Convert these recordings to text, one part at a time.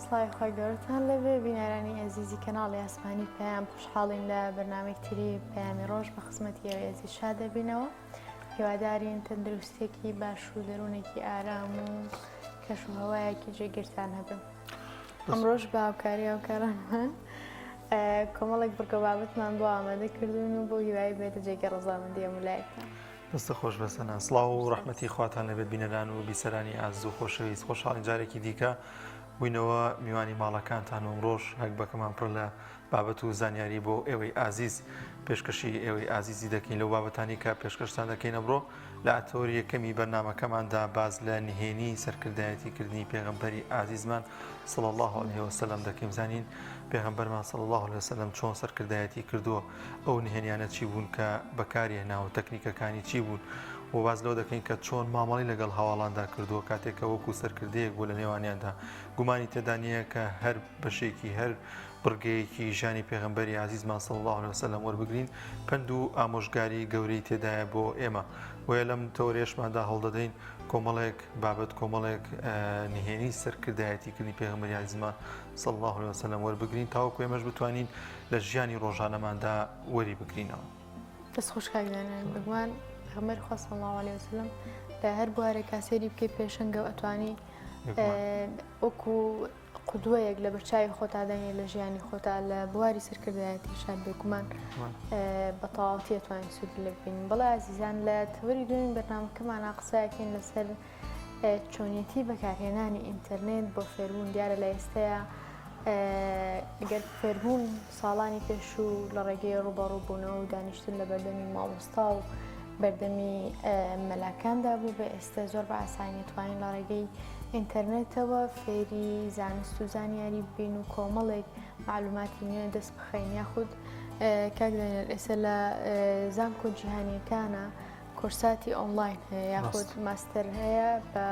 سڵاوی خۆی گەورەتان لەبێ بینەرانی ئەزیزی کەناڵی ئاسمانی پێیان خوشحاڵین لە بەرنامەیەکتری پەیامی ڕۆژ بە خزمەتی ئێوە شاد دەبینەوە هیوادارین تەندروستێکی باش و دەروونێکی ئارام و کەش و هەوایەکی جێگیرتان هەبن. ئەمڕۆژ بە هاوکاری هاوکارانمان کۆمەڵێک بڕگە بابەتمان بۆ ئامادە کردوون و بۆ هیوای بێتە جێگە ڕەزامەندی هەمولایەکان. دەستە خۆش بەسەنە سڵاو و ڕەحمەتی خواتان لەبێت بینەران و بیسەرانی ئاز و خۆشەویست خۆشحاڵین جارێکی دیکە بووینەوە میوانی ماڵەکانتان و ڕۆژ هەک بەکەمان پڕ لە بابەت و زانیاری بۆ ئێوەی ئازیز پێشکەشی ئێوەی ئازیزی دەکەین لەو بابەتانی کە پێشکەشتان دەکەین ئەمڕۆ لە ئەتۆری یەکەمی بەرنامەکەماندا باز لە نهێنی سەرکردایەتیکردنی پێغەمبەری ئازیزمان صلی الله عليه وسلم دەکەین زانین پێغەمبەرمان صلی الله عليه وسلم چۆن سەرکردایەتی کردووە ئەو نهێنیانە چی بوون کە بەکارهێنا و تەکنیکەکانی چی بوون و باز لەوە دەکەین کە چۆن مامەڵی لەگەڵ هەواڵاندا کردووە کاتێکە وەکو سەرکردەیەک بوو لە نێوانیاندا گومانی تێدا نییە کە هەر بەشێکی هەر بڕگەیەکی ژانی پێغەمبەری عزیزمان صلی الله عليه وسلم وەربگرین پند و ئامۆژگاری گەورەی تێدایە بۆ ئێمە وە لەم تەورێشماندا هەڵدەدەین کۆمەڵێک بابەت کۆمەڵێک نهێنی سەرکردایەتیکردنی پێغەمبەری عزیزمان صلی الله عليه وسلم وەربگرین تاوەکو ئێمەش بتوانین لە ژیانی ڕۆژانەماندا وەری بگرینەوە. دەست خۆشکاردانان بگومان پێغەمبەری خوا صلی الله عليه وسلم لە هەر بوارێک کاسێری بکەی پێشەنگە ئەتوانی وەکو قودوەیەک لە بەرچاوی خۆتا دەنێ لە ژیانی خۆتا لە بواری سەرکردایەتی شان بێگومان بە تەواوەتی ئەتوانین سوود لێ ببینین. بەڵێ ئازیزان لە تەوەری دوێنین بەرنامەکەمانە قسەیەکەین لەسەر چۆنیەتی بەکارهێنانی ئینتەرنێت بۆ فێربوون. دیارە لە ئێستەیە ئەگەر فێربوون ساڵانی پێش و لە ڕێگەی ڕوبەڕووبوونەوە و دانیشتن لە بەردەمی مامۆستا و بەردەمی مەلاکاندا بوو بە ئێستا زۆر بە ئاسانی توانین لە ڕێگەی ئینتەرنێتەوە فێری زانست و زانیاری بین و کۆمەڵێک معلوماتی نوێ دەست بخەین یاخود کاک دانیێل ئێستا لە زانکۆ جیهانیەکانە کورساتی ئۆنلاین هەیە یاخود ماستەر هەیە بە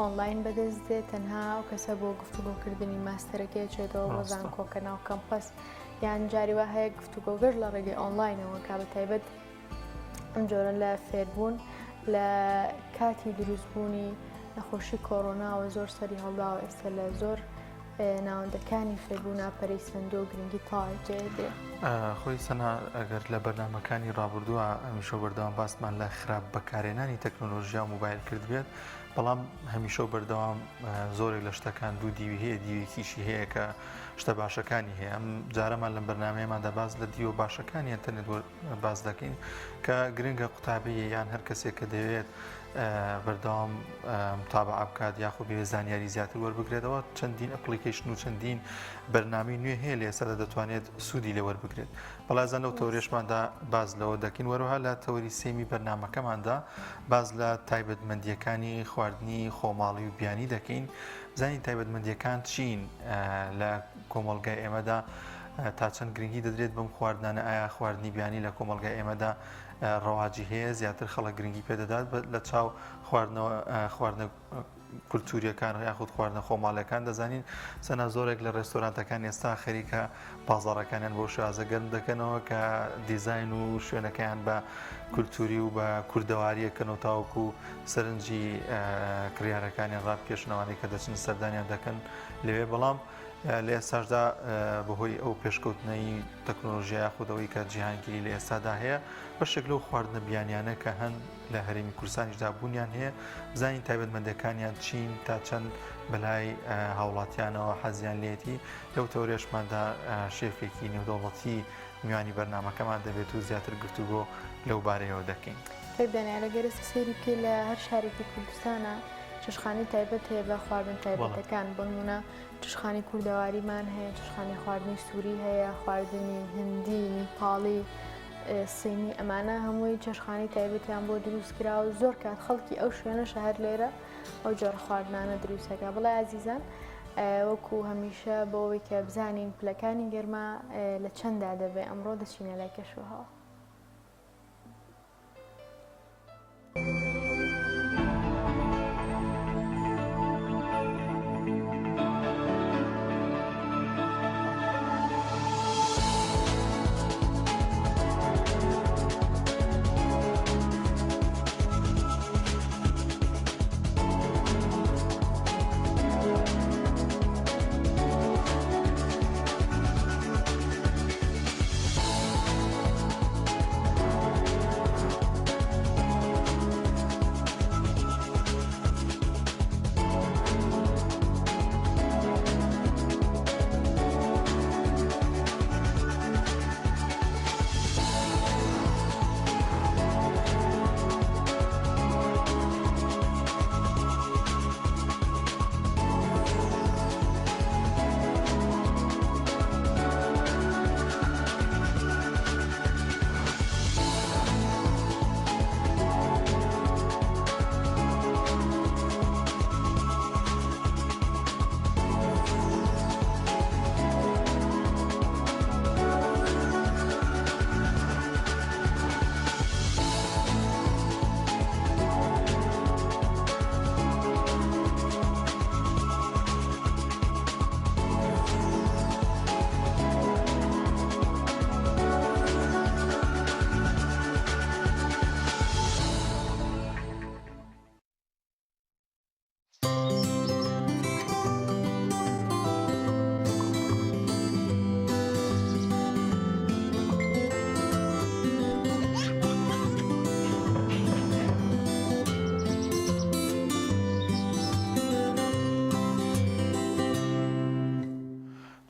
ئۆنلاین بەدەست دێت تەنها ئەو کەسە بۆ گفتوگۆکردنی ماستەرەکەی چێتەوە بۆ زانکۆکە ناو کەمپەس یان جاری وا هەیە گفتوگۆگەر لە ڕێگەی ئۆنلاینەوە کا بە تایبەت ئەم جۆرە لە فێربوون لە کاتی دروستبوونی نەخۆشی کۆڕۆناوە زۆر سەری هەڵداوە ئێستا لە زۆر ناوەندەکانی فێربوونا پەرەیسەندۆ و گرنگی تاڵی جێدرێ. خۆی سەنا ئەگەر لە بەرنامەکانی ڕابردووە ئەمیشە بەردەوام باسمان لە خراپ بەکارهێنانی تەکنۆلۆژیا و موبایل کرد بێت بەڵام هەمیشە بەردەوام زۆرێک لە شتەکان دوو دیوی هەیە دیوێکیشی هەیە کە شتە باشەکانی هەیە. ئەم جارەمان لەم بەرنامەیەماندا باز لە دیوە باشەکانی ئینتەرنێت باز دەکەین کە گرنگە قوتابیە یان هەر کەسێک کە دەوێت بەردەوام متابعە بکات یاخود بێ زانیاری زیاتر وەربگرێتەوە چەندین ئەپلیکیشن و چەندین بەرنامی نوێ هەیە لە ئێستادا دەتوانێت سوودی لێ وەربگرێت. بەڵازان لەو تەورێشماندا باز لەوە دەکەین وەروها لە تەوەری سێمی بەرنامەکەماندا باز لە تایبەتمەندیەکانی خواردنی خۆماڵی و بیانی دەکەین زانی تایبەتمەندیەکان چین لە کۆمەڵگای ئێمەدا تا چەند گرنگی دەدرێت بەم خواردنانە ئایا خواردنی بیانی لە کۆمەڵگای ئێمەدا ڕەواجی هەیە زیاتر خەڵک گرنگی پێدەدات لە چاو خواردنە کولتوریەکان یاخود خواردنە خۆماڵەکان دەزانین سەنا زۆرێک لە ڕێستۆرانتەکان ئێستا خەریکە بازاڕەکانیان بۆ شازە گەرم دەکەنەوە کە دیزاین و شوێنەکەیان بە کولتوری و بە کوردەواریەکەنەوە تاوەکو سەرنجی کڕیارەکانیان ڕاپێشنەوەی کە دەچن سەردانیان دەکەن لەوێ بەڵام لە ئێستاشدا بەهۆی ئەو پێشکەوتنەی تەکنۆلۆژیا یاخودەوەی کە جیهانگیری لە ئێستادا هەیە بەشێک لەو خواردنە بیانیانە کە هەن لە هەرێمی کوردستانیشدا بوونیان هەیە بزانین تایبەتمەندەکانیان چین تا چەند بەلای هاوڵاتیانەوە حەزیان لێتی لەو تەورێشماندا شێفێکی نێودەوڵەتی میوانی بەرنامەکەمان دەبێت و زیاتر گفتوگۆ لەو بارەیەوە دەکەین. دەنیارە گەرەستی سەیری بکەی لە هەر شارێکی کوردستانە چشخانی تایبەت هەیە بە خواردن تایبەتەکان بۆ نمونە چشخانی کوردەواریمان هەیە چشخانی خواردنی سووری هەیە خواردنی هندی نیپاڵی سینی ئەمانە هەمووی چێشخانی تایبەتیان بۆ دروستکراوە زۆر کات خەڵکی ئەو شوێنەشە هەر لێرە ئەو جۆرە خواردنانە دروستەکە. بڵێ ئازیزان وەکو هەمیشە بۆەوەی کە بزانین پلەکانی گەرما لە چەنددا دەبێت ئەمڕۆ دەچینە لای کەشوهەوا.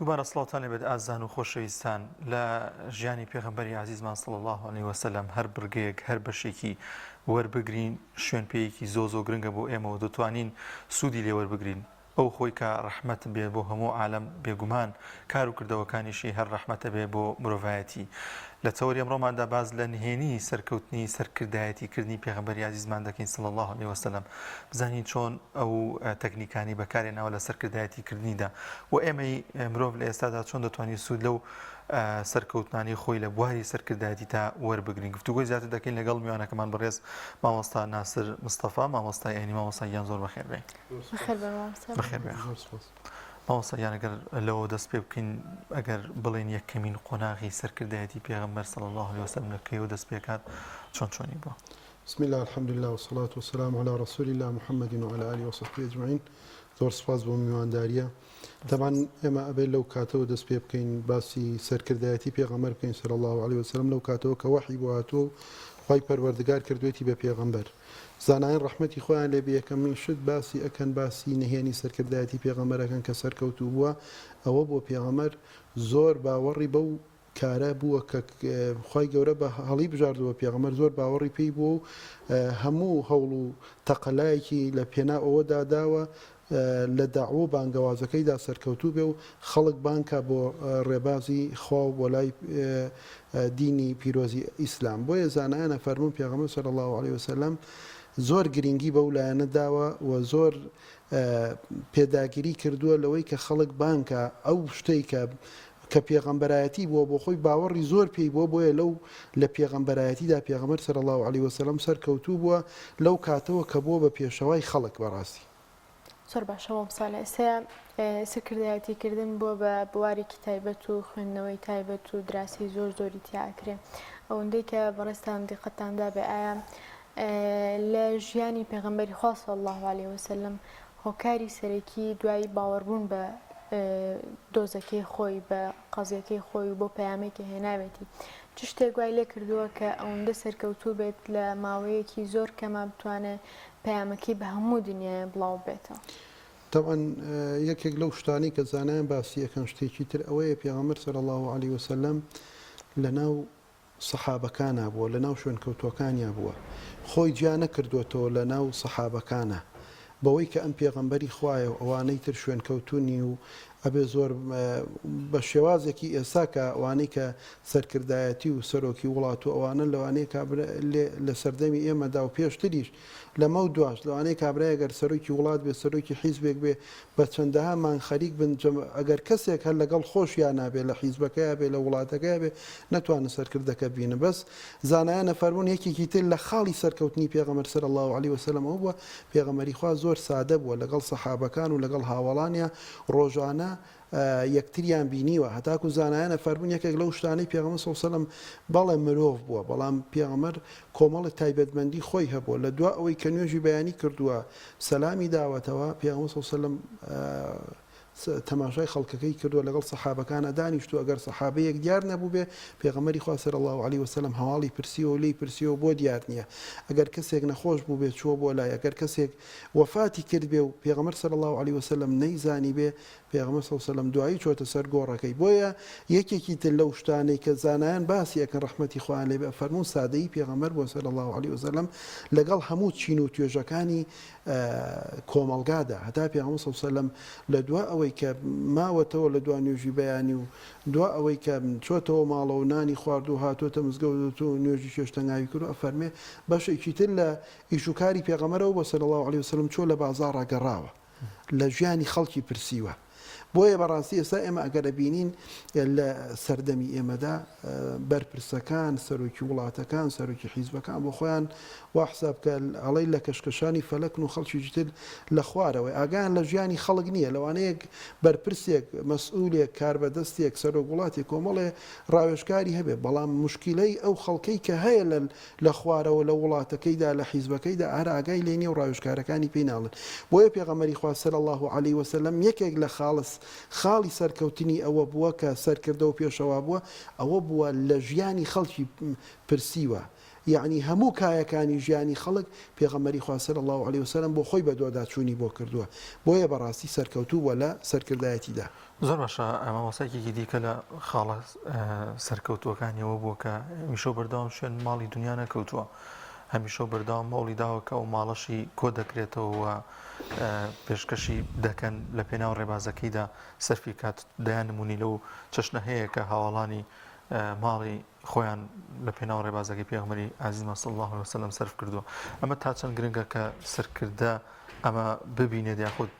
دووبارە سڵاتان لێبێت ئازان و خۆشەویستان لە ژیانی پێغەمبەری عزیزمان صلی الله عليه وسلم هەر بڕگەیەک هەر بەشێکی وەربگرین شوێن پێیەکی زۆ گرنگە بۆ ئێمەوە دەتوانین سوودی لێ وەربگرین ئەو خۆی کە ڕەحمەت بێ بۆ هەموو عالەم بێگومان کار و کردەوەکانیشی هەر ڕەحمەتە بێ بۆ مرۆڤایەتی لە تەوەری ئەمڕۆماندا باز لە نهێنی سەرکەوتنی سەرکردایەتیکردنی پێغەمبەری عزیزمان دەکەین صلی الله عليه وسلم بزانین چۆن ئەو تەکنیکانی بەکارهێناوە لە سەرکردایەتیکردنیدا و ئێمەی مرۆڤ لە ئێستادا چۆن دەتوانین سوود لەو سەرکەوتنانی خۆی لە بواری سەرکردایەتی تا وەربگرین گفتوگۆی زیاتر دەکەین لەگەڵ میوانەکەمان بەڕێز مامۆستا ناسر مستەفا مامۆستای ئەینی مامۆستاییان زۆر بەخێر بێ بەخێر بێ مامۆستاییان ئەگەر لەوە دەست پێ بکەین ئەگەر بڵێن یەکەمین قۆناغی سەرکردایەتی پێغەمبەر صلی الله عليه وسلم لەکەیەوە دەست پێکات چۆنی بووە بسم الله الحمد لله والصلاة والسلام على رسول الله محمد وعلى آله وصحبه أجمعين زۆر سپاس بۆ میوانداریە طبعا ئێمە ئەبێت لەو کاتەوە دەست پێ بکەین باسی سەرکردایەتی پێغەمبەر بکەین صلی الله عليه وسلم لەو کاتەوە کە وحی بۆ هاتووە خی پەروەردگار کردوێتی بە پێغەمبەر زانایان ڕەحمەتی خۆیان لێ یەکەمین شت باسی ئەکەن باسی نهێنی سەرکردایەتی پێغەمبەرەکەن کە سەرکەوتوو بووە ئەوە بۆ پێغەمبەر زۆر باوەڕی بەو کارە بووە کە خی گەورە بە هەڵی بژاردووە پێغەمبەر زۆر باوەڕی پێی بوو و هەموو هەوڵ و تەقەلایەکی لە پێنا ئەوەدا داوە لە داعوە بانگەوازەکەیدا سەرکەوتوو بێ و خەڵک بانکە بۆ ڕێبازی خوا بۆ لای دینی پیرۆزی ئیسلام بۆیە زانایانە فەرموون پێغەمبەر صلی الله عليه وسلم زۆر گرنگی بەو لایەنە داوە و زۆر پێداگیری کردووە لەوەی کە خەڵک بانکە ئەو شتەی کە پێغەمبەرایەتی بووە بۆ خۆی باوەڕی زۆر پێی بۆیە لەو لە پێغەمبەرایەتیدا پێغەمبەر صلی الله عليه وسلم سەرکەوتوو بووە لەو کاتەوە کە بووە بە پێشەوای خەڵک بەڕاستی زۆر باشەوە ساڵە ئێستا سەرکردایەتیکردن بۆ بە بوارێکی تایبەت و خوێندنەوەی تایبەت و دراسی زۆری تیاکرێ ئەوەندەی کە بەڕێستان دیقەتاندا بێ ئایا لە ژیانی پێغەمبەری خوا صلی الله عليه وسلم هۆکاری سەرەکی دوای باوەڕبوون بە دۆزەکەی خۆی بە قەزیەکەی خۆی و بۆ پەیامێکی هێناوێتی چ شتێک وای لێ کردووە کە ئەوەندە سەرکەوتوو بێت لە ماوەیەکی زۆر کەمە بتوانێت پەیامەکەی بە هەموو دنیای بڵاو بێتەوە طبعا یەکێک لەو شتانی کە زانایان باسی یەکەم شتێکی تر ئەوەیە پێغەمبەر صلی الله عليه وسلم لەناو سەحابەکانە بووە لەناو شوێنکەوتوەکانیا بووە خۆی جیا نەکردوێتەوە لەناو سەحابەکانە بەوەی کە ئەم پێغەمبەری خوایە و ئەوانەی تر شوێنکەوتونی و ئەبێ زۆر بە شێوازێکی ئێستا کە ئەوانەی کە سەرکردایەتی و سەرۆکی وڵات و ئەوانە لەوانەیە لە سەردەمی ئێمەدا و پێشتریش لەمە و دواش لەوانەیە کابرای ئەگەر سەرۆکی وڵات بێ سەرۆکی حیزبێک بێ بە چەندەها مان خەریک بن ئەگەر کەسێک هەر لەگەڵ خۆشیان نابێت لە حیزبەکەیە بێ لە وڵاتەکەی بێ نەتوانە سەرکردەکە بینە بەس زانایانە فەرموون یەکێکی تر لە خاڵی سەرکەوتنی پێغەمبەر صلی الله عليه وسلم ئەو بووە پێغەمبەری خوا زۆر سادە بووە لەگەڵ سەحابەکان و لەگەڵ هاوڵانیا ڕۆژانە یەکتریان بینیوە هەتاکو زانایانە فەرموون یەکێک لەو شتانەی پێغەمبەر صلی الله عليه وسلم بەڵێ مرۆڤ بووە بەڵام پێغەمبەر کۆمەڵی تایبەتمەندی خۆی هەبووە لە دوا ئەوەی کە نوێژی بەیانی کردووە سەلامی داوەتەوە پێغەمبەر صلی الله عليه وسلم تەماشای خەڵکەکەی کردووە لەگەڵ سەحابەکانە دانیشتو ئەگەر سەحابەیەک دیار نەبوو بێ پێغەمبەری خوا صلی الله عليه وسلم هەواڵی پرسیەوە و لی پرسیەوە بۆ دیار نییە ئەگەر کەسێک نەخۆش بوو بێت چوە بۆ لای ئەگەر کەسێک وەفاتی کرد بێ و پێغەمبەر صلی الله عليه وسلم نەیزانی بێ پێغەمبەر صلی الله عليه وسلم دوایی چۆتە سەر گۆڕەکەی بۆیە یەکێکی تر لەو شتانەی کە زانایان باسی ئەکەن ڕەحمەتی خۆیان لێ بێ فەرموون سادەیی پێغەمبەر بۆ صلی الله عليه وسلم لەگەڵ هەموو چین و توێژەکانی کۆمەڵگادا هەتا پێغەمبەر صلی الله عليه وسلم لە دوا ئەوەی کە ماوەتەوە لە دوا نوێژی بەیانی و دوا ئەوەی کە چۆتەوە ماڵە و نانی خوارد و هاتۆتە مزگەوت و نوێژی چێشتەنگاوی کرد و ئەفەرمێ بەشێکی تر لە ئیشوکاری پێغەمبەرەوە بۆ صلی الله عليه وسلم چۆ لە بازاڕ گەڕاوە لە ژیانی خەڵکی پرسیوە بۆیە بەڕاستی ئێستا ئێمە ئەگەرە بینین لە سەردەمی ئێمەدا بەرپرسەکان سەرۆکی وڵاتەکان سەرۆکی حیزبەکان بۆ خۆیان وا حساب کە ئەڵەی لە کەشکەشانی فەلەکن و خەڵکی تر لە خوارەوەی ئاگیان لە ژیانی خەڵک نییە لەوانەیەک بەرپرسێک مەسئولێک کاربەدەستێک سەرۆک وڵاتی کۆمەڵێ ڕاوێژکاری هەبێ بەڵام مشکلەی ئەو خەڵکەی کە هەیە لە خوارەوە لە وڵاتەکەیدا لە حیزبەکەیدا هەر ئاگای لێ نیە و ڕاوێژکارەکانی پێی ناڵن بۆیە پێغەمبەری خوا صلی الله عليه وسلم یەکێک لە خاڵی سەرکەوتنی ئەوە بووە کە سەرکردە و پێشەوا بووە ئەوە بووە لە ژیانی خەڵکی پرسیوە یعنی هەموو کایەکانی ژیانی خەڵک پێغەمبەری خوا صلی الله علیه وسلم بۆ خۆی بەدواداچوونی بۆ کردووە بۆیە بەڕاستی سەرکەوتوو وە لە سەرکردایەتیدا. زۆر باشە ئەمە وەسایەکی دیکە لە خاڵە سەرکەوتوەکانیەوە بووە کە هەمیشە بەردەوام شوێن ماڵی دنیا نەکەوتووە هەمیشە بەردەوام ماڵی داوەکە و ماڵەشی کۆ دەکرێتەوە پێشکەشی دەکەن لە پێناو ڕێبازەکەیدا سەرفی کات دەیان نمونی لەو چەشنە هەیە کە هاوڵانی ماڵی خۆیان لە پێناو ڕێبازەکەی پێغەمبەری عەزیزمان صلی الله علیه وسلم سەرف کردووە ئەمە تا چەند گرنگە کە سەرکردە ئەمە ببینێت یاخود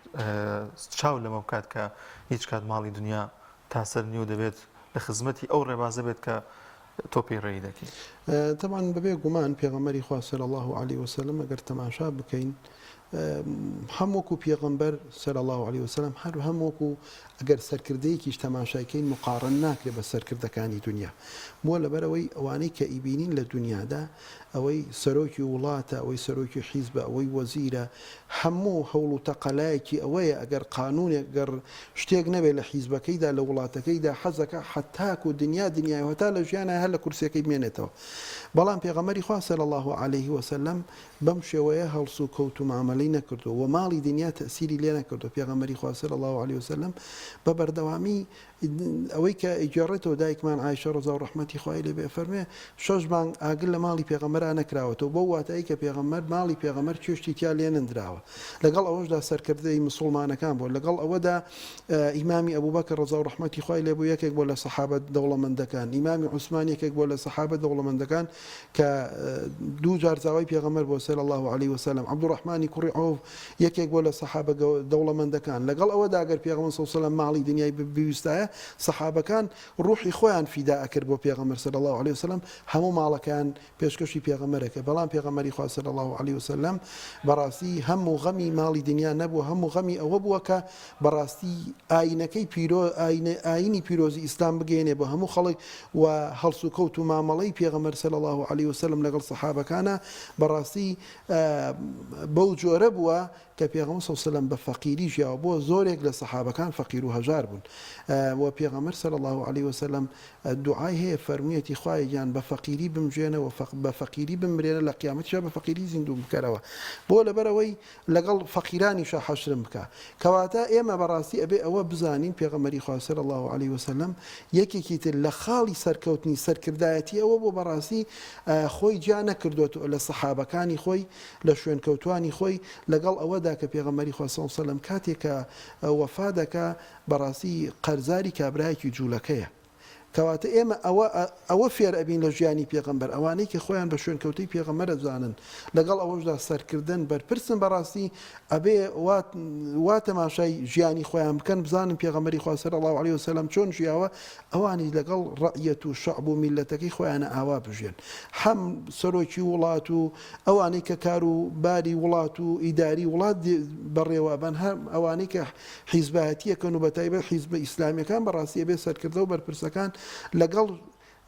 چاو لەمە بکات کە هیچ کات ماڵی دنیا تا سەر نیو دەبێت لە خزمەتی ئەو ڕێبازە بێت کە تۆ پێی ڕێی دەکەیت. طبعا بەبێ گومان پێغەمبەری خوا صلی الله علیه وسلم ئەگەر تەماشا بکەین هەمووەکو پێغەمبەر صلی الله علیه وسلم هەمووەکو ئەگەر سەرکردەیەکیش تەماشاکەین مقارن ناکرێت بە سەرکردەکانی دنیا بۆ لەبەرەوەی ئەوانەی کە ئیبینین لە دنیادا ئەوەی سەرۆکی وڵاتە ئەوەی سەرۆکی حیزبە ئەوەی وەزیرە هەموو هەوڵ و تەقەلایەکی ئەوەیە ئەگەر قانونێک گەر شتێک نەبێت لە حیزبەکەیدا لە وڵاتەکەیدا حەزەکە حتاک و دنیای هەتا لە ژیانە هەر لە کورسەکەی بمێنێتەوە بەڵام پێغەمبەری خوا صلی الله علیه وسلم بەم شێوەیە هەڵس و کەوت و معاملەی نەکردو و ماڵی دنیا تەسیری لێ نەکردو پێغەمبەری خوا صلی الله علیه وسلم بە بەردەوامی ئەوەی کە ئیجارەتەوە دایکمان عایشە ڕەزا و ڕەحمەتی خوای لێ بێ فەرمێ 6 مانگ ئاگر لە ماڵی پێغەمبەر نەکراوەتەوە بۆ واتایی کە پێغەمبەر ماڵی پێغەمبەر کێشتی تیا لێ نەندراوە لەگەڵ ئەوەشدا سەرکردەی مسلمانەکان بۆ لەگەڵ ئەوەدا ئیمامی ئەبوبەکر ڕەزا و ڕەحمەتی خوای لێ بوو یەکێک بۆ لە سەحابە دەوڵەمەندەکان ئیمامی عوسمان یەکێک بۆ لە سەحابە دەوڵەمەندەکان کە دوو جار زاوای پێغەمبەر بۆ صلی الله علیه وسلم عەبدوڕەحمانی کوڕی عەوف یەکێک بۆ لە سەحابە دەوڵەمەندەکان لەگەڵ ئەوەدا ئەگەر پێغەمبەر صلی الله علیه وسلم ماڵی دنیای بویستایە سەحابەکان ڕوحی خۆیان فیدا ئەکرد بۆ پێغەمبەر صلی الله علیه وسلم هەموو ماڵەکان پێشکەشی پێغەمبەرەکە بەڵام پێغەمبەری خوا صلی الله علیه وسلم بەڕاستی هەموو غەمی ماڵی دنیا نەبوو هەموو غەمی ئەوە بووە کە بەڕاستی ئاینەکەی ئاینی پیرۆزی ئیسلام بگەێنێ بۆ هەموو خەڵک و هەڵس و کەوت و مامەڵەی پێغەمبەر صلی الله علیه وسلم لەگەڵ سەحابەکانە بەڕاستی بەو جۆرە بووە کە پێغەمبەر صلی الله علیه وسلم بە فەقیری ژیاوە بۆ زۆرێک لە سەحابەکان فەقیر و هەژار بوون و پێغەمبەر صلی الله علیه وسلم دوعای هەیە فەرموویەتی خوای گیان بە فەقیری بمژێنەوە بە فەقیری بمرێنە لە قیامەتیشا بە فەقیری زیندوو بکەرەوە بۆ لەبەرەوەی لەگەڵ فەقیرانیشا حەشرم بکە کەواتە ئێمە بەڕاستی ئەبێ ئەوە بزانین پێغەمبەری خوا صلی الله علیه وسلم یەکێکی تر لە خاڵی سەرکەوتنی سەرکردایەتی ئەوە بۆ بەڕاستی خۆی جا نەکردوێت لە سەحابەکانی خۆی لە شوێنکەوتوانی خۆی لەگەڵ ئەوەدا کە پێغەمبەری خوا صلی الله علیه وسلم کاتێکە وەفا دەکا بەڕاستی قەرزاری کابرایەکی جوولەکەیە کەواتە ئێمە ئەوە فێر ئەبین لە ژیانی پێغەمبەر ئەوانەی کە خۆیان بە شوێنکەوتەی پێغەمبەر دەزانن لەگەڵ ئەوەشدا سەرکردن بەرپرسن بەڕاستی ئەبێ وا تەماشای ژیانی خۆیان بکەن بزانن پێغەمبەری خوا صلی الله علیه وسلم چۆن ژیاوە ئەوانی لەگەڵ ڕەعیەت و شەعب و میلەتەکەی خۆیانە ئاوا بژێن هەم سەرۆکی وڵات و ئەوانەی کە کار و باری وڵات و ئیداری وڵات بەڕێوەبەن هەم ئەوانەی کە حیزبایەتیەکەن و بەتایبەت حیزبە ئیسلامیەکان بەڕاستی ئەبێ سەرکردە و بەرپرسەکان لەگەڵ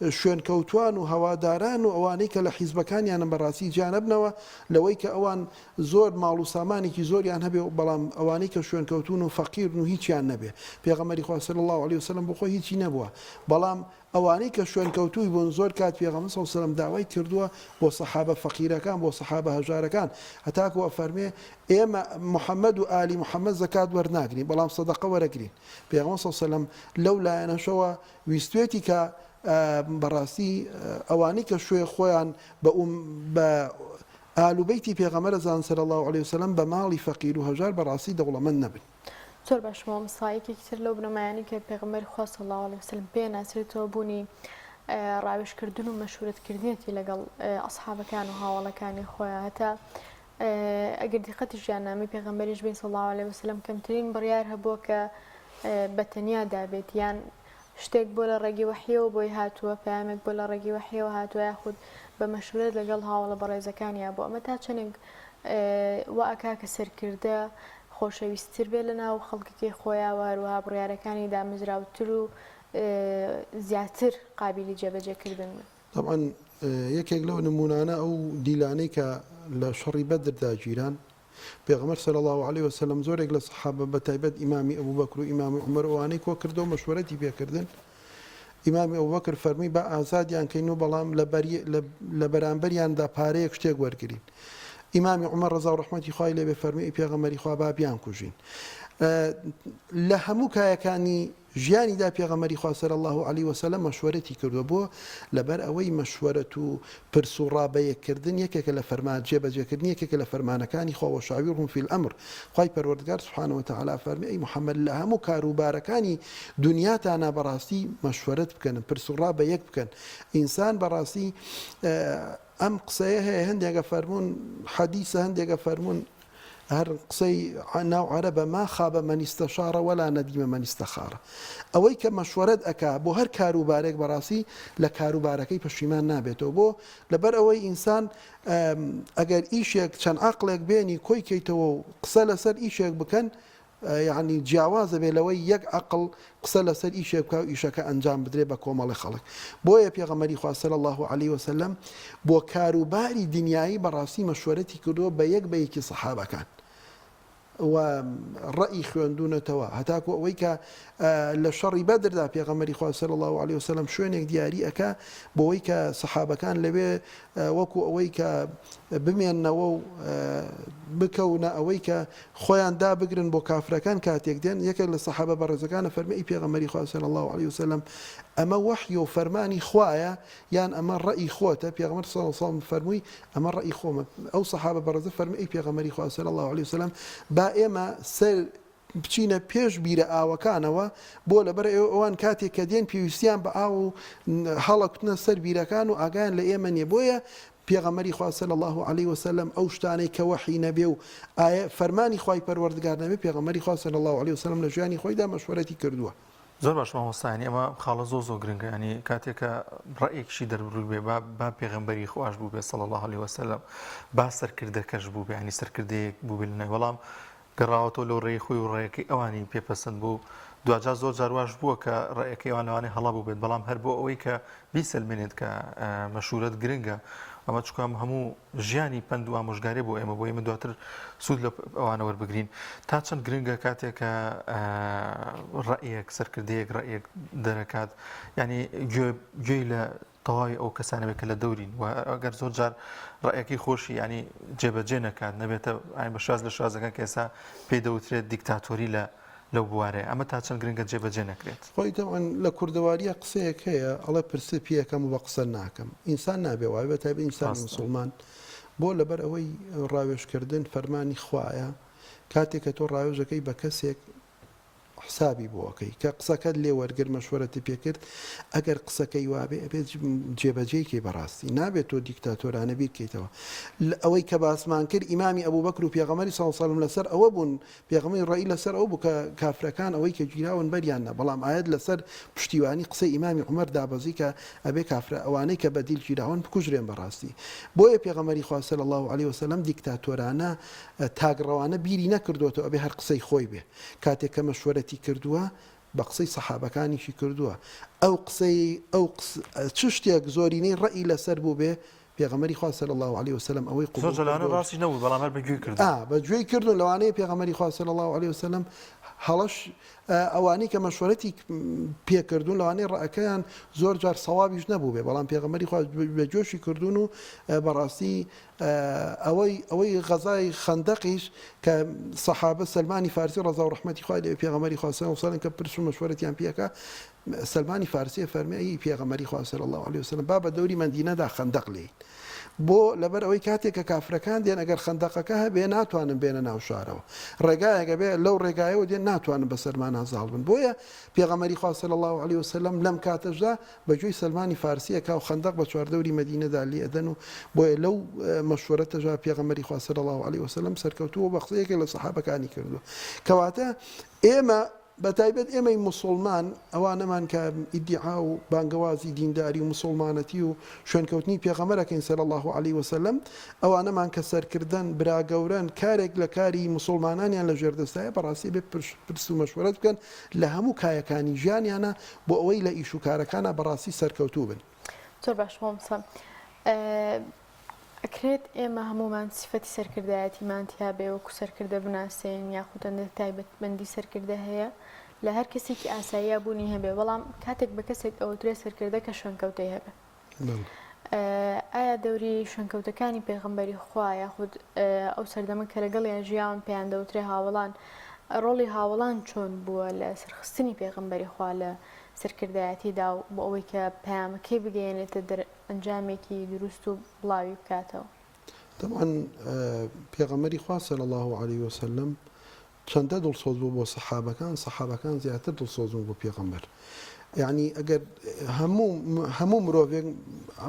شوێنکەوتوان و هەواداران و ئەوانەی کە لە حیزبەکانیانە بەڕاستی جانەبنەوە لەوەی کە ئەوان زۆر ماڵ و سامانێکی زۆریان هەبێ بەڵام ئەوانەی کە شوێنکەوتون و فەقیر و هیچیان نەبێ پێغەمبەری خوا صلی الله علیه وسلم بۆ خۆی هیچی نەبووە بەڵام ئەوانەی کە شوێنکەوتووی بوون زۆر کات پێغەمبەر صلی الله علیه وسلم داوای کردووە بۆ سەحابە فەقیرەکان بۆ سەحابە هەژارەکان هەتاکو فەرمێ ئێمە محەممەد و ئالی محەممەد زەکات وەرناگرین بەڵام سەدەقە وەرەگرین پێغەمبەر صلی الله علیه وسلم لەو لایەنەشەوە ویستوێتی کە بەڕاستی ئەوانەی کە شوێ خۆیان بە ئالوبەیتی پێغەمبەر زان صلی الله علیه وسلم بە ماڵی فەقیر و هەژار بەڕاستی دەوڵەمەند نەبن زۆر باشەوە مسایەکێکی تر لەو بنەمایانی کە پێغەمبەری خوا صلی الله علیه وسلم پێ ناسرێتەوە بوونی ڕاوێژکردن و مەشورەتکردنێتی لەگەڵ ئەسحابەکان و هاوڵەکانی خۆیان هەتا ئەگەر دیقەتی ژیاننامەی پێغەمبەریش بین صلی الله علیه وسلم کەمترین بڕیار هەبووە کە بەتەنیا دابێت یان شتێک بۆ لە ڕێگی وەحیەوە بۆی هاتووە پامێک بۆ لە ڕێگی وەحیەوە هاتووە یاخود بە مەشورەت لەگەڵ هاوڵە بەڕێزەکانیان بۆ ئەمە تا چەندێک وا ئەکا کە سەرکردە خۆشەویستتر بێت لە ناو خەڵکەکەی خۆیان واروها بڕیارەکانی دامەزراوتر و زیاتر قابلی جێبەجێکردن بن طبعا یەکێک لەو نمونانە ئەو دیلانەی کە لە شەڕی بەدردا گیران پێغەمبەر صلی الله علیه وسلم زۆرێک لە سەحابە بەتایبەت ئیمامی ئەبوبەکر و ئیمامی عومەر ئەوانەی کۆ کردەوە مەشوەرەتی پێکردن ئیمامی ئەبوبەکر فەرمی بە ئازادیان کەین و بەڵام لە بەرامبەریاندا پارەیەک شتێک وەرگرین. ئیمامی عومەر ڕەزا و ڕەحمەتی خوای لێبێ فەرمی ئەی پێغەمبەری خوا با بیان کوژین. لە هەموو کایەکانی ژیانیدا پێغەمبەری خوا صلی الله علیه وسلم مەشوەرەتی کردووە بۆ لەبەر ئەوەی مەشوەرەت و پرس و ڕابەیەکردن یەکێکە لە فەرمان جێبەجێکردن یەکێکە لە فەرمانەکانی خوا وەشاویرهم فی الأمر. خوای پەروەردگار سبحانه وتعالى فەرمی ئەی محەممەد لە هەموو کاروبارەکانی دنیاتانە بەڕاستی مەشوەرەت بکەن پرس و ڕابەیەک بکەن. ئینسان بەڕاستی ئەم قسەیە هەیە هەندێکە فەرمونون حەدیثە هەندێکە فەرمونون هەر قسەی ناو عەرەبە ما خابە مەن ئیستەشارە وەلا نەدیمە مەن ئیستەخارە. ئەوەی کە مەشوەرەت ئەکا بۆ هەر کاروبارێک بەڕاستی لە کاروبارەکەی پەشیمان نابێتەوە بۆ لەبەر ئەوەی ئینسان ئەگەر ئیشێک چەند عەقڵێک بێنی کۆی کەیتەوە و قسە لەسەر ئیشێک بکەن یعنی جیاوازە بێ لەوەی یەک عەقڵ قسە لەسەر ئیشێک بکە و ئیشەکە ئەنجام بدرێ بە کۆمەڵی خەڵک. بۆیە پێغەمبەری خوا صلی الله علیه وسلم بۆ کاروباری دنیایی بەڕاستی مەشوەرەتی کردووە بە یەکی سەحابەکان و ڕەئی خوێندوونەتەوە هەتاکو ئەوەی کە لە شەڕی بەدردا پێغەمبەری خوا صلی الله علیه وسلم شوێنێک دیاری ئەکا بۆەوەی کە سەحابەکان لەوێ وەکو ئەوەی کە بمێننەوە و بکەونە ئەوەی کە خۆیان دابگرن بۆ کافرەکان کاتێک دێن یەکێک لە سەحابە بەڕێزەکانە فەرمی ئەی پێغەمبەری خوا صلی الله علیه وسلم ئەمە وەحی و فەرمانی خوایە یان ئەمە ڕەئی خۆتە. پێغەمبەر صلی الله علیه وسلم فەرمووی ئەمە ڕەئی خۆمە. ئەو سەحابە بەڕێزە فەرمی ئەی پێغەمبەری خوا صلی الله علیه وسلم با ئێمە سەر بچینە پێش بیرە ئاوەکانەوە بۆ لەبەر ئەوان کاتێک کە دێن پێویستیان بە ئاو و هەڵەکوتنە سەر بیرەکان و ئاگایان لە ئێمە نیە. بۆیە پێغەمبەری خوا صلی الله علیه وسلم ئەو شتانەی کە وەحی نەبێ و ئایا فەرمانی خوای پەروەردگار نەبێ پێغەمبەری خوا صلی الله علیه وسلم لە ژیانی خۆیدا مەشوەرەتی کردووە. زۆر باش مامۆستایانی ئەمە خاڵە زۆر گرنگە ینی کاتێکە ڕەیەکشی دەربڕوو بێ با پێغەمبەری خواش بوو بێ صلی الله علیه وسلم با سەرکردەکەش بوو بێ ینی سەرکردەیەک بوو بێ لەنای وەڵام گەڕاوەتەوە لەو ڕێی خۆی و ڕێیەکەی ئەوانی پێپەسەند بوو دوجار زۆر جارواش بووە کە ڕێیەکەی ئەوانەوانی هەڵا بوو بێت بەڵام هەر بۆ ئەوەی کە بیسەلمێنێت کە مەشورەت گرنگە ئەمە چکام هەموو ژیانی پند و ئامۆژگاری بۆ ئێمە بۆ ئێمە دواتر سوود لە ئەوانە وەربگرین تا چەند گرنگە کاتێکە ڕەیەک سەرکردەیەک ڕەیەک دەرەکات ینی گوێی لە تەواوی ئەو کەسانەوێت کە لە دەورین و ئەگەر زۆر جار ڕەیەکی خۆشی ینی جێبەجێ نەکات نەبێتە ئاین بە شاز لە شازەکان کە ئێستا پێی دەوترێت دیکتاتۆری لەو بوارەیە ئەمە تا چەند گرنگە جێبەجێ نەکرێت. خۆی تەوان لە کوردەواریە قسەیەک هەیە ئەڵێ پرسە پێەکەم و بە قسە ناکەم. ئینسان نابێ وای بە تایبەت ئینسانی موسڵمان بۆ لەبەر ئەوەی ڕاوێژکردن فەرمانی خوایە کاتێک کە تۆ ڕاوێژەکەی بە کەسێک حسابی بۆەکەی کە قسەکەت لێ وەرگر مەشوەرەتی پێکرد ئەگەر قسەکەی وابێ ئەبێت جێبەجێکی بەڕاستی نابێت تۆ دیکتاتۆرانە بیر بکەیتەوە. ئەوەی کە باسمان کرد ئیمامی ئەبوبەکر و پێغەمبەری صلی الله علیه وسلم لەسەر ئەوە بوون پێغەمبەری ڕەئی لەسەر ئەو بوو کە کافرەکان ئەوەی کە گیراون بەریانە بەڵام ئاەت لەسەر پشتیوانی قسەی ئیمامی عومەر دابەزی کە ئەبێ کافرە ئەوانەی کە بەدیل گیراون بکوژرێن بەڕاستی. بۆیە پێغەمبەری خوا صلی الله علیه وسلم دیکتاتۆرانە تاگڕەوانە بیری نەکردوێتەوە ئەبێ هەر قسەی خۆی بێ کاتێک کە مەشوەرەتی کردووە بە قسەی سەحابەکانیشی کردووە ئەو قسەی ئەو چ شتێک زۆرینەی ڕەئی لەسەر بوو بێ پێغەمبەری خوا صلی الله علیه وسلم ئەوەی زۆر جەلانە ڕاستی نەبوو بەڵام هەر بەگوێی کردو بەگوێی کردو لەوانەیە پێغەمبەری خوا صلی الله علیه وسلم هەڵەش ئەوانەی کە مەشوەرەتی پێکردون لەوانەیە ڕەکەیان زۆر جار سەوابیش نەبوو بێ بەڵام پێغەمبەری خوا بە جۆشی کردوون و بەڕاستی ئەوەی غەزای خەندەقیش کە سەحابە سەلمانی فارسی ڕەزا و ڕەحمەتی خوای لێ پێغەمبەری خوا صلی الله علیه وسلم کە پرس و مەشوەرەتیان پێکا سەلمانی فارسی فەرمی پێغەمبەری خوا صلی الله علیه وسلم با بە دەوری مەدینەدا خەندەق لێین بۆ لەبەر ئەوەی کاتێک کە کافرەکان دێن ئەگەر خەندەقەکە هەبێ ناتوانن بێنە ناو شارەوە ڕێگایەکە بێ لەو ڕێگایەوە دێن ناتوانن بە سەرمان ئازاڵ بن. بۆیە پێغەمبەری خوا صلی الله علیه وسلم لەم کاتەشدا بەگوێی سەلمانی فارسیەکە و خەندەق بە چواردەوری مەدینەدا لێ ئەدەن و بۆیە لەو مەشوەرەتەژا پێغەمبەری خوا صلی الله علیه وسلم سەرکەوتووە بە قسەیەکی لە سەحابەکانی کردووە کەواتە ئێمە بەتایبەت ئێمەی موسڵمان ئەوانەمان کە ئیدعا و بانگەوازی دینداری و موسڵمانەتی و شوێنکەوتنی پێغەمبەرەکەین صلی الله علیه وسلم ئەوانەمان کە سەرکردن براگەورن کارێک لە کاری موسڵمانانیان لە ژێردەستایە بەڕاستی بێ پرس و مەشوەرەت بکەن لە هەموو کایەکانی ژیانیانە بۆ ئەوەی لە ئیش و کارەکانە بەڕاستی سەرکەوتوو بن. زۆر باش مامۆستا ئەکرێت ئێمە هەمومان سیفەتی سەرکردایەتیمان تیا بێ وەکو سەرکردە بناسێن یاخود هەندێک تایبەتمەندی سەرکردە هەیە لە هەر کەسێکی ئاساییە بوونی هەبێ بەڵام کاتێک بە کەسێک ئەوترێ سەرکردە کە شوێنکەوتەی هەبێ ئایا دەوری شوێنکەوتەکانی پێغەمبەری خوا یاخود ئەو سەردەمە کە لەگەڵیان ژیان پێیان دەوترێ هاوڵان ڕۆڵی هاوڵان چۆن بووە لە سەرخستنی پێغەمبەری خوا لە سەرکردایەتیدا و بۆ ئەوەی کە پەیامەکەی بگەێنێتە ئەنجامێکی دروست و بڵاوی بکاتەوە طبعا پێغەمبەری خوا صلی الله عليه وسلم چەندە دڵسۆز بوو بۆ سەحابەکان زیاتر دڵسۆز بوو بۆ پێغەمبەر یعنی ئەگەر هەموو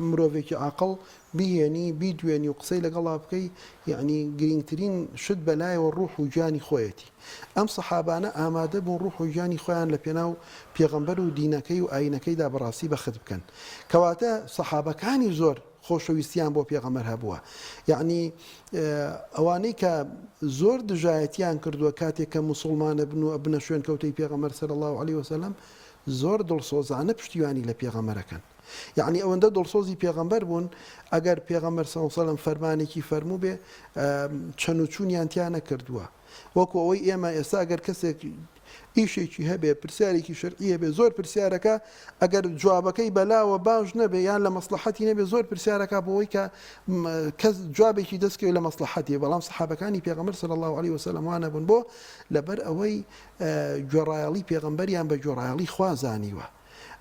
مرۆڤێکی عاقڵ بهێنی بیدوێنی و قسەی لەگەڵا بکەی یعنی گرنگترین شت بەلایەوە ڕوح و گیانی خۆیەتی ئەم سەحابانە ئامادە بوون ڕوح و گیانی خۆیان لە پێناو پێغەمبەر و دینەکەی و ئاینەکەیدا بەڕاستی بەخت بکەن کەواتە سەحابەکانی زۆر خۆشەویستیان بۆ پێغەمبەر هەبووە یعنی ئەوانەی کە زۆر دژایەتیان کردووە کاتێک کە موسڵمانە بن و بنە شوێنکەوتەی پێغەمبەر صلی الله عليه وسلم زۆر دڵسۆزانە پشتیوانی لە پێغەمبەرەکەن یعنی ئەوەندە دڵسۆزی پێغەمبەر بوون ئەگەر پێغەمبەر صلی الله عليه وسلم فەرمانێکی فەرموو بێ چەند و چوونیان تیان نەکردووە وەکو ئەوەی ئێمە ئێستا ئەگەر کەسێک ئیشێکی هەبێ پرسیارێکی شەرعی هەبێ زۆر پرسیارەکە ئەگەر جوابەکەی بەلاوە باش نەبێ یان لە مەسلحەتی نەبێ زۆر پرسیارەکە بۆەوەی کە کەس جوابێکی دەستکەوێت لە مەسلحەتی بەڵام سەحابەکانی پێغەمبەر صلی الله عليه وسلم وانە بوون بۆ لەبەر ئەوەی گوێڕایەڵی پێغەمبەریان بە گوێڕایەڵی خوا زانیوە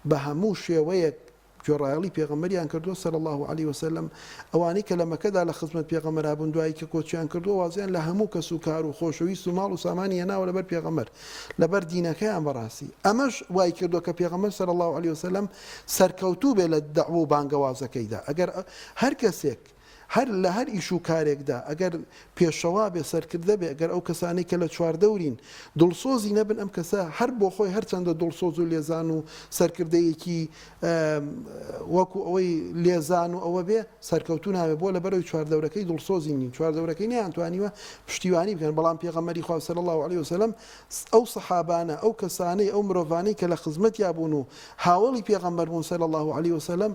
بە هەموو شێوەیەک گوێڕایەڵی پێغەمبەریان کردووە صلی الله عليه وسلم ئەوانەی کە لە مەکەدا لە خزمەت پێغەمبەر بوون دوایی کە کۆچیان کردووە وازیان لە هەموو کەس و کار و خۆشەویست و ماڵ و سامانی هێناوە لەبەر پێغەمبەر لەبەر دینەکەیان بەڕاستی ئەمەش وای کردووە کە پێغەمبەر صلی الله عليه وسلم سەرکەوتوو بێ لە دەعوە و بانگەوازەکەیدا ئەگەر هەر کەسێک هەر لە هەر ئیش و کارێکدا ئەگەر پێشەوا بێ سەرکردە بێ ئەگەر ئەو کەسانی کە لە چواردەورین دڵسۆزی نەبن ئەم کەسە هەر بۆ خۆی هەرچەندە دڵسۆز و لێزان و سەرکردەیەکی وەکو ئەوەی لێزان و ئەوە بێ سەرکەوتو نابێ بۆ لە بەرەوەی چواردەورەکەی دڵسۆزی نین چواردەورەکەی نەیانتوانیوە پشتیوانی بکەن بەڵام پێغەمبەری خوا صلی الله عليه وسلم ئەو سەحابانە ئەو کەسانەی ئەو مرۆڤانەی کە لە خزمەتیا بوون و هاوڵی پێغەمبەر بوون صلی الله عليه وسلم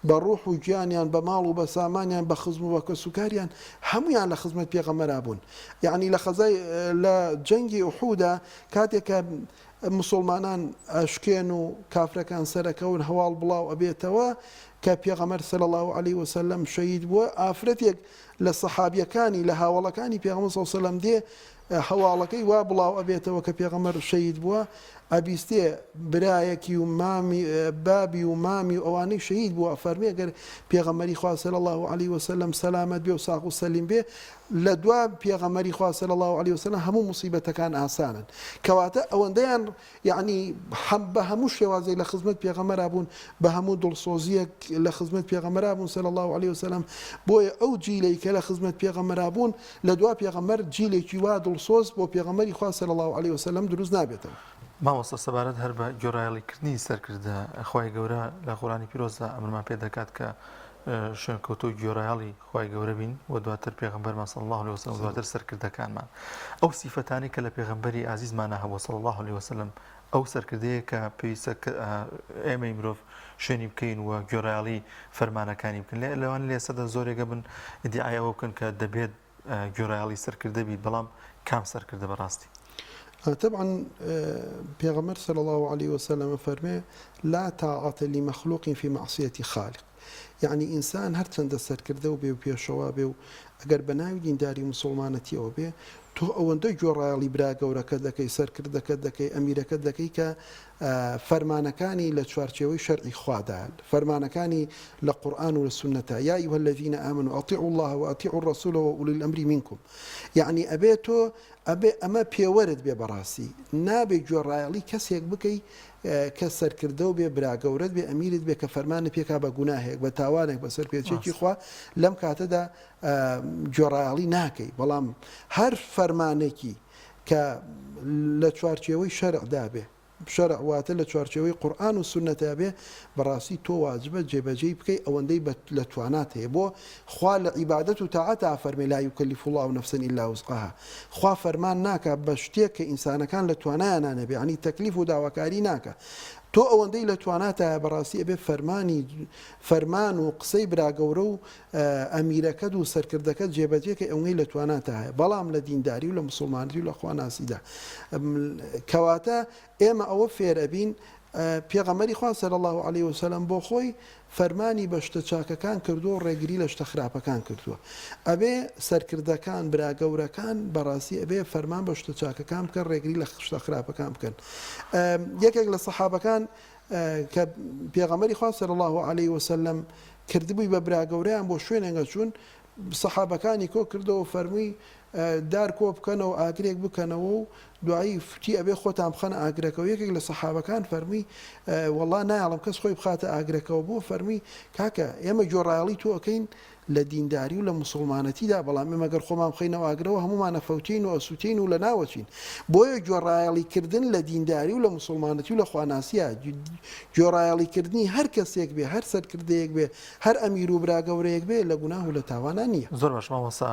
بە ڕوح و گیانیان بە ماڵ و بە سامانیان بە خزم و بە کەسوکاریان هەمویان لە خزمەت پێغەمبەر بوون یعنی لە خەزای لە جەنگی ئوحودا کاتێکە مسلمانان ئەشکێن و کافرەکان سەرەکەون هەواڵ بڵاو ئەبێتەوە کە پێغەمبەر صلی الله عليه وسلم شەهید بووە ئافرەتێک لە سەحابیەکانی لە هاوڵەکانی پێغەمبەر صلی الله عليه وسلم دێ هەواڵەکەی وا بڵاو ئەبێتەوە کە پێغەمبەر شەهید بووە ئەبیستێ برایەکی و مامی بابی و مامی و ئەوانەی شەهید بووە فەرمی ئەگەر پێغەمبەری خوا صلی الله عليه وسلم سەلامەت بێ و ساق و سەلیم بێ لە دوا پێغەمبەری خوا صلی الله عليه وسلم هەموو موسیبەتەکان ئاسانن کەواتە ئەوەندەیان یعنی بە هەموو شێوازێک لە خزمەت پێغەمبەر بوون بە هەموو دڵسۆزیەک لە خزمەت پێغەمبەر بوون صلی الله عليه وسلم بۆیە ئەو جیلەی کە لە خزمەت پێغەمبەر بوون لە دوا پێغەمبەر جیلێکی وا دڵسۆز بۆ پێغەمبەری خوا صلی الله عليه وسلم دروست نابێتەوە ماوەستە سەبارەت هەر بە گۆڕایەڵیکردنی سەرکردە خوای گەورە لە قورآنی پیرۆزدا ئەمرمان پێ دەکات کە شوێنکەوتوو گۆڕایەڵی خوای گەورە بین و دواتر پێغەمبەرمان صلی الله عليه وسلم دواتر سەرکردەکانمان ئەو سیفەتانی کە لە پێغەمبەری عزیزمانە هەبووە صلی الله عليه وسلم ئەو سەرکردەیە کە پێویستە ئێمەی مرۆڤ شوێنی بکەین و گۆڕایەڵی فەرمانەکانی بکەن لەوان لێسەدا زۆرێگە بن ئیدعایەوە بکەن کە دەبێت گۆڕایەڵی سەرکردە بیت بەڵام کام سەرکردە بەڕاستی طبعا پیغمبر صلى الله عليه وسلم فرمي لا طاعة لمخلوق في معصية خالق يعني إنسان هر چند سرکرده و بێ و پێشەوا بێ و ئەگەر بەناوی دینداری مسلمانەتیەوە بێ تۆ ئەوەندە گۆڕایەڵی برا گەورەکە دەکەی سەرکردەکە دەکەی ئەمیرەکە دەکەی کە فەرمانەکانی لە چوارچێوەی شەرعی خوادا فەرمانەکانی لە قورئان و لە سونەتە یا ئەیها الذین آمنوا أطیعوا الله وأطیعوا الرسول وأولی الأمر منكم يعني ئەبێ تۆ ئەبێ ئەمە پێوەرت بێ بەڕاستی نابێ گۆڕایەڵی کەسێک بکەی کە سەرکردە و بێ براگەورت بێ ئەمیرت بێ کە فەرمانە پێکا بە گوناهێک بە تاوانێک بە سەر پێچێکی خوا لەم کاتەدا گۆڕایەڵی ناکەی بەڵام هەر فەرمانێکی کە لە چوارچێوەی شەرعدا بێ شەرع واتە لە چوارچێوەی قورئان و سونەتە بێ بەڕاستی تۆ واجبە جێبەجێی بکەی ئەوەندەی لە توانات هەیە بۆ خوا لە عیبادەت و تاعەتا فەرمێ لا یوکەلیف الله نەفسا ئیلا وسعها خوا فەرمان ناکە بە شتێک کە ئینسانەکان لە توانایان نەبێ یعنی تەکلیف و داواکاری ناکە تۆ ئەوەندەی لە تواناتە بەڕاستی ئەبێ فەرمان و قسەی براگەورە و ئەمیرەکەت و سەرکردەکەت جێبەجێکە ئەوەی لە تواناتە هەیە بەڵام لە دینداری و لە مسلمانەتی و لە خواناسیدا کەواتە ئێمە ئەوە فێرەبین پێغەمبەری خوا صلی الله علیه وسلم بۆ خۆی فەرمانی بە شتە چاکەکان کردو و ڕێگری لە شتە خراپەکان کردووە ئەبێ سەرکردەکان براگەورەکان بەڕاستی ئەبێ فەرمان بە شتە چاکەکان بکەن ڕێگری لە شتە خراپەکان بکەن یەکێک لە سەحابەکان کە پێغەمبەری خوا صلی الله علیه وسلم کردبووی بە براگەورەیان بۆ شوێنێگە چوون سەحابەکانی کۆ کردەوە فەرمووی دار کۆ بکەنەوە ئاگرێک بکەنەوە و دوایی فتی ئەبێ خۆتان بخەنە ئاگرەکەەوە یەکێک لە سەحابەکان فەرمی وەڵا نایڵم کەس خۆی بخاتە ئاگرەکەەوە بۆ فەرمی کاکە ئێمە گۆڕایاڵی تۆ ئەەکەین لە دینداری و لە مسلمانەتیدا بەڵام ئێمەگەر خۆمان بخەینەوە ئاگرەوە هەمومانە فەوتین و ئەسووتین و لە ناوەچین بۆیە گۆڕایاڵیکردن لە دینداری و لە مسلمانەتی و لە خواناسیە گۆڕایاڵیکردنی هەر کەسێک بێ هەر سەرکردەیەک بێ هەر ئەمیر و براگەورەیەک بێ لە گوناه و لە تاوانە نییە زۆر باش مامۆستا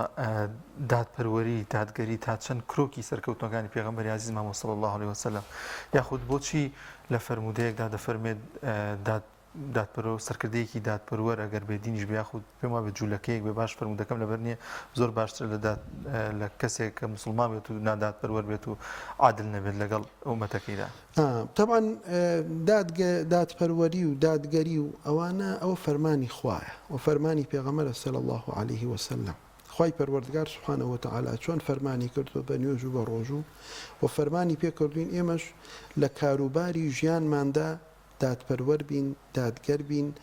دادپەروەری دادگەری تا چەند کرۆکی سەرکەوتنەکانی پێغەمبەری عەزیز مامۆستا صلی الله علیه وسلم یاخود بۆچی لە فەرمودەیەکدا دەفەرمێت دادپەروەر سەرکردەیەکی دادپەروەر ئەگەر بێدینیش بێ یاخود پێم وابێت جوولەکەیەک بێ باش فەرمودەکەم لەبەر نییە زۆر باشتر لە کەسێک کە موسڵمان بێت و نادادپەروەر بێت و عادل نەبێت لەگەڵ ئومەتەکەیدا طبعا دادپەروەری و دادگەری و ئەوانە ئەوە فەرمانی خوایە و فەرمانی پێغەمبەرە صلی الله علیه وسلم خوای پەروەردگار سبحانه وتعالى چۆن فەرمانی کردووە بە نوێژ و بە ڕۆژوو و فەرمانی پێکردوین ئێمەش لە کاروباری ژیانماندا دادپەروەر بین دادگەر بین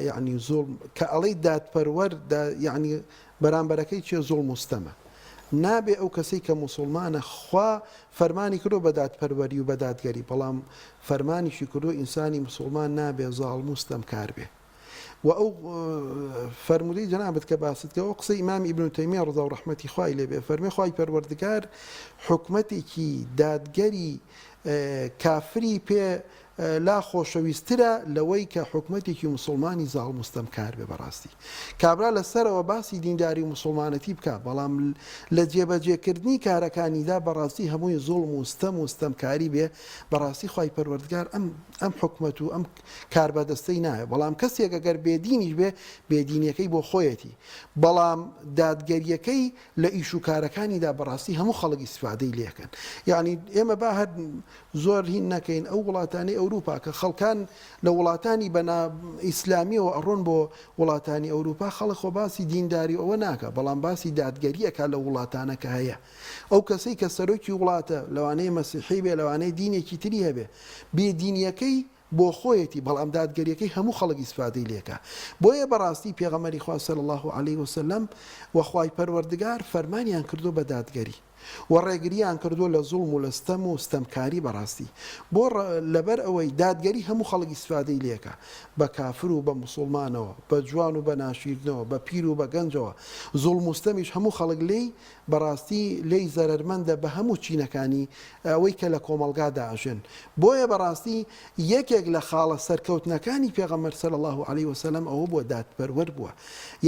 یعنی زۆڵم کە ئەڵەی دادپەروەر یعنی بەرامبەرەکەی چێ زۆڵ مستەمە نابێ ئەو کەسەی کە موسڵمانە خوا فەرمانی کردو بە دادپەروەری و بە دادگەری بەڵام فەرمانیشی کردو ئینسانی موسڵمان نابێ زاڵم و ستەمکار بێ و ئەو فەرمودەی جەنابەت کە باست کە ئەو قسەی ئیمام ئیبن تەیمیە ڕەضا و ڕەحمەتی خوای لێبێ فەرمێ خوای پەروەردگار حکومەتێکی دادگەری کافری پێ لا خۆشەویسترە لەوەی کە حکومەتێکی مسلمانی زاڵ مستەمکار بێ بەڕاستی کابرا لەسەرەوە باسی دینداری و مسلمانەتی بکە بەڵام لە جێبەجێکردنی کارەکانیدا بەڕاستی هەمووی زوڵم و ستەم و ستەمکاری بێ بەڕاستی خوای پەروەردگار ئەم حکومەت و ئەم کاربەدەستەی نایە بەڵام کەسێک ئەگەر بێدینیش بێ بێدینیەکەی بۆ خۆیەتی بەڵام دادگەریەکەی لە ئیش و کارەکانیدا بەڕاستی هەموو خەڵک ئیسفادەی لێکەن یعنی ئێمە با هەر زۆر هین نەکەین ئەو وڵاتانی ئەوروپا کە خەڵکان لە وڵاتانی بەنا ئیسلامیەوە ئەڕۆن بۆ وڵاتانی ئەوروپا خەڵک خۆ باسی دینداری ئەوە ناکە بەڵام باسی دادگەریەکە لە وڵاتانەکە هەیە ئەو کەسەی کە سەرۆکی وڵاتە لەوانەیە مەسیحی بێ لەوانەیە دینێکی تری هەبێ بێدینیەکەی بۆ خۆیەتی بەڵام دادگەریەکەی هەموو خەڵک ئیسفادەی لێکە بۆیە بەڕاستی پێغەمبەری خوا صلی الله علیه وسلم وەخوای پەروەردگار فەرمانیان کردو بە دادگەری و ڕێگریان کردو لە زوڵم و لە ستەم و ستەمکاری بەڕاستی بۆ لەبەر ئەوەی دادگەری هەموو خەڵک ئیسفادەی لێکە بە کافر و بە موسڵمانەوە بە جوان و بە ناشیردنەوە بە پیر و بە گەنجەوە زوڵم و ستەمیش هەموو خەڵک لێی بەڕاستی لێی زەرەرمەندە بە هەموو چینەکانی ئەوەی کە لە کۆمەڵگادا ئەژێن بۆیە بەڕاستی یەکێک لە خاڵە سەرکەوتنەکانی پێغەمبەر صلی الله علیه وسلم ئەوە بووە دادپەروەر بووە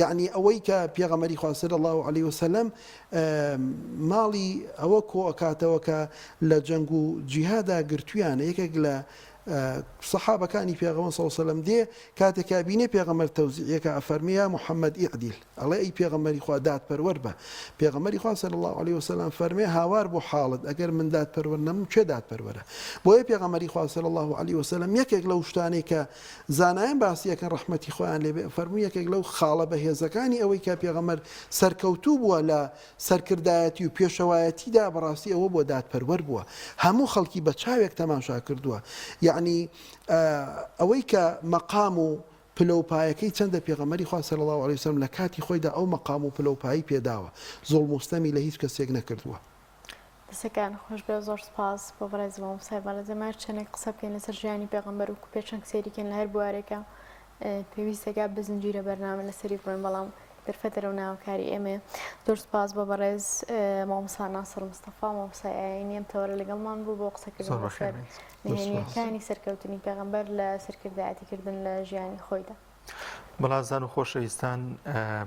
یعنی ئەوەی کە پێغەمبەری خوا صلی الله علیه وسلم ماڵی ئەوە کۆ ئەکاتەوە کە لە جەنگ و جیهادا گرتویانە یەکێک لە سەحابەکانی پێغەمبەر صلی الله علیه وسلم دێ کاتێکا بینێ پێغەمبەر تەوزیعەکە ئەفەرمیە محەممەد ئیعدیل ئەڵێ ئەی پێغەمبەری خوا دادپەروەر بە پێغەمبەری خوا صلی الله علیه وسلم فەرمێ هاوار بۆ حاڵت ئەگەر من دادپەروەر نەبم کێ دادپەروەرە بۆیە پێغەمبەری خوا صلی الله علیه وسلم یەکێک لەو شتانەی کە زانایان باسیەکەن ڕەحمەتی خۆیان لێبێ فەرمووی یەکێک لەو خاڵە بەهێزەکانی ئەوەی کە پێغەمبەر سەرکەوتوو بووە لە سەرکردایەتی و پێشەوایەتیدا بەڕاستی ئەوە بۆ دادپەروەر بووە هەموو خەڵکی بە چاوێک تەماشا کردووە یعنی ئەوەی کە مەقام و پلەپایەکەی چەندە پێغەمبەری خوا صلی الله علیه وسلم لە کاتی خۆیدا ئەو مەقام و پلەپایی پێداوە زۆڵم و ستەمی لە هیچ کەسێک نەکردووە دەسەکان خۆش بێ زۆر سپاس بۆ بەڕێزەوەم سایبارەزەمار چەندێک قسە بکەین لەسەر ژیانی پێغەمبەر و پێچەند سەیریکەن لە هەر بوارێکە پێویستەکە بزنجیرە بەرنامە لەسەری بڕێن بەڵام دەرفەتەرە و ناوکاری ئێمە زۆر سپاس بۆ بەڕێز مامۆستا ناسر مستەفا مامۆستای ئاینی ئەم تەوەرە لەگەڵمان بوو بۆ قسەکردن لەسەر نهێنیەکانی سەرکەوتنی پێغەمبەر لە سەرکردایەتیکردن لە ژیانی خۆیدا بەڵازان و خۆشەویستان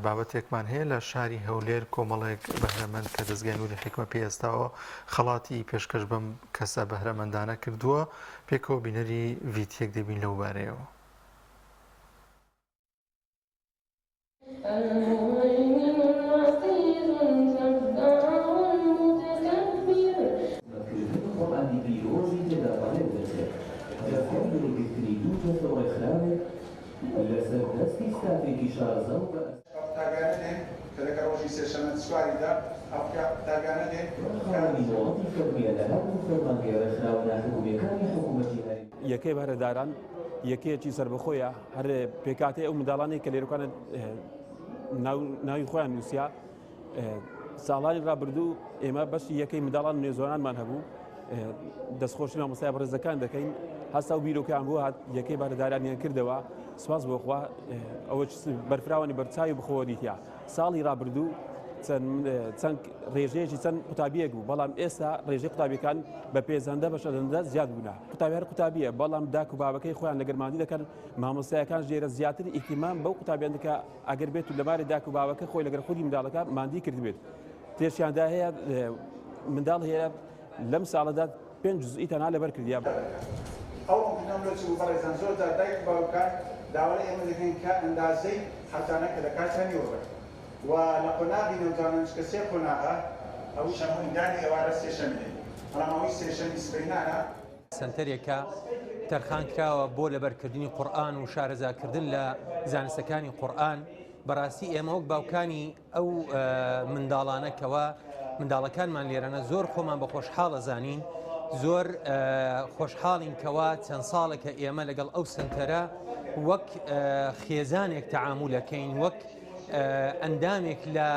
بابەتێکمان هەیە لە شاری هەولێر کۆمەڵێک بەهرەمەند کە دەستگای نووری حکمە پێێستاوە خەڵاتی پێشکەش بەم کەسە بەهرەمەندانە کردووە پێکەوە بینەری ڤیدیۆیەک دەبین لەو بارەیەوە. یەکەی بەرەداران یەکەیەکی سربەخۆیە هەر پێکاتی ئەو منداڵانی کە لێرەکانە ناوی خۆیان نووسیا ساڵانی ڕابردوو ئێمە بەشی یەکەی منداڵان نێزۆرانمان هەبوو دەستخۆشی مامۆستای بەڕێزەکان دەکەین هەستا و بیرۆکیان بوو هات یەکەی بەرەدارانیان کردەوە سواس بۆخوا ئەوە بەرفراوانی بەرچاوی بخۆوە دیتیا ساڵی ڕابردوو چەند ڕێژەیەکی چەند قوتابیەک بوو بەڵام ئێستا ڕێژەی قوتابیەکان بە پێزەندە بە شەدەندە زیاد بوونا قوتابیار قوتابیە بەڵام داک و بابەکەی خۆیان لەگەرمانی دەکەن مامۆستایەکان ژێرە زیاتر ئیهتیمام بەو قوتابیان دەکە ئەگەر بێت و لەماری داک و بابەکە خۆی لەگەر خودی منداڵەکە ماندی کرد بێت تێشیاندا هەیە منداڵ هەیە لەم ساڵەدا 5 جزئی تەنها لەبەر کردیا ئەو بەڕێزان زۆر دایک باوکان داوای ئێمە دەکەین کە ئەندازەی حەزانە کە دەکاتانی وەبەر و لە قۆناغی نەوجوانان کە سێ قۆناغە ئەو شەمەندانی ئێوارە سێ شەمێنێ بەڵامەوەی سێ شەمی سبەینانە سنتەرێکە تەرخان کراوە بۆ لەبەرکردنی قورئان و شارەزاکردن لە زانستەکانی قورئان بەڕاستی ئێمە وەک باوکانی ئەو منداڵانەکەوە منداڵەکانمان لێرەنە زۆر خۆمان بە خۆشحاڵە زانین زۆر خۆشحاڵین کەوا چەند ساڵێکە ئێمە لەگەڵ ئەو سنتەرە وەک خێزانێک تەعامولەکەین وەک ئەندامێک لە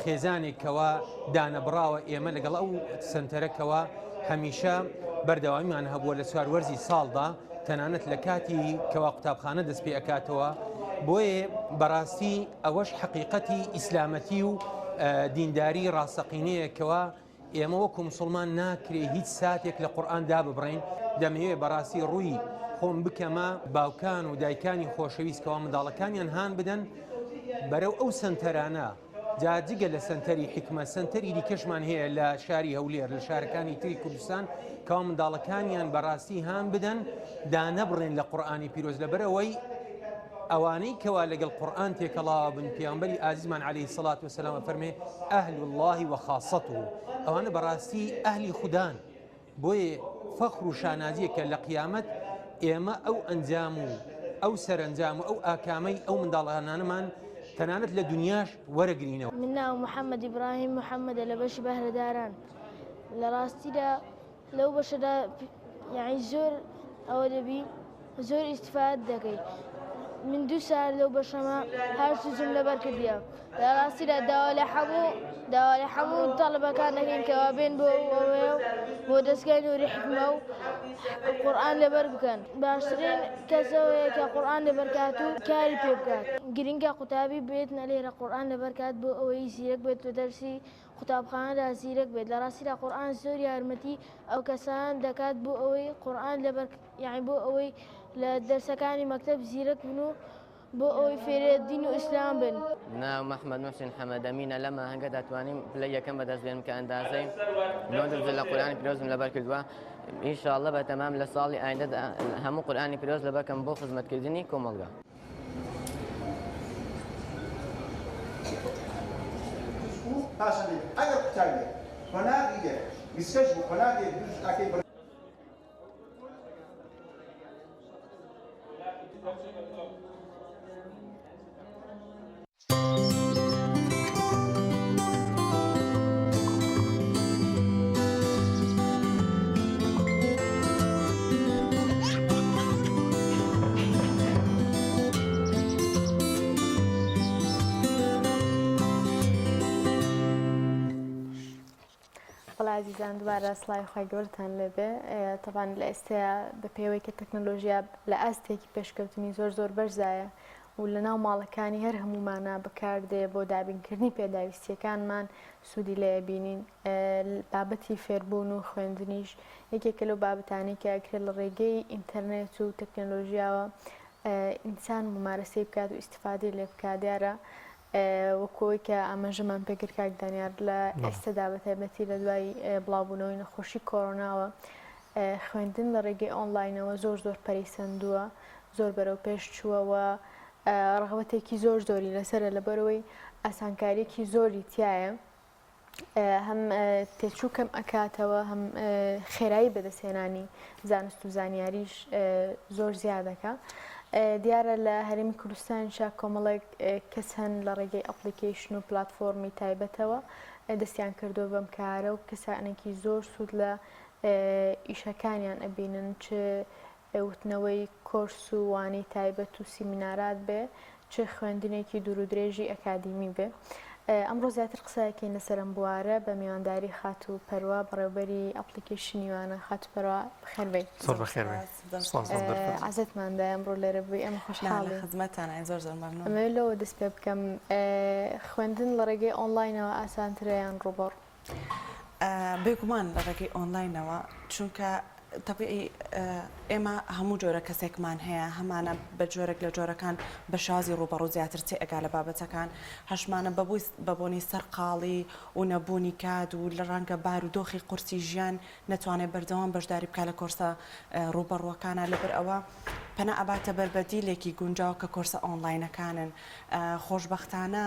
خێزانێکەوە دانەبراوە ئێمە لەگەڵ ئەو سنتەرەکەوە هەمیشە بەردەوامیمان هەبووە لە چواروەرزی ساڵدا تەنانەت لە کاتی کەوا قوتابخانە دەست پێ ئەکاتەوە بۆیە بەڕاستی ئەوەش حەقیقەتی ئیسلامەتی و دینداری ڕاستەقینەیەکەوە ئێمە وەکو مسلمان ناکرێ هیچ ساتێک لە قورئان داببڕین دەمەوێت بەڕاستی ڕووی خۆم بکەمە باوکان و دایکانی خۆشەویستکەوە منداڵەکانیان هان بدەن بەرەو ئەو سنتەرانە جاجگە لە سنتەری حکمە سنتەری دیکەشمان هەیە لە شاری هەولێر لە شارەکانی تری کوردستان کەوا منداڵەکانیان بەڕاستی هان بدەن دانەبڕێن لە قورئانی پیرۆز لەبەرەوەی ئەوانەی کەوا لەگەڵ قورئان تێکەڵاوە بن پێغەمبەری ئازیزمان عەلەیهی سەڵات وسەلام فەرمێ ئەهل الله وخاصته ئەوانە بەڕاستی ئەهلی خودان بۆیە فەخر و شانازیەکە لە قیامەت ئێمە ئەو ئەنجام و ئەو سەرنجام و ئەو ئاکامەی ئەو منداڵانانەمان تەنانەت لە دنیاش وەرەگرینەوە. من ناو محەممەد ئیبراهیم محەممەدە لە بەشی بەهرەداران لە ڕاستیدا لەو بەشەدا یعنی زۆر ئەوە دەبی زۆر ئیستیفاد دەکەی من 2 ساعت لەو بەشەمە هەر سوزم لەبەر کردیە لە ڕاستیدا داوا لە هەموو تەڵەبەکان دەکەین کەوا بێن بۆ ئەوەیە بۆ دەستگای نووری حکمە و قورئان لەبەر بکەن باشترین کەسەوەیە کە قورئان لەبەرکات و کاری پێ بکات گرنگە قوتابی بێتنە لێرە قورئان لەبەرکات بۆ ئەوەی زیرەک بێت و دەرسی قوتابخانەدا زیرەک بێت لە ڕاستیدا قورئان زۆر یارمەتی ئەو کەسان دەکات بۆ ئەوەی قورئان لەبەر یعنی بۆ ئەوەی لە دەرسەکانی مەکتەب زیرەک بن و بۆ ئەوەی فێرە دین و ئیسلام بن. ناو محمد محسن حەمەدەمینە لەمە هەنگە دەتوانیم پلەی یەکەم بەدەست بێنم کە ئەندازەی 9 لە قورئانی پیرۆزم لەبەر کردووە ئینشاءالله بە تەمام لە ساڵی ئایندە هەموو قورئانی پیرۆز لەبەرکەم بۆ خزمەتکردنی کۆمەڵگە. ئەگەر قوتابیە قۆناغی میسکەش بوو قۆناغێک دووش تاکەی عزیزان دوباره سڵای خۆی گەورتان لێبێ تەبان لە ئێستەیە بە پێوەی کە تەکنۆلۆژیا لە ئاستێکی پێشکەوتنی زۆر بەرزایە و لە ناو ماڵەکانی هەر هەمومانە بەکاردێ بۆ دابینکردنی پێداویستیەکانمان سوودی لێ بینین بابەتی فێربوون و خوێندنیش یەکێکە لەو بابەتانی کە ئەکرێت لە ڕێگەی ئینتەرنێت و تەکنۆلۆژیاوە ئینسان ممارەسەی بکات و ئیسیفادەی لێ بکات دیارە وەکۆی کە ئاماژەمان پێکرد کاک دانیار لە ئێستادا بە تایبەتی لە دوای بڵاوبوونەوەی نەخۆشی کۆڕۆناوە خوێندن لە ڕێگەی ئۆنلاینەوە زۆر پەریسەندووە زۆر بەرەو پێش چووەوە ڕغبەتێکی زۆری لەسرە لەبەرەوەی ئاسانکاریەکی زۆری تایە هەم تێچوو کەم ئەکاتەوە هەم خێرایی بەدەستهێنانی زانست و زانیاریش زۆر زیادەکە دیارە لە هەرێمی کوردستانیشا کۆمەڵێک کەس هەن لە ڕێگەی ئەپلیکیشن و پلاتفۆرمی تایبەتەوە دەستیان کردو بەم کارە و کەسانێکی زۆر سوود لە ئیشەکانیان ئەبینن چ وتنەوەی کۆرس و وانەی تایبەت و سیمینارات بێ چه خوێندنێکی دوور و درێژی ئەکادیمی بێ ئەمڕۆ زیاتر قسەکەین لەسەرم بوارە بە میوانداری خات و پەروە بەڕێوەبەری ئەپلیکیشنی وانە خات و پەروە بخێربێت عزتماندا ئەمڕۆ لێرە بووی ئەمە خۆشحاڵی خزمەتانە زۆر مەمنون ئەمە لەوە دەست پێ بکەم خوێندن لە ڕێگەی ئۆنلاینەوە ئاسانترەیان ڕوبەڕ بێگومان لە ڕێگەی ئۆنلاینەوە چونکە طبیعی ئێمە هەموو جۆرە کەسێکمان هەیە هەمانە بە جۆرێک لە جۆرەکان بە شازی ڕوبەڕوو زیاتر تێ ئەگا لە بابەتەکان هەشمانە بەبوونی سەرقاڵی و نەبوونی کات و لە ڕەنگە بار و دۆخی قورسی ژیان نەتوانێت بەردەوام بەشداری بکات لە کۆرسە ڕوبەڕوەکانە لەبەر ئەوە پەنا ئەباتە بەربەدیلێکی گونجاو کە کۆرسە ئۆنلاینەکانن خۆشبەختانە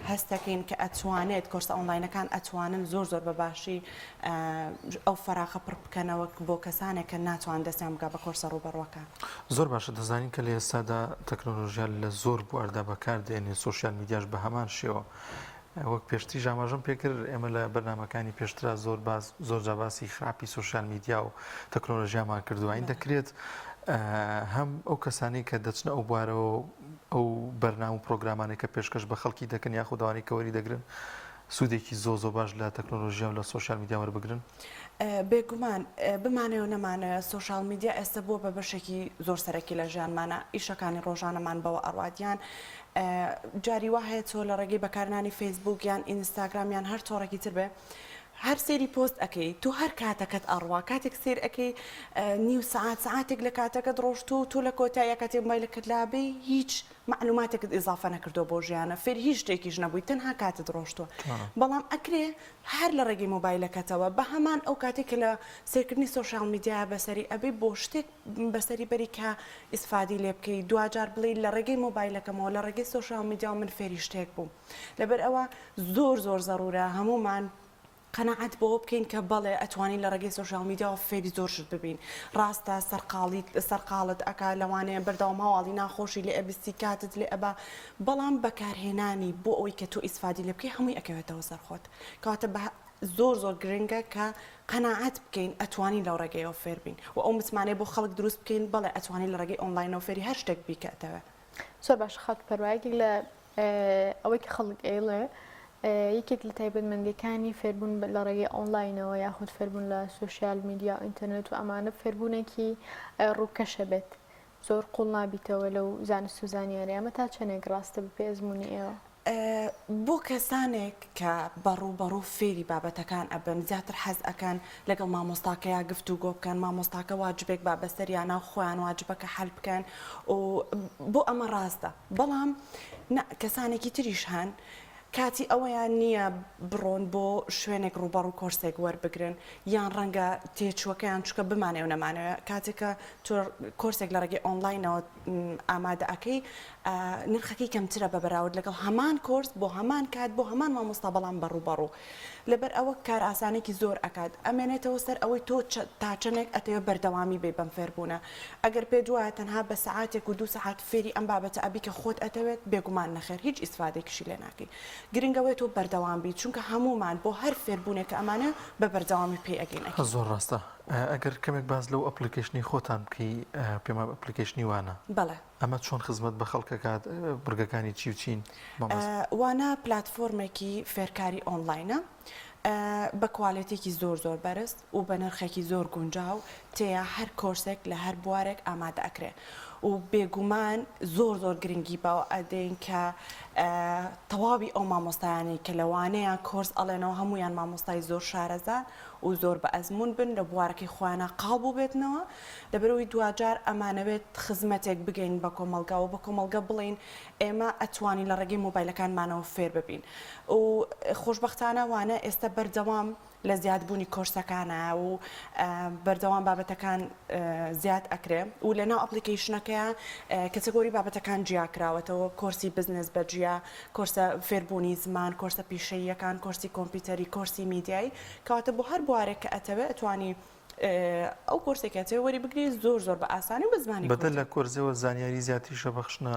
هەستەکەین کە ئەتوانێت کۆرسە ئۆنلاینەکان ئەتوانن زۆر بە باشی ئەو فەراخە پڕ بکەنەوە بۆ کەسانێک کە ناتوان دەستیان بگا بە کۆرسە ڕوبەڕوەکان زۆر باشە دەزانین کە لە ئێستادا تەکنۆلۆژیا لە زۆر بواردا بەکاردێنێ سوشیال میدیاش بە هەمان شێوە وەک پێشتی ژاماژەم پێکرد ئێمە لە بەرنامەکانی پێشترا زۆر جاواسی خراپی سوشیال میدیا و تەکنۆلۆژیامان کردووە این دەکرێت هەم ئەو کەسانی کە دەچنە ئەو بوارەوە ئەو بەرنام و پرۆگرامانێک کە پێشکەش بە خەڵکی دەکەن یاخوداوانی کەوەری دەگرن سوودێکی زۆر باش لە تەکنۆلۆژیا و لە سوشیال میدیا وەربگرن بێگومان بمانەوە نەمانەوە سوشیال میدیا ئێستا بۆ بە بەشێکی زۆر سەرەکی لە ژیانمانە ئیشەکانی ڕۆژانەمان بەوە ئەڕوادیان جاری وا هەیە تۆ لە ڕێگەی بەکارنانی فەیسبوک یان ئینستاگرامیان هەر تۆڕێکی تر بێ هەر سێری پۆست ئەەکەی تو هەر کاتەکەت ئەڕوا کاتێک سێر ئەەکەی نیو ساعتێک لە کاتەکەت ڕۆشت و تو لە کۆتاییە کاتێک مایلەکەت لابێ هیچ معلوماتێکت ئیزافە نەکردو بۆ ژیانە فێر هیچ شتێکیش نەبووی تەنها کاتت ڕۆشتووە بەڵام ئەکرێ هەر لە ڕێگەی مۆبایلەکەتەوە بە هەمان ئەو کاتێک لە سێرکردنی سوشیال میدیا بەسەری ئەبێ بۆ شتێک بەسەری بەری کە ئیسفادی لێ بکەی دوجار بڵێ لە ڕێگەی مۆبایلەکەمەوە لە ڕێگەی سوشیال میدیا من فێری شتێک بووم لەبەر ئەوە زۆر زەڕورە هەمومان قەنەعەت بۆ بکەین کە بەڵێ ئەتوانین لە ڕێگەی سوشیال میدیا و فێری زۆر شت ببین ڕاستە سەرقاڵت ئەکا لەوانەیە بەردەوام هەواڵی ناخۆشی لێ ئەبیستی کاتت لێ ئەبا بەڵام بەکارهێنانی بۆ ئەوەی کە تۆ ئیسفادی لێ بکەی هەمووی ئەکەوێتەوە سەرخۆت کەواتە زۆر گرنگە کە قەنەعەت بکەین ئەتوانین لەو ڕێگەیەوە فێر بین و ئەو متمانەی بۆ خەڵک دروست بکەین بەڵێ ئەتوانین لە ڕێگەی ئۆنلاینەوە فێری هەر شتێک بیکاتەوە زۆر باش خەڵک پەروایەکی لە ئەوەی کە خەڵک ئێڵێ یەکێک لە تایبەتمەندیەکانی فێربوون لە ڕێگەی ئۆنلاینەوە یاخود فێربوون لە سوشیال میدیا و ئینتەرنێت و ئەمانە فێربوونێکی ڕووکەشە بێت زۆر قوڵ نابیتەوە لەو زانست و زانیاری ئەمە تا چەندێک ڕاستە بە پێزمونی ئێوە بۆ کەسانێک کە بەڕوو فێری بابەتەکان ئەبن زیاتر حەز ئەکەن لەگەڵ مامۆستاکەیە گفتوگۆ بکەن مامۆستاکە واجبێک بابەستەریان ناو خۆیان واجبەکە حەل بکەن و بۆ ئەمە ڕاستە بەڵام کەسانێکی تریش هەن کاتی ئەوەیان نییە بڕۆن بۆ شوێنێک ڕوبەڕ و کۆرسێک وەربگرن یان ڕەنگە تێچووەکەیان چکە بمانێ و نەمانەوە کاتێکە کۆرسێک لە ڕێگەی ئۆنلاینەوە ئامادە ئەەکەی نرخەکەی کەمترە بە بەراورد لەگەڵ هەمان کۆرس بۆ هەمان کات بۆ هەمان مامۆستا بەڵام بەڕوبەڕوو لەبەر ئەوە کار ئاسانێکی زۆر ئەکات ئەمێنێتەوە سەر ئەوەی تۆ تا چەندێک ئەتەوە بەردەوامی بێ بەم فێربوونە ئەگەر پێ دوایە تەنها بە سەعاتێک و 2 سەعات فێری ئەم بابەتە ئەبی کە خۆت ئەتەوێت بێگومان نەخێر هیچ ئیسفادێکیشی لێ ناکەی گرنگەوەی تۆ بەردەوام بیت چونکە هەمومان بۆ هەر فێربوونێک کە ئەمانە بە بەردەوامی پێ ئەگەین زۆر ڕاستە ئەگەر کەمێک باز لەو ئەپلیکیشنی خۆتان بکەی پێمە ئەپلیکیشنی وانە بەڵێ ئەمە چۆن خزمەت بە خەڵکەکات بورگەکانی چی و چین وانە پلاتفۆرمێکی فێرکاری ئۆنلاینە بە کوالێتێکی زۆر بەرز و بە نرخێکی زۆر گونجاو تێیا هەر کۆرسێک لە هەر بوارێک ئامادە ئەکرێ و بێگومان زۆر گرنگی باوە ئەدەین کە تەواوی ئەو مامۆستایانی کە لەوانەیە کۆرس ئەڵێنەوە هەمویان مامۆستای زۆر شارەزان و زۆر بە ئەزمون بن لە بوارەکەی خۆیانە قاڵ بوو بێتنەوە لەبەرەوەی دوجار ئەمانەوێت خزمەتێک بگەین بە کۆمەلگا و بە کۆمەلگە بڵین ئێمە ئەتوانین لە ڕێگەی مۆبایلەکانمانەوە فێر ببین و خۆشببختانە وانە ئێستا بەردەوام لە زیادبوونی کۆرسەکانە و بەردەوام بابەتەکان زیاد ئەکرێ و لەناو ئەپلیکیشنەکەیە کەتەگۆری بابەتەکان جیاکراوەتەوە کۆرسی بزنس بەجیا کۆرسە فێربوونی زمان کۆرسە پیشەیەکان کۆرسی کۆمپیوتەری کۆرسی میدیایی کەواتە بۆ هەر بوارێک کە ئەتەوێت ئەتوانی ئەو کۆرسێکەوە وەری بگری زۆر بە ئاسانی و بە زمانی بەدە لە کۆرزەوە زانیاری زیاتریشە بەخشنە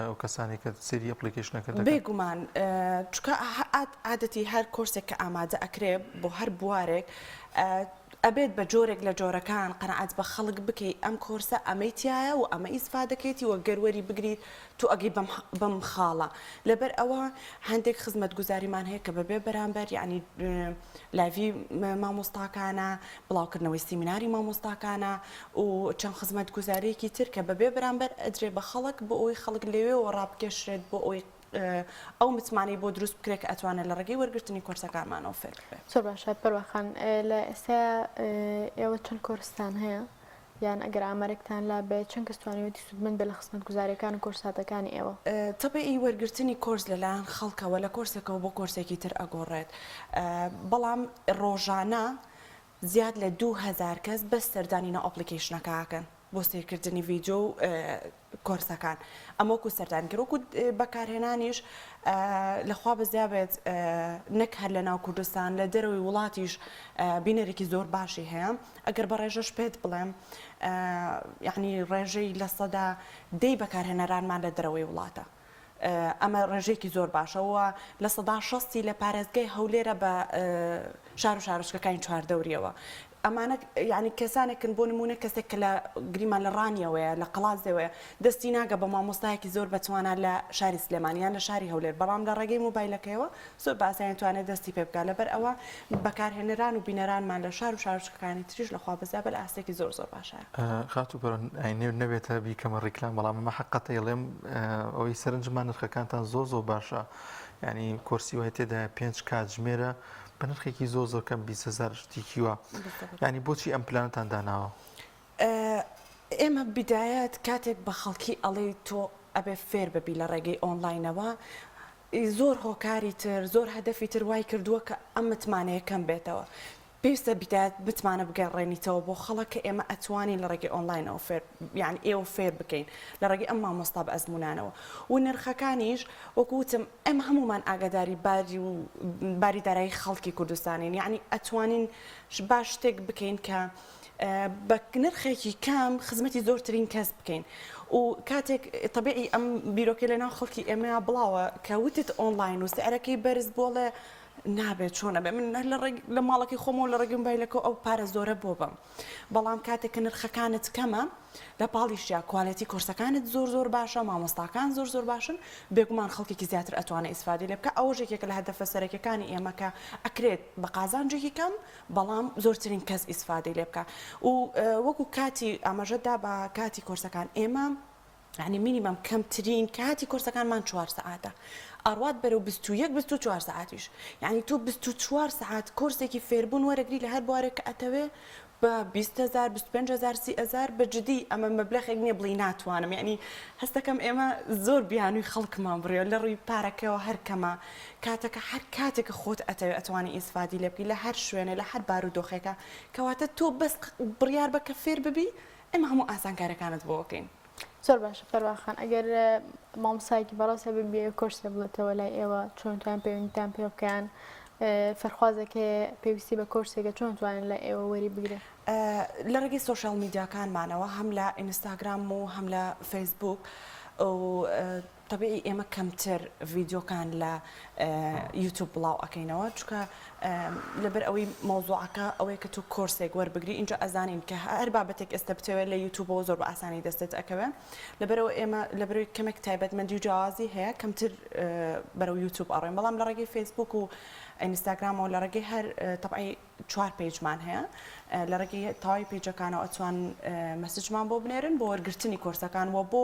ئەو کەسانی کە سری ئەپلیکیشنەکە دەکەن بێگومان چکە عادەتی هەر کۆرسێک کە ئامادە ئەکرێ بۆ هەر بوارێک ئەبێت بە جۆرێک لە جۆرەکان قەنەعەت بە خەڵک بکەیت ئەم کۆرسە ئەمەی تایە و ئەمە ئیسفادەکەیتی وە گەروەری بگریت تو ئەگەی بەم خاڵە لەبەر ئەوە هەندێک خزمەت گوزاریمان هەیە کە بەبێ بەرامبەر یعنی لاوی مامۆستاکانە بڵاوکردنەوەی سیمیناری مامۆستاکانە و چەند خزمەت گوزارەیەکی تر کە بەبێ بەرامبەر ئەدرێ بە خەڵک بۆ ئەوی خەڵک لەوێەوە ڕابکێشرێت بۆ ئەوی ئەو متمانی بۆ دروست بکرێت کە ئەتوانێت لە ڕێگەی وەرگرتنی کۆرسەکانمانەوە فێر بێت. زۆر باشە پەروەخان لە ئێستا ئێوە چەند کۆرسستان هەیە یان ئەگەر ئامارێکتان لا بێت چەند کەس توانێتی سودمەند بێ لە خزمەت گوزاریەکان و کۆرساتەکانی ئێوە؟ تەبیعی وەرگرتنی کۆرس لەلایەن خەڵکەوە لە کۆرسێکەوە بۆ کۆرسێکی تر ئەگۆڕێت بەڵام ڕۆژانە زیاد لە 2000 کەس بەس سەردانینە ئەپلیکیشنەکەکەن بۆ سیرکردنی ڤیدیۆ و کۆرسەکان ئەمەکو سەردانگرۆکو بەکارهێنانیش لەخوا بەزیابێت نەک هەر لە ناو کوردستان لە دەرەوەی وڵاتیش بینەرێکی زۆر باشی هەیە ئەگەر بە ڕێژەش پێت بڵێم یعنی ڕێژەی لە سەدا دەی بەکارهێنەرانمان لە دەرەوەی وڵاتە ئەمە ڕێژێکی زۆر باشەوە لە سەدا 60 لە پارێزگای هەولێرە بە شار و شارۆچکەکانی چواردەوریەوە ئەمانە یعنی کەسانێکن بۆ نمونە کەسێک کە لە گریمان لە ڕانیەوەیە لە قەڵازەوەیە دەستی ناگە بە مامۆستایەکی زۆر بەتوانە لە شاری سلێمانیان لە شاری هەولێر بەڵام لە ڕێگەی مۆبایلەکەیەوە زۆر باسییان توانێت دەستی پێ بکات لەبەر ئەوە بەکارهێنەران و بینەرانمان لە شار و شارۆچکەکانی تریش لەخوا بەزیابە لە ئاستێکی زۆر باشە خاتو بەرن نەبێتە بیکەمە ڕیکلام بەڵام ئەمە حەقەتە ئێڵێم ئەوەی سەرنجمان نرخەکانتان زۆر باشە ینی کۆرسی وای تێدا 5 کاتژمێرە بە نرخێکی زۆر کەم 20,000 شتێکی وە ینی بۆچی ئەم پلانتان داناوە؟ ئێمە بیدایەت کاتێک بە خەڵکی ئەڵێ تۆ ئەبێ فێر ببی لە ڕێگەی ئۆنلاینەوە زۆر هۆکاری تر زۆر هەدەفی تر وای کردووە کە ئەم متمانەیە کەم بێتەوە پێویستە بیدایەت بتمانە بگەڕێنیتەوە بۆ خەڵک کە ئێمە ئەتوانین لە ڕێگەی ئۆنلاینەوە فێر یعنی ئێوە فێر بکەین لە ڕێگەی ئەم مامۆستا بە ئەزمونانەوە و نرخەکانیش وەکوتم ئەمە هەمومان ئاگاداری باری دارایی خەڵکی کوردستانین یعنی ئەتوانین باش شتێک بکەین کە بە نرخێکی کەم خزمەتی زۆرترین کەس بکەین و کاتێک طبیعی ئەم بیرۆکە لەناو خەڵکی ئێمە بڵاوە کە وتت ئۆنلاین و سعرەکەی بەرز بۆڵێ نابێت چۆنە بێ من لە ماڵەکەی خۆمەوە لە ڕێگەم بایلەکە ئەو پارە زۆرە بۆ بم بەڵام کاتێک کە نرخەکانت کەمە لە پاڵیشیا کواڵەتی کۆرسەکانت زۆر باشە مامۆستاکان زۆر باشن بێگومان خەڵکێکی زیاتر ئەتوانێت ئیسفادی لێ بکە ئەوە ژێکێکە لە هەدەفە سەرەکیەکانی ئێمەکە ئەکرێت بە قازانجێکی کەم بەڵام زۆرترین کەس ئیسفادی لێ بکە و وەکو کاتی ئاماژەدا بە کاتی کۆرسەکان ئێمە یعنی مینیمم کەمترین کاتی کۆرسەکانمان 4 سەعاتە ئاڕوات بەرەو 21-24 ساعتیش یعنی تۆ 24 ساعت کۆرسێکی فێربوون وەرەگری لە هەر بوارێک کە ئەتەوێ بە 20,000 25,000 30,000 بەجددی ئەمە مەبلەغێک نییە بڵی ناتوانم یعنی هەستەکەم ئێمە زۆر بیانووی خەڵکمان بڕێ لە ڕووی پارەکەەوە هەرکەمە کاتەکە هەر کاتێکە خۆت ئەتەوێت ئەتوانی ئیسفادی لێ بکەی لە هەر شوێنە لە هەر بارودۆخێکە کەواتە تۆ بەس بڕیار بە کە فێر ببی ئێمە هەموو ئاسانکارەکانت بۆکەین زۆر باشە پەروەخان ئەگەر مامۆستایەکی بەڕاستە ببێ کۆرسێ بڵێتەوە لای ئێوە چۆنتان پەیوەندیتان پێ بکەن فەرخوازێکە پێویستی بە کۆرسێکە چۆن توانن لە ئێوە وەری بگرێت لە ڕێگەی سۆشال میدیاکانمانەوە هەم لە ئینستاگرام و هەم لە فەیسبوک و طبیعی ئێمە کەمتر ڤیدیۆکان لە یوتیوب بڵاو ئەەکەینەوە چکە لەبەر ئەوەی مۆزوعەکە ئەوەیە کە تو کۆرسێک وەربگری اینجا ئەزانین کە هەر بابەتێک ئێستا بتەوێت لە یوتیوبەوە زۆر بە ئاسانی دەستێت ئەکەوێ لەبەرەوە ئێمە لەبەرەوەی کەمێک تایبەتمەندی و جیاوازی هەیە کەمتر بەرەو یوتیوب ئەڕێن بەڵام لە ڕێگەی فەیسبوک و ئینستاگرامەوە لە ڕێگەی هەر تەبعی 4 پێیجمان هەیە لە ڕێگەی تاوای پێیجەکانەوە ئەتوان مەسجمان بۆ بنێرن بۆ وەرگرتنی کۆرسەکانەوە بۆ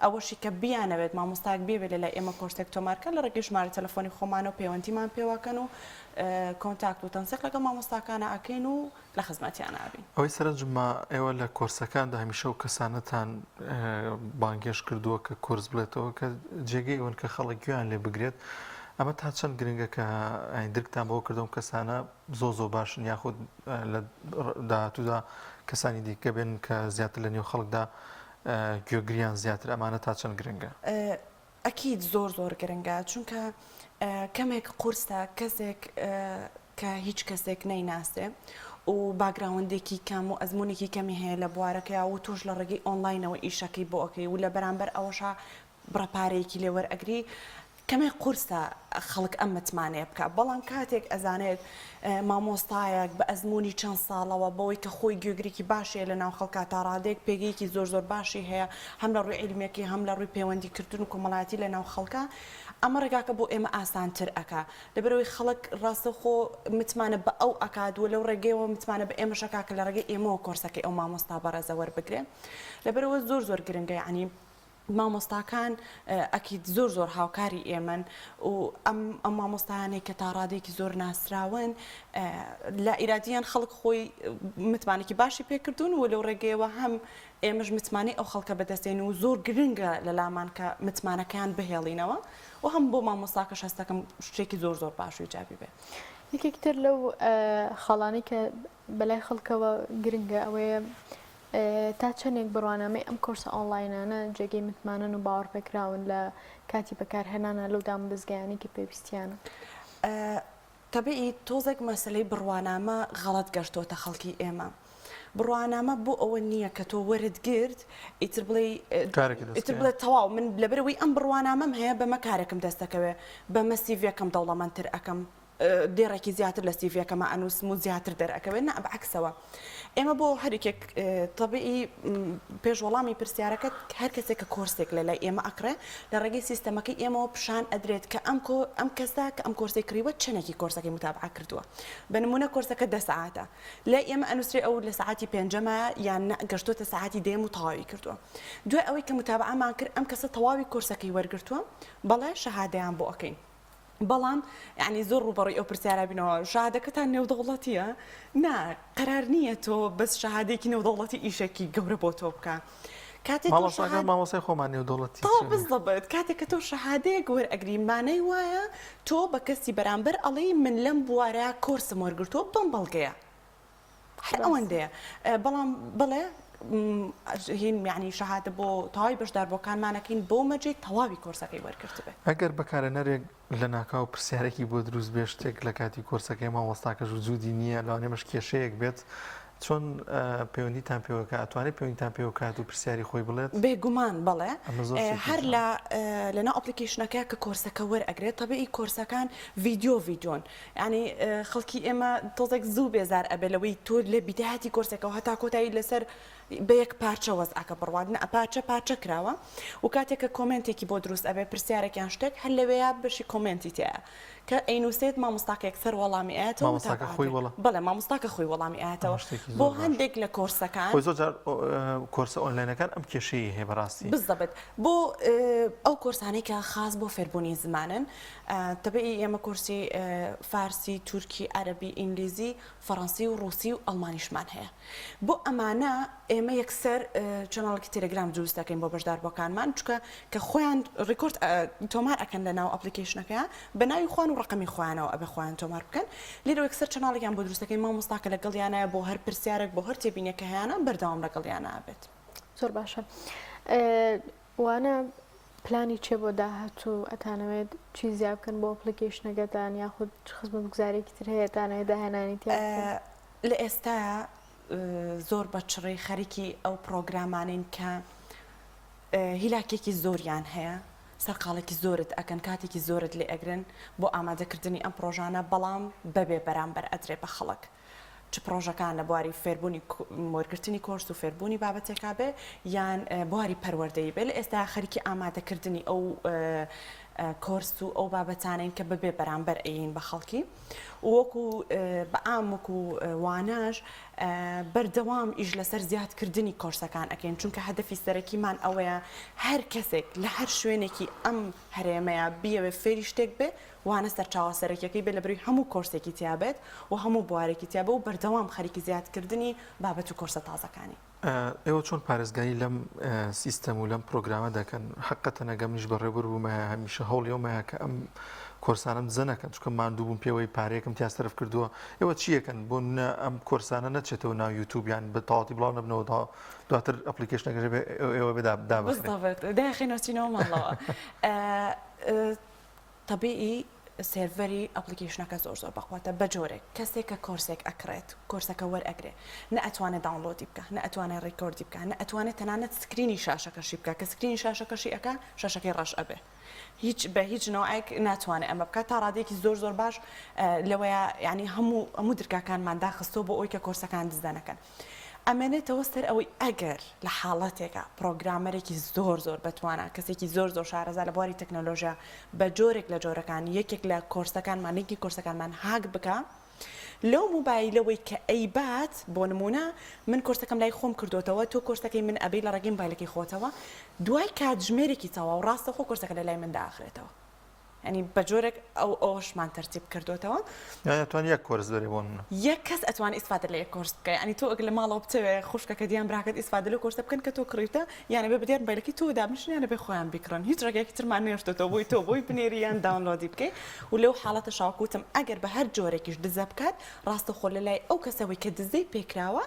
ئەوەشی کە بیانەوێت مامۆستاک بێبێت لە ئێمە کۆرسێک تۆمارکە لە ڕێگەی ژمارە تەلەفۆنی خۆمانە و پەیوەندیمان پێوەکەن و کۆنتاکت و تەنسیق لەگەڵ مامۆستاکانە ئەکەین و لە خزمەتیان ئابین. ئەوەی سەرنجمە ئێوە لە کۆرسەکاندا هەمیشە و کەسانەتان بانگێش کردووە کە کۆرس بڵێتەوە کە جێگەی ئەوەن کە خەڵک گویان لێ بگرێت ئەمە تا چەند گرنگە کە درکتان بۆ کردەوە کەسانە زۆ باشن یاخود لە داهاتوودا کەسانی دیکە بێن کە زیاتر لە نێو خەڵکدا گوێگریان زیاتر ئەمانە تا چەند گرنگە؟ ئەکید زۆر گرنگە چونکە کەمێک قورسە کەسێک کە هیچ کەسێک نەیناسێ و باگراوندێکی کەم و ئەزمونێکی کەمی هەیە لە بوارەکەی و توش لە ڕێگەی ئۆنلاینەوە ئیشەکەی بۆ ئەەکەی و لە بەرامبەر ئەوەشا بڕەپارەیەکی لێوەرئەگری کەمێک قورسە خەڵک ئەم متمانەیە بکە بەڵام کاتێک ئەزانێت مامۆستایەک بە ئەزمموی چەند ساڵەوە بەوەی کە خۆی گوێگرێکی باشەیە لە ناو خەڵکا تا ڕادێک پێگەیەکی زۆر باشی هەیە هەم لە ڕووی عیلمێکی هەم لە ڕووی پەیوەندیکردن و کۆمەڵایەتی لە ناو خەڵکا ئەمە ڕێگاکە بۆ ئێمە ئاسانتر ئەکا لەبەرەوەی خەڵک ڕاستەخۆ متمانە بە ئەو ئەکادوە لەو ڕێگەیەوە متمانە بە ئێمە شەکا کە لە ڕێگەی ئێمەوە کۆرسەکەی ئەو مامۆستا بەڕێزە وەربگرێ لەبەرەوە زۆر گرنگە یعنی مامۆستاکان ئەکید زۆر هاوکاری ئێمن و ئەم مامۆستایانەی کە تا ڕادێکی زۆر ناسراون لە ئیرادیان خەڵک خۆی متمانێکی باشی پێکردون و لەو ڕێگەیەوە هەم ئێمەش متمانی ئەو خەڵکە بەدەستێن و زۆر گرنگە لە لامان کە متمانەکان بهێڵینەوە و هەم بۆ مامۆستاکەش هەستەکەم شتێکی زۆر باش و جابی بێ. یەکێکتر لەو خەڵانی کە بەلای خەڵکەوە گرنگە ئەوەیە تا چەندێک بڕوانامەی ئەم کۆرسە ئۆنلاینانە جێگەی متمانن و باوەڕپێکراون لە کاتی بەکارهێنانە لەو دامبزگایانێکی پێویستیانە. تەبیعی تۆزێک مەسلەی بڕوانامە غەڵەت گەشتۆتە خەڵکی ئێمە. بڕوانامە بۆ ئەوە نییە کە تۆ وەرت گرت ئیتر بڵێ تەواو من لەبەرەوەی ئەم بڕوانامەم هەیە بەمە کارێکم دەستەکەوێ بەمە سیڤەکەم دەوڵەمەندتر ئەەکەم دێڕێکی زیاتر لە سیڤەکەمە ئەنووسم و زیاتر دەرەکەوێت نە بەعکسەوە ئێمە بۆ هەرێکێک تەبیعی پێشوەڵامی پرسیارەکەت هەر کەسێک کە کۆرسێک لە لای ئێمە ئەکرێ لە ڕێگەی سیستەمەکەی ئێمەوە پیشان ئەدرێت کە ئەم کەسا کە ئەم کۆرسی کڕیوە چەنێکی کۆرسەکەی متابعە کردووە بە نمونە کۆرسەکە 10 ساعتە لای ئێمە ئەنووسێ ئەو لە ساعتی 5 یان گەشتۆتە ساعتی دێم و تەواوی کردووە دوای ئەوەی کە متابعەمان کرد ئەم کەسە تەواوی کۆرسەکەی وەرگرتووە بەڵێ شەهادەیان بۆ ئەەکەین بەڵام یعنی زۆر ڕوبەڕی ئەو پرسیارە بینەوە شەهادەکەتان نێودەوڵەتیە نا قەرار نییە تۆ بەس شەهادێکی نێودەوڵەتی ئیشێکی گەورە بۆ تۆ بکە مامۆسای خۆمان نێودەوڵەتی بزڵبێت کاتێک کە تۆ شەهادەیەک وەرئەگری مانەی وایە تۆ بە کەسی بەرامبەر ئەڵێ من لەم بوارە کۆرسم وەرگرتووە بەم بەڵگەیە هەر ئەوەندەیە بەڵام بڵێ هین یعنی شەهادە بۆ تەواوی بەشداربووەکانمانەکەین بۆ مەجێک تەواوی کۆرسەکەی وەرگرت بێت ئەگەر بەکارهێنەرێک لە ناکاو پرسیارێکی بۆ دروست بێ شتێک لە کاتی کۆرسەکەی مامۆستاکەش جوودی نییە لەوانێمەش کێشەیەک بێت چۆن پەیوەندیتان پێوەکە ئەتوانێت پەیوەندیتان پێوەکات و پرسیاری خۆی بڵێت بێگومان بڵێ هەر لەناو ئەپلیکیشنەکە کە کۆرسەکە وەرئەگرێت تەبیعی کۆرسەکان ڤیدیۆن ینی خەڵکی ئێمە تۆزێک زوو بێزار ئەبێ لەوەی تۆ لە بیداەتی کۆرسەکەەوە هەتا کۆتایی لەسەر بە یەک پارچە وەزعکە بڕوادن پارچە کراوە و کاتێککە کۆمنتێکی بۆ دروست ئەبێ پرسیارێکیان شتێک هەر لەوەیە بەشی کۆمنتی تەیە کە ئەینوسێت مامۆستاکێک سەر وەڵامی ئاەتەوە بڵێ مامۆستاکە خۆی وەڵامی ئاەتەوە بۆ هەندێک لە کۆرسەکان زۆر کۆرسە ئۆنلاینەکان ئەم کێشەیە هەیە بەڕاستی بزەبێت بۆ ئەو کۆرسانەی کە خاص بۆ فێربوونی زمانن تەبیعی ئێمە کورسی فارسی تورکی عەربی ئینگلیزی فەڕەنسی و ڕووسی و ئەڵمانیشمان هەیە بۆ ئەمانە ئێمە یەکسەر چەناڵێکی تێلەگرام دروست دەکەین بۆ بەشداربووەکانمان چونکە کە خۆیان ڕیکۆرد تۆمار ئەکەن لە ناو ئەپلیکیشنەکە بە ناوی خوان و ڕقمی خۆیانەوە ئەبێ خۆیان تۆمار بکەن لێرە یەکسەر چەناڵێکیان بۆ دروست دەکەین مامۆستاکە لەگەڵیانایە بۆ هەر پرسیارێک بۆ هەر تێبینیەکە هەیەیانە بەردەوام لەگەڵیانە بێت زۆر باشە وانە پلانی چێ بۆ داهاتوو ئەتانەوێت چی زیاد بکەن بۆ ئەپلیکیشنەکەتان یاخود خزمەت گوزارێکی تر هەیەتانەوێت داهێنانی لە ئێستاە زۆر بە چڕی خەریکی ئەو پرۆگرامانین کە هیلاکێکی زۆریان هەیە سەرقاڵێکی زۆرت ئەکەن کاتێکی زۆرت لێ ئەگرن بۆ ئامادەکردنی ئەم پرۆژانە بەڵام بەبێ بەرامبەر ئەدرێ بە خەڵک چ پرۆژەکان لە بواری فێربوونی وەرگرتنی کۆرس و فێربوونی بابەتێکا بێ یان بواری پەروەردەی بێ لە ئێستا خەریکی ئامادەکردنی ئەو کۆرس و ئەو بابەتانین کە ببێ بەرامبەر ئەین بە خەڵکی وەکو بە ئام وەکو واناژ بەردەوام ئیش لەسەر زیادکردنی کۆرسەکان ئەەکەین چونکە هەدەفی سەرەکیمان ئەوەیە هەر کەسێک لە هەر شوێنێکی ئەم هەرێمەیە بیەوێ فێری شتێک بێ وانە سەرچاوە سەرەکیەکەی بێ لە بەروی هەموو کۆرسێکی تیابێت و هەموو بوارێکی تیابێ و بەردەوام خەریکی زیادکردنی بابەت و کۆرسە تازەکانی. ئێوە چۆن پارێزگایی لەم سیستەم و لەم پرۆگرامە دەکەن حقەتە نەگەمنیش بەڕێبەر بوومە هەمیشە هەوڵیەوەمەیە کە ئەم کۆرسانم دزەنەکەن چکە ماندوو بووم پێوەی پارێکم تیاستەرف کردووە ئێوە چیەکەن بۆ ئەم کۆرسانە نەچێتەوە ناو یوتیوبیان بە تەواتی بڵاو نەبنەوە دواتر ئەپلیکیشنەکەژێ ئێوە بێدا داخینەوەچینەوە ماڵەوە طبیعی سێڤەری ئەپلیکیشنەکە زۆر بەخواتە بە جۆرێک کەسێک کە کۆرسێک ئەکرێت کۆرسەکە وەرئەگرێ نە ئەتوانێت داونلۆدی بکە نە ئەتوانێت ڕێکۆردی بکە نە ئەتوانێت تەنانەت سکرینی شاشەکەشی بکە کە سکرینی شاشەکەشی ئەکە شاشەکەی ڕەش ئەبێ بە هیچ نەوەیەک ناتوانێت ئەمە بکات تا ڕادێکی زۆر باش لەوەیە ینی هەموو درکاکانمان داخستۆ بۆ ئەوی کە کۆرسەکان دزدانەکەن. ئەمێنێتەوە سەر ئەوەی ئەگەر لە حاڵەتێکە پرۆگرامەرێکی زۆر بتوانە کەسێکی زۆر شارەزا لە بواری تەکنۆلۆژیا بە جۆرێک لە جۆرەکان یەکێک لە کۆرسەکانمانێکی کۆرسەکانمان هاک بکە لەو موبایلەوەی کە ئەیبات بۆ نمونە من کۆرسەکەم لای خۆم کردوتەوە تۆ کۆرسەکەی من ئەبێ لە ڕێگەی موبایلەکەی خۆتەوە دوای کاتژمێرێکی تەواو ڕاستەخۆ کۆرسەکە لە لای مندا ئاخرێتەوە. ینی بە جۆرێک ئەوشمان تەرتیب کردوتەوە یانتوان یەک کۆرس دەرێ بۆن یەک کەس ئەتوان ئیسفادە لە یەک کۆرس بکە ینی تۆ ئەگە لە ماڵەوە بتەوێ خوشکەکە دییان براکەت ئیسفادە لە کۆرسە بکەن کە تۆ کڕیتە یانە بێ بدێن بەلکی تۆ دابنشن یانە بێ خۆیان بیکڕن هیچ ڕێگەیەکی ترمان نێشتێتەوە بۆی تۆ بۆی بنێریان داونلۆدی بکەیت و لەو حاڵەتە شاوکوتم ئەگەر بە هەر جۆرێکیش دزە بکات ڕاستەخۆ لە لای ئەو کەسەوەی کە دزەی پێکراوە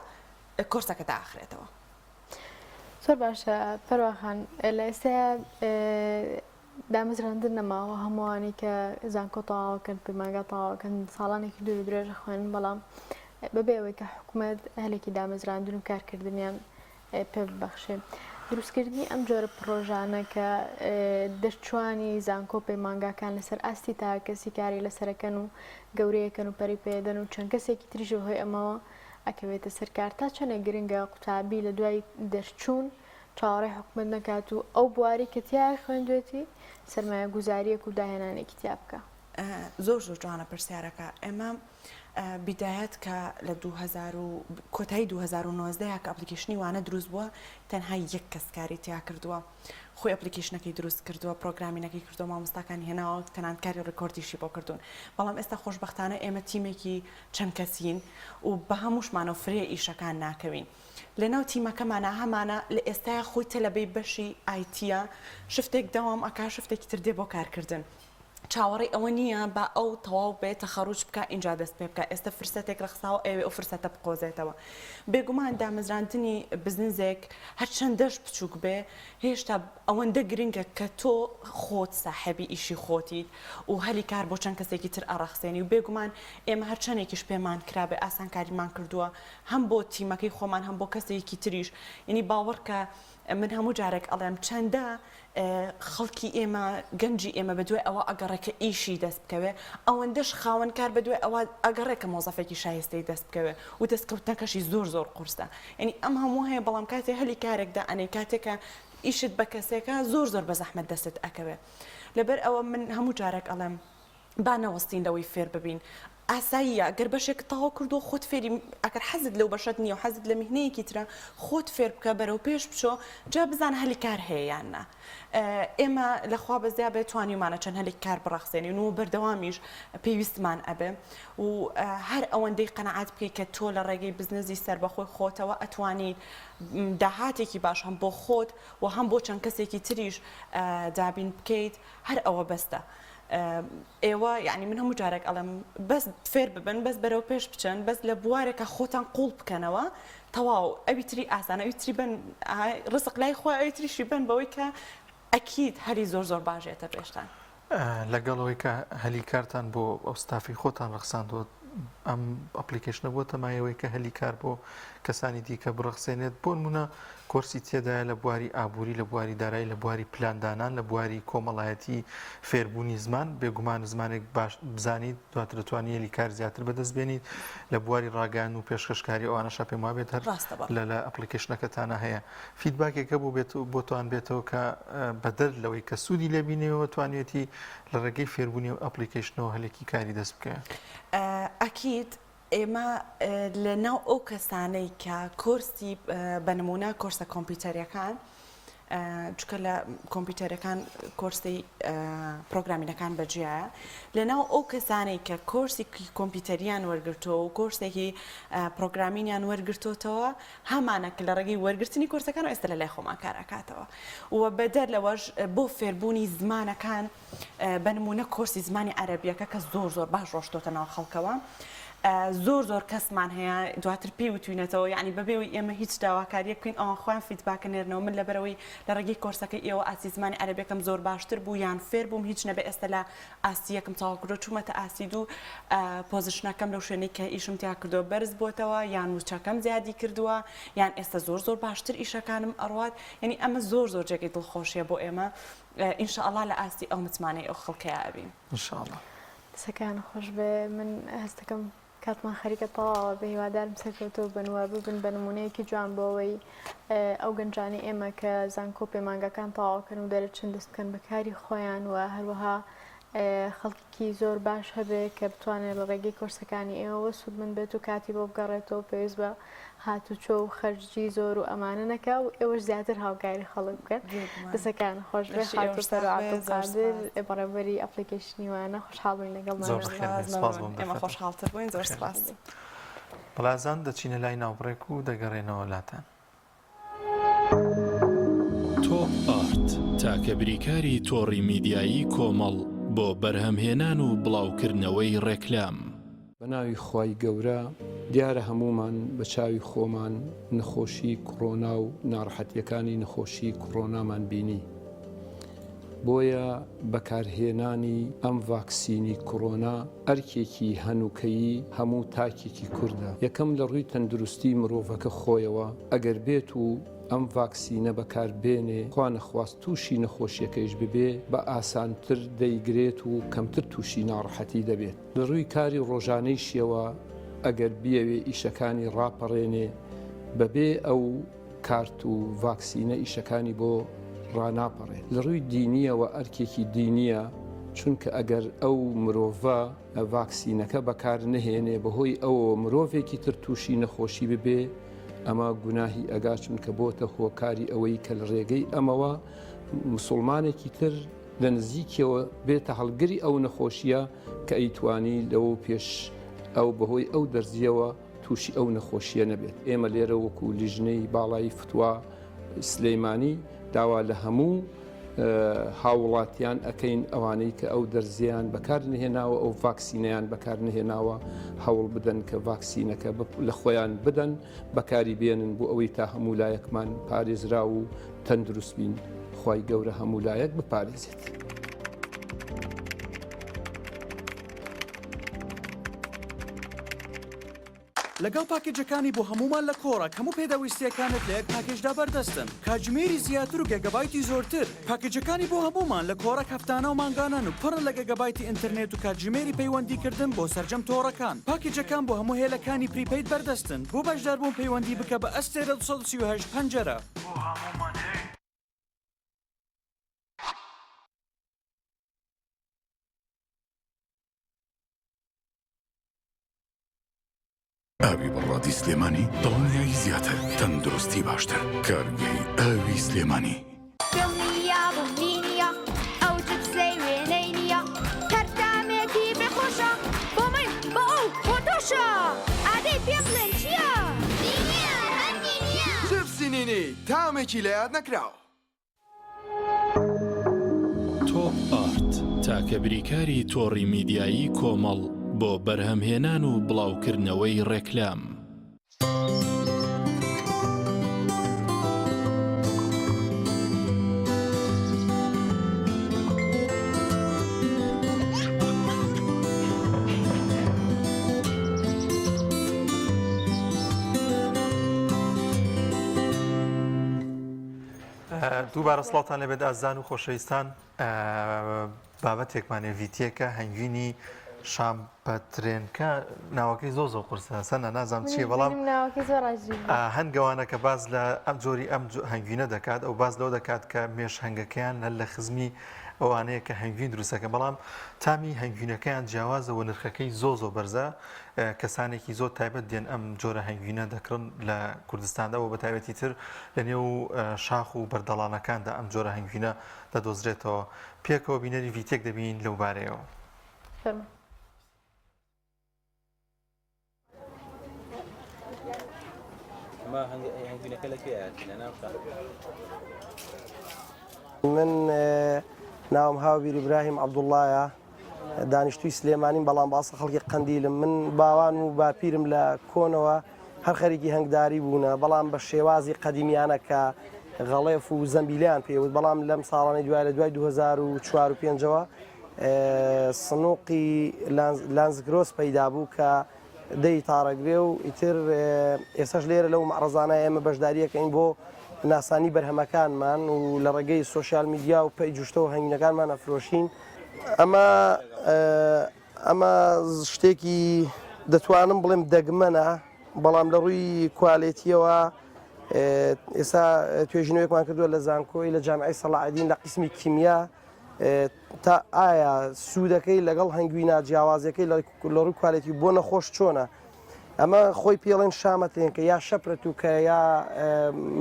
کۆرسەکە داخرێتەوە. زۆر باشە پەروەخان لە ئێستا دامەزراندن نەماوە هەمووانی کە زانکۆ تەواوەکەن پەیمانگا تەواوەکەن ساڵانێکی دوور درێژە خوێن بەڵام بەبێ ئەوەی کە حکوومەت هەلێکی دامەزراندن و کارکردنیان پێ ببەخشێ دروستکردنی ئەم جۆرە پرۆژانە کە دەشتوانی زانکۆ پەیمانگاکان لەسەر ئاستی تا کەسی کاری لەسەرەکەن و گەورەیەکەن و پەری پێدەن و چەند کەسێکی تریژە هۆی ئەمەوە ئەکەوێتە سەرکار تا چەندێک گرنگە قوتابی لە دوای دەرچوون چاوەڕێی حکوومەت نەکات و ئەو بواری کە تیای خوێندوێتی سەرمایە گوزاریەک و داهێنانێکی تیا بکە. زۆر جوانە پرسیارەکە ئێمە بیدایەت کە لە کۆتایی 2019 کە ئەپلیکیشنی وانە دروست بووە تەنها یەک کەس کاری تیا کردووە خۆی ئەپلیکیشنەکەی دروست کردووە پرۆگرامینەکەی کردو مامۆستاکان هێناوە تەنانکاری ڕێکۆردیشی بۆ کردوون بەڵام ئێستا خۆشبەختانە ئێمە تیمێکی چەند کەسین و بە هەمووشمانە فرێ ئیشەکان ناکەوین. لەناو تیمەکەمانە هەمانە لە ئێستاە خۆی تەلەبەی بەشی ئایتیە شفتێک دەوام ئەکا شفتێکی تردێ بۆ کارکردن. چاوەڕێی ئەوە نییە بە ئەو تەواو بێت تەخەڕوج بکە اینجا دەست پێ بکە ئێستا فرسەتێک ڕخساوە ئەوێ ئەو فرسەتە بقۆزێتەوە بێگومان دامەزراندنی بزنسێک هەرچەندەش بچووک بێ هێشتا ئەوەندە گرنگە کە تۆ خۆت ساحەبی ئیشی خۆتیت و هەلی کار بۆ چەند کەسێکی تر ئەڕەخسێنی و بێگومان ئێمە هەرچەندێکیش پێمان کرابێ ئاسانکاریمان کردووە هەم بۆ تیمەکەی خۆمان هەم بۆ کەسێکی تریش ینی باوەڕکە من هەموو جارێک ئەڵێم چەندە خەڵکی ئێمە گەنجی ئێمە بەدوێ ئەوە ئەگەڕێکە ئیشی دەست بکەوێ ئەوەندەش خاوەنکار بەدوێ ئەوە ئەگەڕێکە مۆزەفێکی شایستەی دەست بکەوێ و دەستکەوتنەکەشی زۆر قورسە ینی ئەم هەموو هەیە بەڵام کاتێ هەلی کارێکدا ئەنێ کاتێکە ئیشت بە کەسێکە زۆر بە زەحمەت دەست ئەکەوێ لەبەر ئەوە من هەموو جارێک ئەڵێم با نەوەستین لەوەی فێر ببین ئاساییە گەر بەشێک تەواو کردو خۆت فێری ئەگەر حەزت لەو بەشت نییە و حەزت لە میهنەیەکی ترە خۆت فێر بکە بەرەو پێش بچۆ جا بزانە هەلی کار هەیە یاننا ئێمە لەخوا بەزیا بێت توانیمانە چەند هەلێک کار بڕەخسێنین و بەردەوامیش پێویستمان ئەبێ و هەر ئەوەندەی قەنەعات بکەیت کە تۆ لە ڕێگەی بزنسی سەربەخۆی خۆتەوە ئەتوانیت داهاتێکی باش هەم بۆ خۆت و هەم بۆ چەند کەسێکی تریش دابین بکەیت هەر ئەوە بەستە. ئێوە یعنی من هەموو جارێک ئەڵم بەس فێر ببن بەس بەرەو پێش بچن بەس لە بوارێکە خۆتان قوڵ بکەنەوە تەواو ئەوی تری ئاسانە ئەوی تری بن ڕزق لای خۆی ئەوی تریشی بن بەوەی کە ئەکید هەری زۆر باشێتە پێشتان لەگەڵەوەی کە هەلی کارتان بۆ ئەو ستافی خۆتان ڕخساندوە ئەم ئەپلیکیشنە بۆ تەمایەوەی کە هەلی کار بۆ کەسانی دیکە بڕەخسێنێت بۆ نمونە کۆرسی تێدایە لە بواری ئابووری لە بواری دارایی لە بواری پلاندانان لە بواری کۆمەڵایەتی فێربوونی زمان بێگومان زمانێک باش بزانیت دواتر دەتوانانی هەلی کار زیاتر بەدەست بێنیت لە بواری ڕاگەیان و پێشکەشکاری ئەوانەشە پێم وابێت هەر لە ئەپلیکیشنەکەتانە هەیە فیدباکێکە بۆتوان بێتەوە کە بەدەر لەوەی کە سوودی لێبینەوە توانێتی لە ڕێگەی فێربوونی و ئەپلیکیشنەوە هەلێکی کاری دەست بکەوێت. ئەکید ئێمە لە ناو ئەو کەسانەی کە کۆرسی بەنمونە کۆرسە کۆمپیوتەریەکان چکە لە کۆمپیوتەرەکان کۆرسی پرۆگرامینەکان بەجیایە لە ناو ئەو کەسانەی کە کۆرسی کۆمپیوتەریان وەرگرتەوە و کۆرسێکی پرۆگرامینیان وەرگرتوتەوە هەمانەکە لە ڕێگەی وەرگرتنی کۆرسەکان و ئێستا لە لای خۆمان کاراکاتەوە و بەدەر لەوەش بۆ فێربوونی زمانەکان بەنمونە کۆرسی زمانی عەرەبیەکە کە زۆر باش ڕۆشتۆتە ناو خەڵکەوە زۆر کەسمان هەیە دواتر پێی وتوینێتەوە یعنی بەبێەوەی ئێمە هیچ داواکاریە بکەین ئەوان خۆیان فیدباکە نێرنەوە من لەبەرەوەی لە ڕێگەی کۆرسەکەی ئێوە ئاسی زمانی عەرەبیەکەم زۆر باشتر بوو یان فێر بووم هیچ نەبێ ئێستا لە ئاسی یەکەم تاواکردۆ چوومەتە ئاسی دوو پۆزیشنەکەم لەو شوێنەی کە ئیشم تیا کردو بەرز بۆتەوە یان وچەکەم زیادی کردووە یان ئێستا زۆر باشتر ئیشەکانم ئەڕوات یعنی ئەمە زۆر جێگەی دڵخۆشیە بۆ ئێمە ئینشاءالله لە ئاستی ئەو متمانەی ئەو خەڵکەیە ئەبین ئینشاءالله. دەسەکان خۆش بێ من هەستەکەم کاتمان خەریکە تەواوە بە هیوادارم سەرکەوتەوە بنوە ببن بە نمونەیەکی جوان بۆەوەی ئەو گەنجانی ئێمە کە زانکۆ پەیمانگەکان تەواوکەن و دەرەچن دەستکەن بەکاری خۆیان و هەروەها خەڵکی زۆر باش هەبێ کە بتوانێت لە ڕێگەی کۆرسەکانی ئێوە سوود من بێت و کاتی بۆ بگەڕێتەوە پێویست بە هاتوچۆ و خەرجی زۆر و ئەمانە نەکە و ئێوەش زیاتر هاوکاری خەڵک بکەن دەسەکان خۆش بێ خاتوسەرعاتقادر بەڕێوەری ئەپلیکیشنی وانە خۆشحاڵ بووین لەگەڵ ئێمە خۆشحاڵتر بووین زۆر سپاس. بەڵازان دەچینە لای ناوبڕێک و دەگەڕێنەوە لاتان. تۆپ ئارت تاکە بریکاری تۆڕی میدیایی کۆمەڵ بۆ بەرهەمهێنان و بڵاوکردنەوەی ڕێکلام. بەناوی خوای گەورە دیارە هەمومان بە چاوی خۆمان نەخۆشی کۆڕۆنا و ناڕەحەتیەکانی نەخۆشی کۆڕۆنامان بینی بۆیە بەکارهێنانی ئەم ڤاکسینی کۆڕۆنا ئەرکێکی هەنووکەیی هەموو تاکێکی کووردە یەکەم لە ڕووی تەندروستی مرۆڤەکە خۆیەوە ئەگەر بێت و ئەم ڤاکسینە بەکاربێنێ خوا نەخواست تووشی نەخۆشیەکەیش ببێ بە ئاسانتر دەیگرێت و کەمتر تووشی ناڕەحەتی دەبێت لە ڕووی کاری ڕۆژانەیشیەوە ئەگەر بیەوێ ئیشەکانی ڕاپەڕێنێ بەبێ ئەو کارت و ڤاکسینە ئیشەکانی بۆ ڕاناپەڕێت لە ڕووی دینیەوە ئەرکێکی دینیە چونکە ئەگەر ئەو مرۆڤە ڤاکسینەکە بەکار نهێنێ بەهۆی ئەوە مرۆڤێکی تر تووشی نەخۆشی ببێ ئەمە گوناهی ئەگا چونکە بۆتە هۆکاری ئەوەی کە لە ڕێگەی ئەمەوە مسلمانێکی تر لە نزیکەوە بێتە هەڵگری ئەو نەخۆشیە کە ئەیتوانی لەوە پێش ئەو بەهۆی ئەو دەرزیەوە تووشی ئەو نەخۆشیە نەبێت ئێمە لێرە وەکو لیژنەی باڵایی فتووا سلەیمانی داوا لە هەموو هاوڵاتیان ئەەکەین ئەوانەی کە ئەو دەرزیان بەکار نهێناوە ئەو ڤاکسینەیان بەکار نهێناوە هەوڵ بدەن کە ڤاکسینەکە لە خۆیان بدەن بەکاری بێنن بۆ ئەوەی تا هەموو لایەکمان پارێزرا و تەندروست بین خوای گەورە هەموو لایەک بپارێزێت. لەگەڵ پاکێجەکانی بۆ هەمومان لە کۆڕک هەموو پێداویستیەکانت لە یەک پاکێجدا بەردەستن کاتژمێری زیاتر و گەگەبایتی زۆرتر پاکێجەکانی بۆ هەمومان لە کۆڕک هەفتانە و مانگانن و پڕ لە گەگەبایتی ئینتەرنێت و کاتژمێری پەیوەندیکردن بۆ سەرجەم تۆڕەکان پاکێجەکان بۆ هەموو هێلەکانی پریپەید بەردەستن بۆ بەشداربوون پەیوەندی بکە بە ئەستێرە 138 پەنجەرە بۆ هەمومان هەیە. ئاوی بەڕادی سلێمانی دڵنیایی زیاتر تەندروستی باشتر کارگەی ئاوی سلێمانی دڵنیا بڵنینیە ئەو جبسەی وێنەی نییە هەردامێکی بێخۆشە بۆ من بۆ ئەو بۆ تۆشە ئادەی پێ بڵێن چییە؟ نینیە هەندی نییە جبسی نینی تامێکی لە یاد نەکراوە. تۆپ ئارت تاکە بریکاری تۆڕی میدیایی کۆمەڵ بۆ بەرهەمهێنان و بڵاوکردنەوەی ڕێکلام. دووبارە سڵاتان لەبێت ئازان و خۆشەویستان بابەتێکمانێ ڤیتیەکە هەنگوینی شام بەترێنکە ناوەکەی زۆ قورسە سەنە نازانم چیە بەڵام هەنگەوانە کە باز لە ئەم جۆری ئەم هەنگوینە دەکات ئەو باز لەو دەکات کە مێش هەنگەکەیان لە خزمی ئەوانەیە کە هەنگوین دروستەکە بەڵام تامی هەنگوینەکەیان جیاوازەوە نرخەکەی زۆ بەرزە کەسانێکی زۆر تایبەت دێن ئەم جۆرە هەنگوینە دەکڕن لە کوردستاندا و بە تایبەتی تر لە نێو شاخ و بەردەڵانەکاندا ئەم جۆرە هەنگوینە دەدۆزرێتەوە پێکەوە بینەری ڤیتێک دەبین لەو بارەیەوە. من ناوم هاوبیر ئیبراهیم عەبدوڵڵایە دانیشتووی سلێمانیم بەڵام باسە خەڵکی قەندیلم من باوان و باپیرم لە کۆنەوە هەر خەریکی هەنگداری بوونە بەڵام بە شێوازی قەدیمیانە کە غەڵێف و زەمبیلیان پێوت بەڵام لەم ساڵانی دوای لە دوای 2004 و 5ەوە سنووقی لانزگرۆس پەیدا بوو کە دەی تاڕەگرێ و ئیتر ئێساش لێرە لەو مەعرەزانە ئێمە بەشداریەکەین بۆ ناسانی بەرهەمەکانمان و لە ڕێگەی سوۆسیال میدیا و پەی جوشتەوە هەنگینەکانمان ئەفرۆشین ئەمە شتێکی دەتوانم بڵێم دەگمەنە بەڵام لە ڕووی کوالێتیەوە ئێستا توێژینەوەیەکمان کردووە لە زانکۆی لە جامعەی سەلاحەدین لە قسمی کیمیا تا ئایا سوودەکەی لەگەڵ هەنگوینە جیاوازەکەی لە ڕووی کوالێتی بۆ نەخۆش چۆنە ئەمە خۆی پێڵێن شامەتێن کە یا شەپرەت و کە یا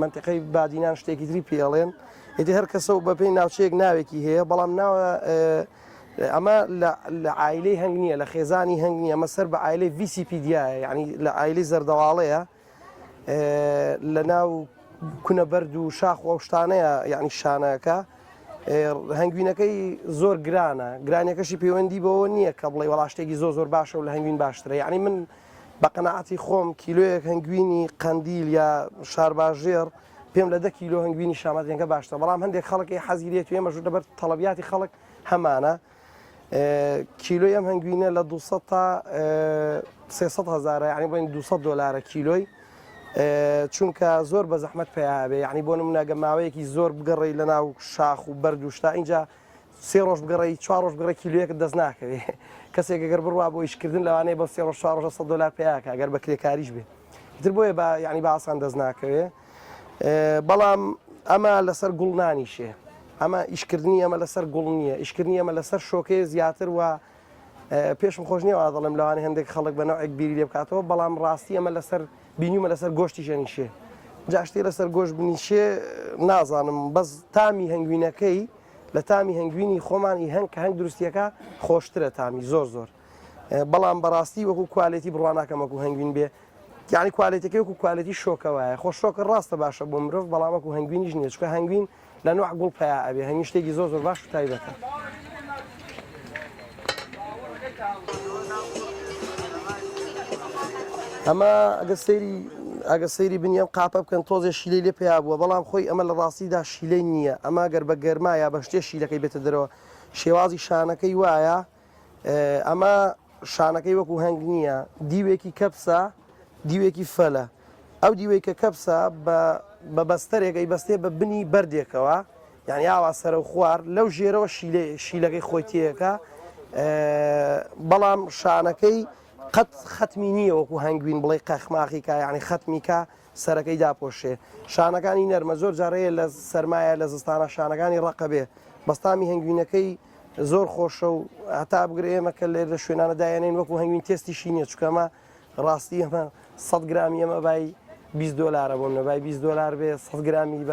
منتیقەی بادینان شتێکی تری پێڵێن ئیدی هەر کەسە و بەپێی ناوچەیەک ناوێکی هەیە بەڵام ناوە ئەمە لە عایلەی هەنگ نییە لە خێزانی هەنگ نیە ئەمە سەر بە عایلەی VCPDایە یعنی لە عایلەی زەردەواڵەیە لە ناو کونەبەرد و شاخ و شتانەیە یعنی شانەکە هەنگوینەکەی زۆر گرانە گرانیەکەشی پەیوەندی بەوە نییە کە بڵێ وەڵا شتێکی زۆر باشە و لە هەنگوین باشترە یعنی من بە قەنەعەتی خۆم کیلۆیەک هەنگوینی قەندیل یا شارباژێر پێم لە 10 کیلۆ هەنگوینی شامەتێنکە باشترە بەڵام هەندێک خەڵکی حەزیرێت و ئێمەش لەبەر تەڵەبیاتی خەڵک هەمانە کیلۆی ئەم هەنگوینە لە 200 تا 300 هزار یعنی بڵێن 200 دلار کیلۆی چونکە زۆر بە زەحمەت پێیابێ یعنی بۆ نمونەگە ماوەیەکی زۆر بگەڕی لە ناو شاخ و بەرد و شتا اینجا 3 ڕۆژ بگەڕی 4 ڕۆژ بگەڕی کیلۆیەک دەست ناکەوێ کەسێک گەر بڕوا بۆ ئیشکردن لەوانەیە بە 3 ڕۆژ 4 ڕۆژ 100 دلار پێیاکە ئەگەر بە کرێکاریش بێ تر بۆیە یعنی بە ئاسان دەست ناکەوێ بەڵام ئەمە لەسەر گوڵنانیشێ ئەمە ئیشکردنی ئەمە لەسەر گوڵ نییە ئیشکردنی ئەمە لەسەر شۆکەیە زیاتر وە پێشم خۆش نییە وا دەڵێم لەوانەیە هەندێک خەڵک بە نەوعێک بیری لێ بکاتەوە بەڵام ڕاستی ئەمە لەسەر بینیمە لەسەر گۆشتی ژەنیشێ جاشتی لەسەر گۆشت بنیشێ نازانم بەس تامی هەنگوینەکەی لە تامی هەنگوینی خۆمانی هەنگ کە هەنگ دروستیەکە خۆشترە تامی زۆر بەڵام بەڕاستی وەکو کوالێتی بڕواناکەم وەکو هەنگوین بێ یعنی کوالێتەکەی وەکو کوالێتی شۆکەوەیە خۆ شۆکە ڕاستە باشە بۆ مرۆڤ بەڵام وەکو هەنگوینیش نییە چونکە هەنگوین لە نوع گوڵ پیا ئەبێ هەنگوین شتێکی زۆر باش و تایبەتە ئەمە ئەگە سەیری بنیەم قاپە بکەن تۆزێ شیلەی لێ پیا بووە بەڵام خۆی ئەمە لە ڕاستیدا شیلەی نییە ئەمە گەر بە گەرمایە بە شتێ شیلەکەی بێتە دەرەوە شێوازی شانەکەی وایە ئەمە شانەکەی وەکو هەنگ نییە دیوێکی کەپسە دیوێکی فەلە ئەو دیوەی کە کەپسە بە بەستەرێکەی بەستێ بە بنی بەردێکەوە یعنی ئاوا سەرە و خوار لەو ژێرەوە شیلەکەی خۆی تێەکە بەڵام شانەکەی قەت خەتمی نییە وەکو هەنگوین بڵێ قەخماقیکە یعنی خەتمیکە سەرەکەی داپۆشێ شانەکانی نەرمە زۆر جارەیە لە سەرمایە لە زستانە شانەکانی ڕقەبێ بەستامی هەنگوینەکەی زۆر خۆشە و هەتا بگرێ ئێمە کە لێ لە شوێنانە دایانێن وەکو هەنگوین تێستیشی نییە چکەمە ڕاستی ئەمە 100 گرامی ئەمە بای 20 دلار بۆم نەبای 20 دلار بێ 100 گرامی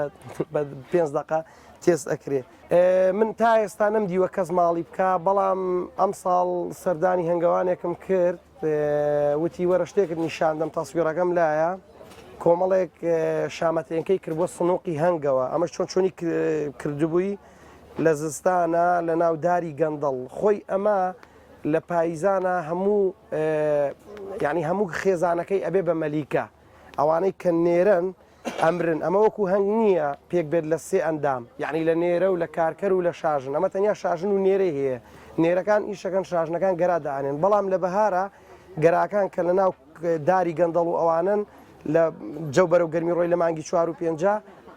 بە 5 دقه تێست ئەکرێ من تا ئێستا نەمدیوە کەس ماڵی بکە بەڵام ئەم ساڵ سەردانی هەنگەوانێکم کرد وتی وەرە شتێکت نیشاندەم تەسویرەکەم لایە کۆمەڵێک شامەتێنکەی کرد بۆ سنووقی هەنگەوە ئەمە چۆنی کردبووی لە زستانە لە ناو داری گەندەڵ خۆی ئەمە لە پاییزانە هەموو یعنی هەموو خێزانەکەی ئەبێ بە مەلیکە ئەوانەی کە نێرن ئەمرن ئەمە وەکو هەنگ نییە پێک بێت لە 3 ئەندام یعنی لە نێرە و لە کارکەر و لە شاژن ئەمە تەنیا شاژن و نێرە هەیە نێرەکان ئیشەکەن شاژنەکان گەرادانێن بەڵام لە بەهارە گەراکان کە لە ناو داری گەندەڵ و ئەوانن لە جەوبەرە و گەرمی ڕۆی لە مانگی 4 و 5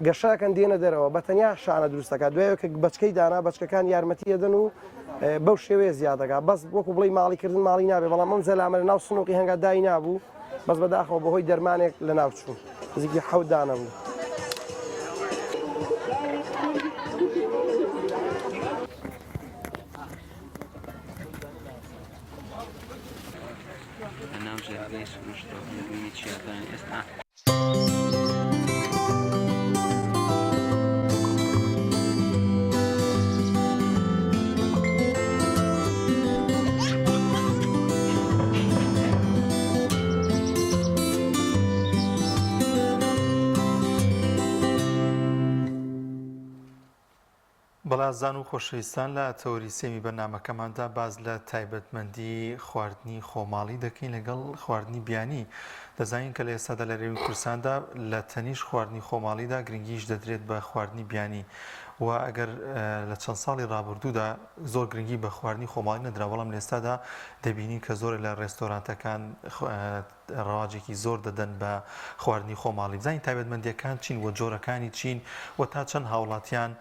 گەشاکەن دێنە دەرەوە بە تەنیا شانە دروستەکە دوایە کە بەچکەی دانا بەچکەکان یارمەتی دەدەن و بەو شێوەیە زیادەکە بەس وەکو بڵی ماڵیکردن ماڵی نابێ بەڵام ئەم زەلامە لە ناو سنووقی هەنگا دای نابوو بەس بەداخەوە بەهۆی دەرمانێک لە ناوچوو نزیکی 7 دانە بوو. بەڵازان و خۆشەویستان لە تەوری سێمی بەرنامەکەماندا باز لە تایبەتمەندی خواردنی خۆماڵی دەکەین لەگەڵ خواردنی بیانی دەزانین کە لە ئێستادا لە ڕێوی کوردستاندا لە تەنیش خواردنی خۆماڵیدا گرنگیش دەدرێت بە خواردنی بیانی و ئەگەر لە چەند ساڵی ڕابردوودا زۆر گرنگی بە خواردنی خۆماڵی نەدرا بەڵام لە ئێستادا دەبینین کە زۆر لە ڕێستۆرانتەکان ڕاواجێکی زۆر دەدەن بە خواردنی خۆماڵی بزانین تایبەتمەندیەکان چین و جۆرەکانی چین و تا چەند هاوڵاتیان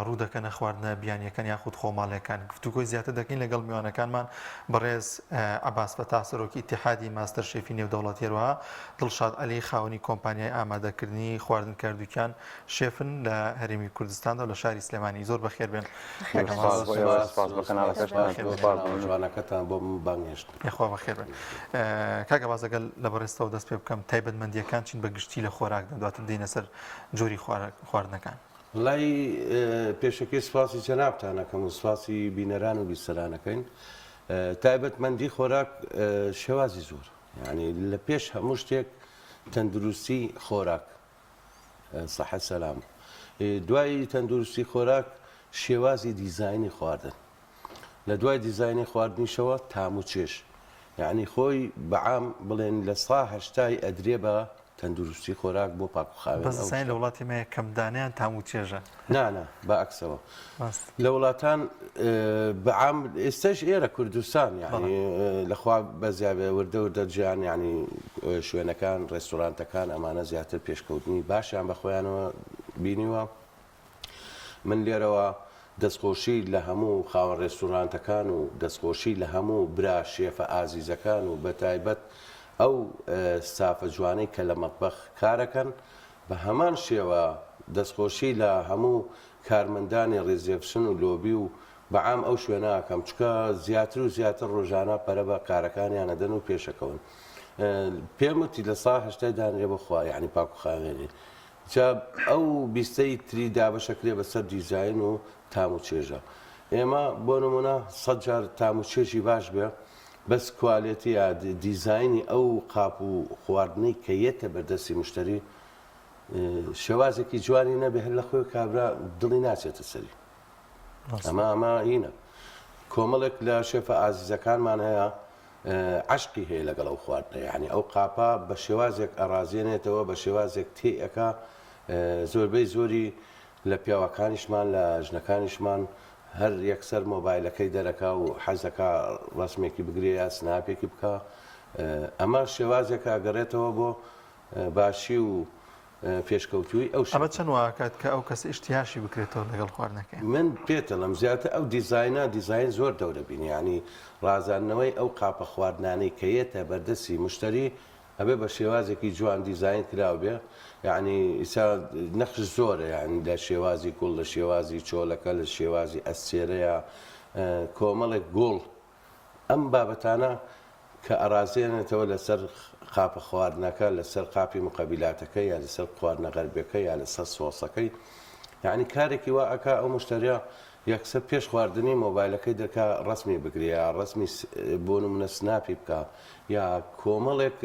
ڕوو دەکەنە خواردنە بیانیەکان یاخود خۆماڵیەکان گفتوگۆی زیاتر دەکەین لەگەڵ میوانەکانمان بەڕێز عەباس فەتا سەرۆکی ئیتیحادی ماستەر شێفی نێودەوڵەتی هەروەها دڵشاد عەلی خاوەنی کۆمپانیای ئامادەکردنی خواردن کردووکیان شێفن لە هەرێمی کوردستاندا و لە شاری سلێمانی زۆر بەخێر بێن جوانەکەتان بۆ بانگێشت یخوا بەخێر بێن کاکە بازەگەل لە بەڕێستەوە دەست پێ بکەم تایبەتمەندیەکان چین بە گشتی لە خۆراکدا دواتر دێنە سەر جۆری خواردنەکان لای پێشەکەی سوپاسی جەنابتانەکەم و سوپاسی بینەران و بیسەرانەکەین تایبەتمەندی خۆراک شێوازی زۆر یعنی لە پێش هەموو شتێک تەندروستی خۆراک سەحەت سەلام دوای تەندروستی خۆراک شێوازی دیزاینی خواردن لە دوای دیزاینی خواردنیشەوە تام و چێش یعنی خۆی بەعام بڵێن لە سا هەشتای ئەدرێ بە تەندروستی خۆراک بۆ پاکوخاوێن بەزانین لە وڵاتی مەیە کەمدانیان تام و چێژە نانە بە ئەکسەوە لە وڵاتان بەعام ئێستش ئێرە کوردستان یعنی لەخوا بەزیابێ وردە وردە گیان ینی شوێنەکان ڕێستۆرانتەکان ئەمانە زیاتر پێشکەوتنی باشیان بە خۆیانەوە بینیوە من لێرەوە دەستخۆشی لە هەموو خاوەن ڕێستۆرانتەکان و دەستخۆشی لە هەموو برا شێفە ئازیزەکان و بە تایبەت ئەو سافە جوانەی کە لە مەطبەخ کارەکەن بە هەمان شێوە دەستخۆشی لە هەموو کارمەندانی ڕێزیێفشن و لۆبی و بەعام ئەو شوێنەکەم چکە زیاتر و زیاتر ڕۆژانە پەرە بە کارەکانیان ئەدەن و پێشەکەون پێم وتی لە سا هەشتای دانرێ بخوا یعنی پاکوخاوێنێ جا ئەو بیستەی تری دابەشەکرێ بەسەر دیزاین و تام و چێژە ئێمە بۆ نمونە 100 جار تام و چێژی باش بێ بەس کوالێتی یا دیزایانی ئەو قاپ و خواردنەی کە یەتە بەردەستی مشتری شێوازێکی جوانی نەبێ هەر لە خۆی کابرا دڵی ناچێتە سەری ئەمە هینە کۆمەڵێک لە شێفە ئازیزەکانمان هەیە عشقی هەیە لەگەڵ ئەو خواردنە یعنی ئەو قاپا بە شێوازێک ئەڕازێنێتەوە بە شێوازێک تێئەکە زۆربەی زۆری لە پیاوەکانیشمان لە ژنەکانیشمان هەر یەکسەر مۆبایلەکەی دەرەکە و حەزەکە ڕسمێکی بگرێ یا سناپێکی بکە ئەمە شێوازێکە ئەگەڕێتەوە بۆ باشی و پێشکەوتوی ئەو ئەمە چەند واکات کە ئەو کەس ئیشتیاشی بکرێتەوە لەگەڵ خواردنەکەی من پێتەڵم زیاتر ئەو دیزاینە دیزاین زۆر دەورە بینی ینی ڕازاندنەوەی ئەو قاپە خواردنانەی کە یێتە بەردەستی مشتری ئەبێ بە شێوازێکی جوان دیزاین کراو بێ یعنی ئیسا نەخش زۆرە یعنی لە شێوازی گوڵ لە شێوازی چۆلەکە لە شێوازی ئەسێرەیە کۆمەڵێک گوڵ ئەم بابەتانە کە ئەڕازێنێتەوە لەسەر قاپە خواردنەکە لەسەر قاپی مقابلاتەکە یا لەسەر خواردنە غەربیەکە یا لەسەر سۆسەکەی یعنی کارێکی وا ئەکا ئەو مشتریە یەکسەر پێش خواردنی مۆبایلەکەی دەکا ڕسمی بگرێ یا ڕسمی بۆ نمونە سناپی بکە یا کۆمەڵێک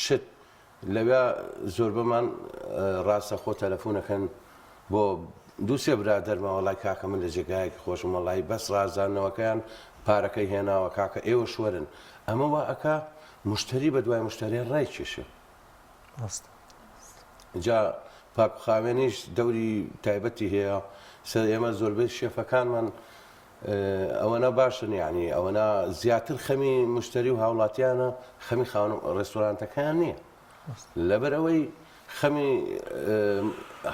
شت لەوێ زۆر بەمان ڕاستەخۆ تەلەفۆنەکەن بۆ دووسێ برادەرمە وەڵای کاکە من لە جێگایەکی خۆشم وەڵای بەس ڕازاندنەوەکەیان پارەکەی هێناوە کاکە ئێوە شوەرن ئەمە وا ئەکا مشتری بە دوای مشتری ڕای کێشێ جا پاکوخاوێنیش دەوری تایبەتی هەیە ئێمە زۆربەی شێفەکانمان ئەوەنە باشن یعنی ئەوەنە زیاتر خەمی مشتری و هاوڵاتیانە خەمی خاوەن ڕێستۆرانتەکان نییە لەبەر ئەوەی خەمی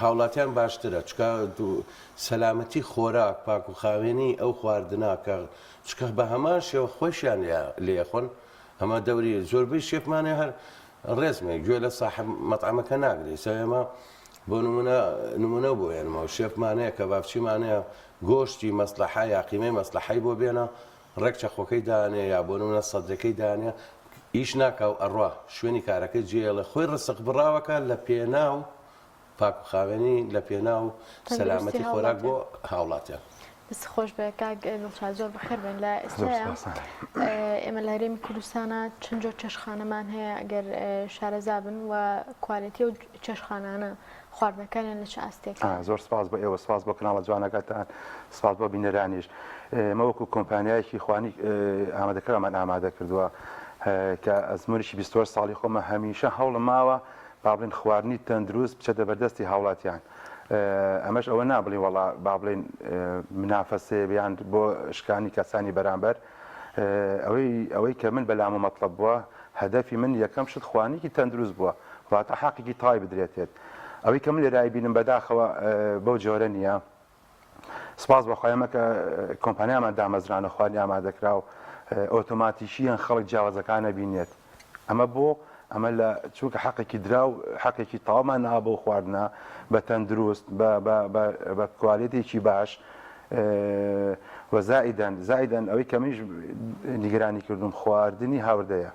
هاوڵاتیان باشترە چکە سەلامەتی خۆراک پاک و خاوێنی ئەو خواردناکە چکە بە هەمان شێوە خۆشیان لێخۆن ئەمە دەوری زۆربەی شێفمانێ هەر ڕێزمێک گوێ لە ساحب مەطعمەکە ناگری ئێمە بۆ نمونە بۆ وێنمەوە شێفمانەیە کە بابچیمانەیە گۆشتی مەسلحە یا قیمەی مەسلحەی بۆ بێنە ڕێک چەخۆکەی دانێ یا بۆ نمونە سەدرەکەی دانێ ئیش ناکاو ئەڕوا شوێنی کارەکەی جێڵە خۆی ڕسق بڕاوەکە لە پێناو پاک و خاوێنی لە پێناو سەلامەتی خۆراک بۆ هاوڵاتیان. بس خۆش بە کاک زۆر بەخێر بن لە ئێستاە ئێمە لە هەرێمی کوردستانە چەند جۆر چێشخانەمان هەیە ئەگەر شارەزا بن و کوالەتی و چێشخانانە خواردنەکانیان لە چ ئاستێک. زۆر سپاس بۆ ئێوە سپاس بۆ کەناڵە جوانەکەتان سپاس بۆ بینەرانیش مە وەکو کۆمپانیایەکی خوانی ئامادەکەمان ئامادە کردووە کە ئەزمموریشی 20 ساڵی خۆمە هەمیشە هەوڵم ماوە با بڵێن خواردنی تەندروست بچێتە بەردەستی هاوڵاتیان. ئەمەش ئەوە نابڵین وەڵا با بڵێن منافەسێ بیان بۆ شکانی کەسانی بەرامبەر ئەوەی کە من بەلام و مەطلب بووە هەدەفی من یەکەم شت خوانێکی تەندروست بووە واتە حەقێکی تای بدرێتێت ئەوەی کە من لێرای بینم بەداخەوە بەو جۆرە نییە سپاس بەخوایەمە کە کۆمپانیامان دامەزرانە خواردنی ئامادەکرا و ئۆتۆماتیشیان خەڵک جیاوازەکانە بینێت ئەمە بۆ ئەمە لە چونکە حەقێکی درا و حەقێکی تاوامان نا بۆ خواردنە بە تەندروست بە کوالیتێکی باش وەزائیدەن ئەوەی کە منیش نیگەرانی کردوم خواردنی هاوردەیە.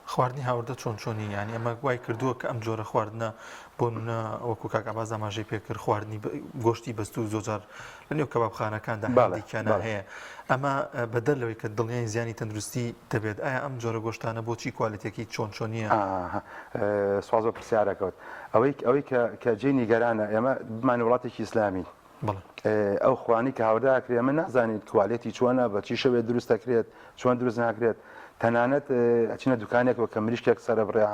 خواردنی هاوردە چۆن چۆنی یانی ئەمە وای کردووە کە ئەم جۆرە خواردنە بۆ وەکو کاک ئاباز ئاماژەی پێکرد خواردنی گۆشتی بەست و زۆجار لە نێو کەبابخانەکاندا هەندێکیانە هەیە ئەمە بەدەر لەوەی کە دڵنیای زیانی تەندروستی دەبێت ئایا ئەم جۆرە گۆشتانە بۆچی کوالیتێکی چۆن چۆنیە؟ سواز بە پرسیارەکەوت ئەوەی کە جێی نیگەرانە ئێمە بمانە وڵاتێکی ئیسلامی ئەو خوانی کە هاورداکرێ من نازانیت کوالیتی چۆنە بە چی شەوێت دروست دەکرێت چۆن دروست ناکرێت تەنانەت ئەچینە دوکانێکەوە کە مریشکێک سەرە بڕێ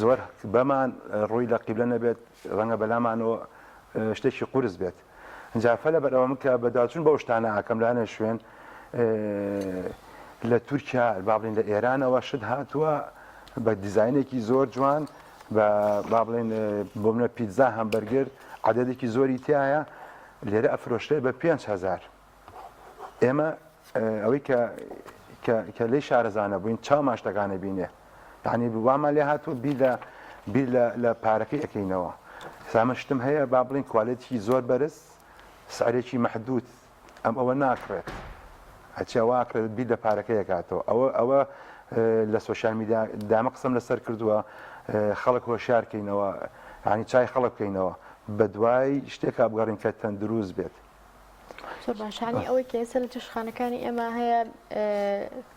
زۆر بەمان ڕووی لە قیبلە نەبێت ڕەنگە بەلامانەوە شتێکی قورس بێت جافە لە بەرەوە من کە بەداچوون بەو شتانە ئاکەم لاەنە شوێن لە تورکیا با بڵین لە ئێرانەوە شت هاتووە بە دیزاینێکی زۆر جوان با بڵێن بۆ منە پیتزا هەمبەرگر عەدەدێکی زۆری تایە لێرە ئەفرۆشتێت بە 5,000 ئێمە ئەوەی کە لێی شارەزانە بووین چاو ماشتەکانە بینێ یعنی وامان لێ هاتووە بیر لە پارەکەی ئەەکەینەوە سامەشتم هەیە با بڵین کوالێتی زۆر بەرز سعرێکی مەحدود ئەم ئەوە ناکرێت هەچی واکرێت بیر لە پارەکەی ئەکاتەوە ئەوە لە سۆشیال میدیا دامە قسم لەسەر کردووە خەڵک هۆشیارکەینەوە ینی چای خەڵک بکەینەوە بە دوای شتێکا بگەڕین کە تەندروست بێت. زۆر باشانی ئەوەی کە ئێستا لە چێشخانەکانی ئێمە هەیە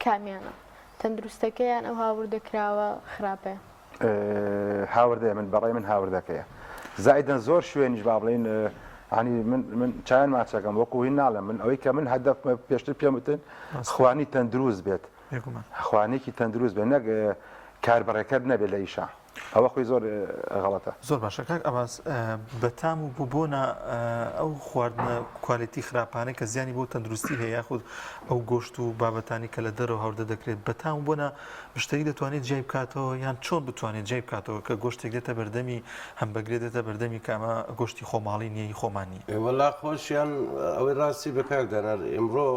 کامیانە تەندروستەکەیان ئەو هاوردەکراوە خراپە هاوردەیە من بەڕێ من هاوردەکەیە زائیدەن زۆر شوێنیش با بڵێن ینی من چیان ماچەکەم وەکو هی ناڵم من ئەوەی کە من هەدەف پێشتر پێمتن خوانی تەندروست بێت خوانێکی تەندروست بێت نەک کاربڕێکەت نەبێت لە ئیشا ئەوە خۆی زۆر غەڵەتە. زۆر باشە کاک ئەباس بەتام و بووبوونا ئەو خواردنە کوالیتی خراپانە کە زیانی بۆ تەندروستی هەیە خود ئەو گۆشت و بابەتانی کە لە دەرەوە هەوردە دەکرێت بەتام بۆنە مشتری دەتوانێت جێ بکاتەوە یان چۆن بتوانێت جێ بکاتەوە کە گۆشتێک دێتە بەردەمی هەمبەرگرێت دێتە بەردەمی کامە گۆشتی خۆماڵی نییە خۆمانی وەڵا خۆشیان ئەوەی ڕاستی بەکاردانەر ئێمڕۆ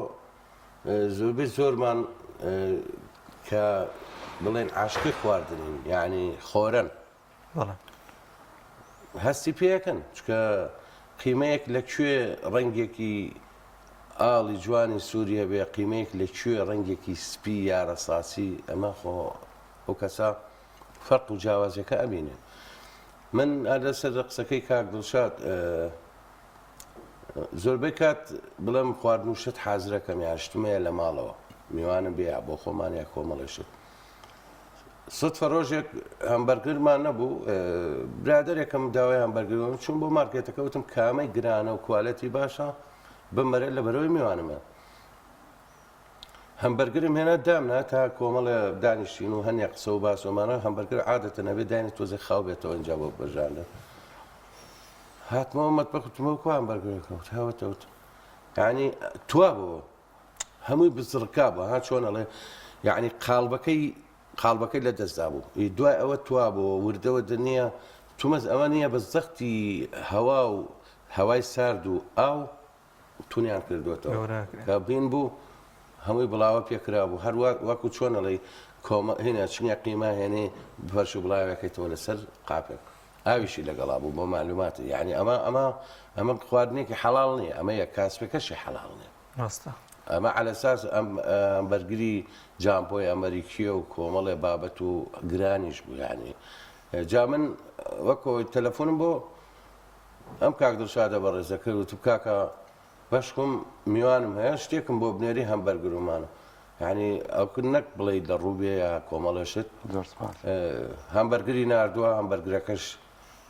زۆربەی زۆرمان کە بڵێن عاشقی خواردنین یعنی خۆرن هەستی پێەکەن چکە قیمەیەک لەکوێ ڕەنگێکی ئاڵی جوانی سووریە بێ قیمەیەک لەکوێ ڕەنگێکی سپی یارەساسی ئەمە خۆ ئەو کەسا فەرق و جیاوازەکە ئەبینێ من لەسەر قسەکەی کاک دڵشاد زۆربەی کات بڵێم خواردن و شت حازرەکەم یاشتمەیە لە ماڵەوە میوانم بێ بۆ خۆمان یا کۆمەڵی شت سوتفە ڕۆژێک هەمبەرگرمان نەبوو برادێکم داوای هەمبەرگرەوە چون بۆ مارکێتەکە وتم کامەی گرانە و کوالەتی باشە بمەرێ لە بەرەوەی میوانمە هەمبەرگرم هێنا دامنا تا کۆمەڵە دانیشتین و هەنێ قسە و باسۆمانە هەمبەرگر عادەتە نەبێت داینێت تۆزە خاو بێتەوە ئەنجا بۆ بەژاندە هاتمەوە مەتبەخوتمەوە کو هەمبەرگرەکەوت هاوتەوت یعنی توا بەوە هەمووی بزڕکا بووە ها چۆن ئەڵێ یعنی قاڵبەکەی لە دەستدا بوو دوای ئەوە توا بۆ وردەوە دنیا تومەز ئەوە نییە بە زەختی هەوا و هەوای سارد و ئاو تونیان کردوێتەوە کە بین بوو هەمووی بڵاوە پێکرا بوو هەر وەکو چۆنەڵی هێنا چنگە قیمە هێنێ بەرش و بڵاوەکەیتەوە لەسەر قاپێک ئاویشی لەگەڵا بوو بۆ معلوماتی یعنی ئەمە خواردنێکی حەڵاڵ نییە ئەمە یەک کاسپێکەشی حەڵاڵ نییە ئەمە علەساس ئەم بەرگری جامپۆی ئەمریکیە و کۆمەڵێ بابەت و گرانیش بوو یعنی جا من وەکەوەی تەلەفۆنم بۆ ئەم کاک دڵشادە بەڕێزەکرد و کاکە بەشکم میوانم هەیە شتێکم بۆ بنێری هەمبەرگرمانە یعنی ئەوکرد نەک بڵێ لە ڕووبێ یا کۆمەڵەشت هەمبەرگری نردووە هەمبەرگرەکەش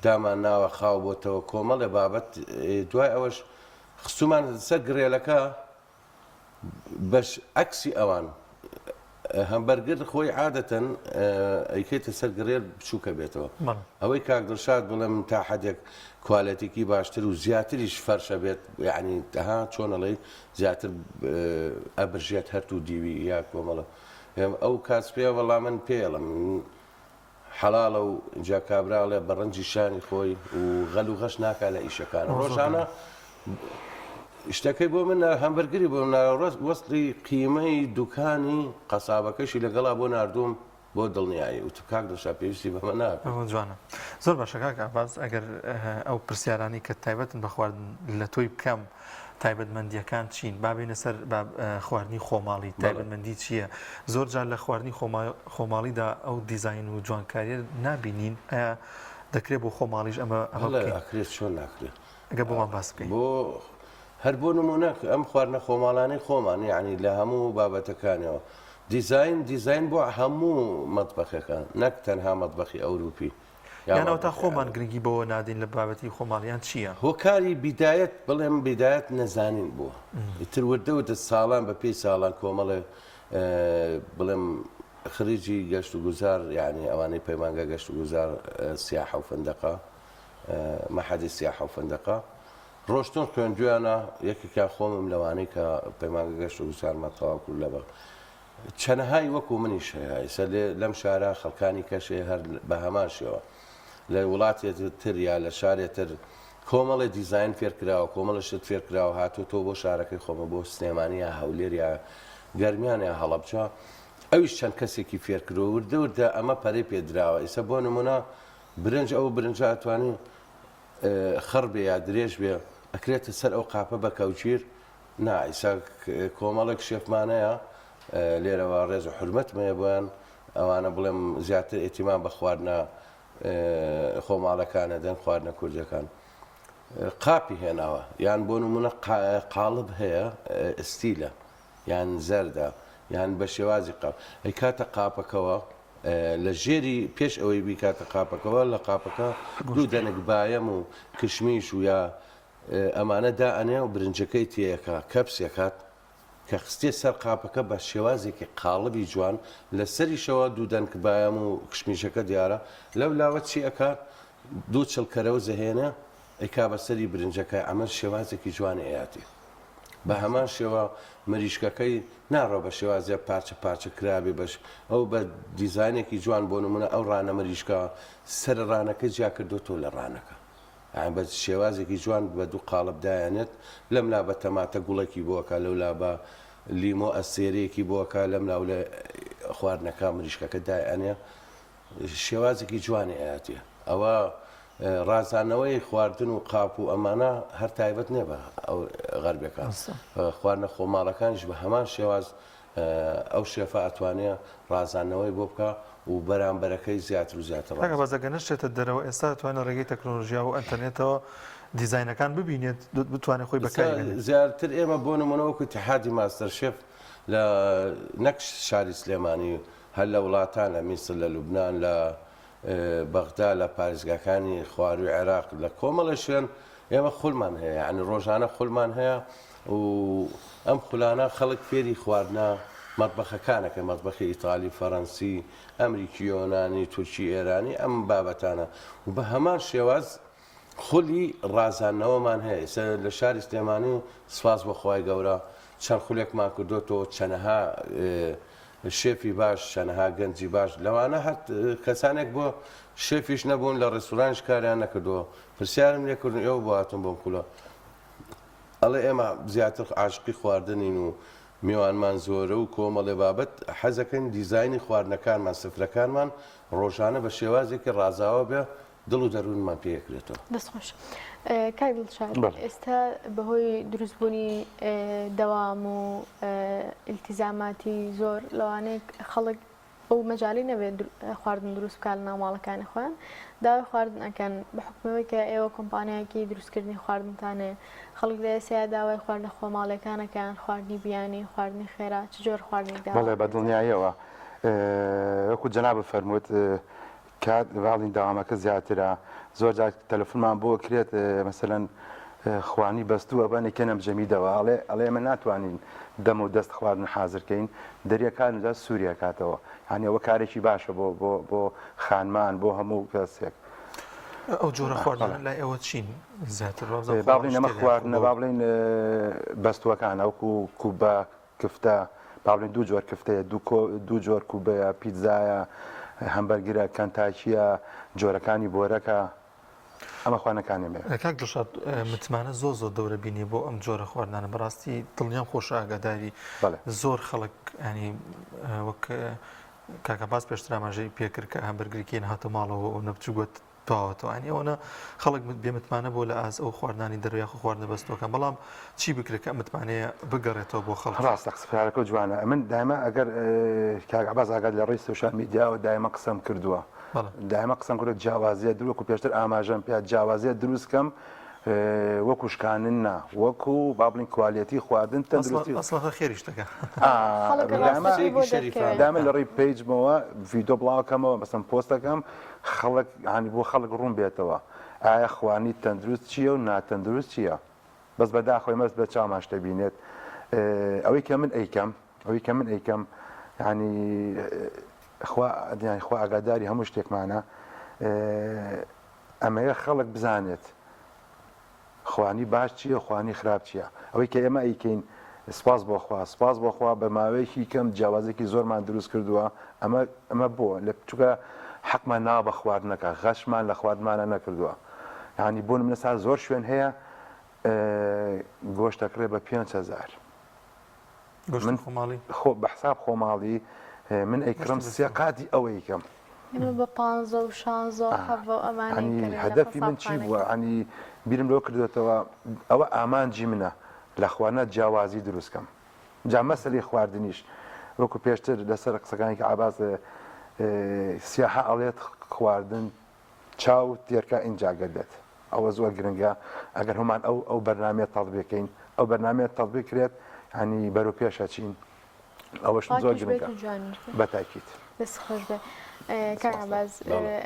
دامان ناوە خاو بۆتەوە کۆمەڵێ بابەت دوای ئەوەش خستومان سەر گرێلەکە بەش ئەکسی ئەوان هەمبەرگر خۆی عادەتەن ئەیکێتە سەر گرێل بچووکە بێتەوە ئەوەی کاک دڵشاد بڵێم تا حەدێک کوالەتێکی باشتر و زیاتریش فەرشە بێت یعنی تەها چۆنەڵی زیاتر ئەبژێت هەرتوو دیوی یا کۆمەڵە ئەو کاسپێ وەڵام من پێڵم حەڵاڵە و جا کابراڵێ بە ڕەنجی شانی خۆی و غەل و غەش ناکا لە ئیشەکان ڕۆژانە شتەکەی بۆ من هەمبەرگری بۆ ناڕۆست وەستی قیمەی دوکانی قەسابەکەشی لەگەڵا بۆ نردوم بۆ دڵنیایی و تو کاک دڵشاد پێویستی بەمە ناکە جوانە زۆر باشە کاکە باز ئەگەر ئەو پرسیارانی کە تایبەتن بە خواردن لە تۆی بکەم تایبەتمەندیەکان چین بابێنە سەر خواردنی خۆماڵی تایبەتمەندی چییە زۆر جار لە خواردنی خۆماڵیدا ئەو دیزاین و جوانکاریە نابینین ئایا دەکرێت بۆ خۆماڵیش ئەکرێت چۆن ناکرێت ئەگە بۆمان باس بکەین بۆ هەر بۆ نمونە ئەم خواردنە خۆماڵانەی خۆمان یعنی لە هەموو بابەتەکانەوە دیزاین بۆ هەموو مەتبەخەکان نەک تەنها مەتبەخی ئەوروپی یانەوە تا خۆمان گرنگی بەوە نادین لە بابەتی خۆماڵیان چییە؟ هۆکاری بیدایەت بڵێم بیدایەت نەزانین بووە ئیتر وردەوتە ساڵان بە پێی ساڵان کۆمەڵێ بڵێم خریجی گەشت و گوزار یعنی ئەوانەی پەیمانگە گەشت و گوزار سیاحە و فەندەقە مەحەدی سیاحە و فەندەقە ڕۆشتۆن خوێندویانە یەکێکیان خۆمم لەوانەی کە پەیمانگە گەشت و گوزارمان تەواو کرد لەبەر چەنەهای وەکو منیش هەیە ئێستا لەم شارە خەڵکانی کەشێ هەر بە هەماشەوە لە وڵاتێتتر یا لە شارێتتر کۆمەڵی دیزاین فێرکراوە کۆمەڵە شت فێرکراوە هاتوۆ بۆ شارەکەی خۆمە بۆ سنێمانی یا هەولێر یا گەرمیان یا هەڵەبجا ئەویش چەند کەسێکی فێرکردەوە وردە ئەمە پەرەی پێدراوە ئێستا بۆ نمونە برنج ئەو برنج ئەتوانی خڕ بێ یا درێژ بێ ئەکرێتە سەر ئەو قاپە بە کەوچیر ئیسا کۆمەڵێک شێفمانەیە لێرەوە ڕێز و حرمەتمەیە بۆیان ئەوانە بڵێم زیاتر ئێتیمان بە خواردنە خۆماڵەکانە دەن خواردنە کوردەکان قاپی هێناوە یان بۆ نمونە قاڵب هەیە ئستیلە یان زەردە یان بە شێوازی قاپ ئەی کاتە قاپەکەوە لە ژێری پێش ئەوەی بیکاتە قاپەکەەوە لە قاپەکە دوو دەنگ باەم و کشمیش و یا ئەمانە دائەنێ و برنجەکەی تێیەکە کەپسێکات کە خستێ سەر قاپەکە بە شێوازێکی قاڵبی جوان لە سەریشەوە دوو دەنگ باەم و کشمیشەکە دیارە لەو لاوە چی ئەکات دوو چڵکەرە و زەهێنە ئەیکا بە سەری برنجەکە ئەمە شێوازێکی جوانی ئاتی بە هەمان شێوە مریشکەکەی ناڕۆ بە شێوازە پارچە کرابی بەش ئەو بە دیزانێکی جوان بۆ نمونە ئەو ڕانە مریشکە سەر ڕانەکە جیا کردوتۆ لە ڕانەکە بە شێوازێکی جوان بە دوو قاڵبدایەنێت لەم لا بە تەماتە گوڵێکی بۆکە لەو لا بە لیمۆ ئەسێرەیەکی بۆکە لەم لاو لە خواردنەکە مریشکەکە دایانێ شێوازێکی جوانی ئااتێ ئەوە ڕازانەوەی خواردن و قاپ و ئەمانە هەر تایبەت نێ بە ئەو غەربەکان خواردنە خۆماڵەکانیش بە هەمان شێواز ئەو شێفە ئەتوانێت ڕازانەوەی بۆ بکە و بەرامبەرەکەی زیاتر و زیاتر بەزەگەنشێتە دەرەوە ئێستا توانە ڕێگەی تەکنۆلژیا و ئەتەرنێتەوە دیزاینەکان ببینێت بتوانێت خۆی بەکاری زیاتر ئێمە بۆ نمونەوەکو اتحادی ماستەر شێف لە نەک شاری سلێمانی هەر لە وڵاتان لە میسر لە لوبنان لە بەغدا لە پارێزگاکانی خواروی عێراق لە کۆمەڵە شوێن ئێمە خولمان هەیە یعنی ڕۆژانە خولمان هەیە و ئەم خولانە خەڵک فێری خواردنە مەطبەخەکانەکە مەطبەخی ئیتالی فەڕەنسی ئەمریکی یۆنانی تورکی ئێرانی ئەم بابەتانە و بە هەمان شێواز خولی ڕازانەوەمان هەیە لە شاری سلێمانی سپاس بەخوای گەورە چەند خولێکمان کردوتەوە چەنەها شێفی باش چەنەها گەنجی باش لەوانە هەر کەسانێک بۆ شێفیش نەبوون لە ڕێستورانش کاریان نەکردەوە پرسیارم لێ کردن ئێوە بۆ هاتم بۆم خولە ئەڵێ ئێمە زیاتر عاشقی خواردنین و میوانمان زۆرە و کۆمەڵێ بابەت حەزەکەن دیزایانی خواردنەکانمان سفرەکانمان ڕۆژانە بە شێوازێکی ڕازاوە بێ دڵ و دەروونمان پێکرێتەوە. دەستخۆش. کاک دڵشاد ئێستا بەهۆی دروستبوونی دەوام و ئیلتیزاماتی زۆر لەوانەیە خەڵک ئەو مەجای نەبێت خواردن دروست بکات لە ناوماڵەکانی خۆیان داوای خواردن ئەکەن بە حکمەوەی کە ئێوە کۆمپانیایەکی دروستکردنی خواردنتانێ خەڵک لە ئێستا داوای خواردنە خۆماڵەکانەکەیان خواردنی بیانی خواردنی خێرا چ جۆر خواردنی دا بەڵێ بە دڵنیاییەوە وەکو جەناب فەرمووت کات باڵین داوامەکە زیاترە زۆر جار تەلەفۆنمان بۆ کرێت مەسەلەن خوانی بەستووە بەنێ کەنەم جەمیدەوە ئەڵێ ئێمە ناتوانین دەم و دەست خواردن حازرکەین دەریەکان جا سووریا کاتەوە هەنی ئەوە کارێکی باشە بۆ خانمان بۆ هەموو کەسێک ئەو جۆرە خواردن لای ئەوە چین زیاتر باڵین ئەمە خواردنە با بڵێن بەستووەکان ئەوکو کوبە کفتە با بڵێن دوو جۆر کفتەیە دوو جۆر کوبەیە پیتزایە هەمبەرگرە کەنتاکیە جۆرەکانی بۆرەکە ئەمە خوانەکانی مێ کاک دڵشاد متمانە زۆر دەورە بینی بۆ ئەم جۆرە خواردنانە بەڕاستی دڵنیام خۆش ئاگاداری زۆر خەڵک ینی وەک کاکە باس پێشتر ئاماژەی پێکرد کە هەمبەرگریکێن هاتە ماڵەوە ئەو نەبچووگوت تاوەتەوە ئەنی ئەوە خەڵک بێمتمانە بۆ لە ئاز ئەو خواردنانی دەرویاخ خواردنە بەستەوەکان بەڵام چی بکرێت کە متمانەیە بگەڕێتەوە بۆ خەڵک ڕاستە قسەکە جوانە من دایمە ئەگەر کاک باز ئاگات لە ڕێی سوشال میدیاوە دایمە قسەم کردووە دایمە قسەم کردو جیاوازیە دروکو پێشتر ئاماژەم پێ جیاوازیە دروستکەم وەکو شکانن نا وەکو بابلین کوالیەتی خواردن تەندروستی ئەسڵەکە خێریش دەکە دامە لە ڕێی پیجمەوە ڤیدۆ بڵاوکەمەوە بەسم پۆستەکەم خەڵک هەنی بۆ خەڵک ڕوون بێتەوە ئایا خوانی تەندروست چییە و ناتەندروست چییە بەس بەداخۆی مەست بە چاوماش دەبینێت ئەوەی کە من ئەیکەم ینی خوا ئاگاداری هەموو شتێکمانە ئەمەیە خەڵک بزانێت خوانی باش چییە خوانی خراپ چییە ئەوەی کە ئێمە ئەیکەین سپاس بۆخوا بە ماوەیەکی کەم جیاوازێکی زۆرمان دروست کردووە ئەمە بۆ لە چووکە حەقمان نا بە خواردنەکە غەشمان لە خواردمانە نەکردووە ینی بۆ منە سا زۆر شوێن هەیە گۆشتەکڕێ بە 5,000 من خۆماڵی بە حساب خۆماڵی من ئەیکڕم سێ قاتی ئەوەی کەم بە 15 و 16 ئەمانی هەدەفی من چی بووە ئەنی بیرم لەوە کردوێتەوە ئەوە ئامانجی منە لە خوانە جیاوازی دروستکەم جا مەسەلی خواردنیش وەکو پێشتر لەسەر قسەکانی کە ئاباز سیاحە ئەڵێت خواردن چاو تێرکە ئینجاگەدێت ئەوە زۆر گرنگە ئەگەر هەمان ئەو بەرنامێت تەڵبێکەین ئەو بەرنامێت تەڵبێک کرێت هەنی بەرەو پێشە چین ئەوەش زۆر گرنگە بەتاکیت دەست خۆش بێ کاغباز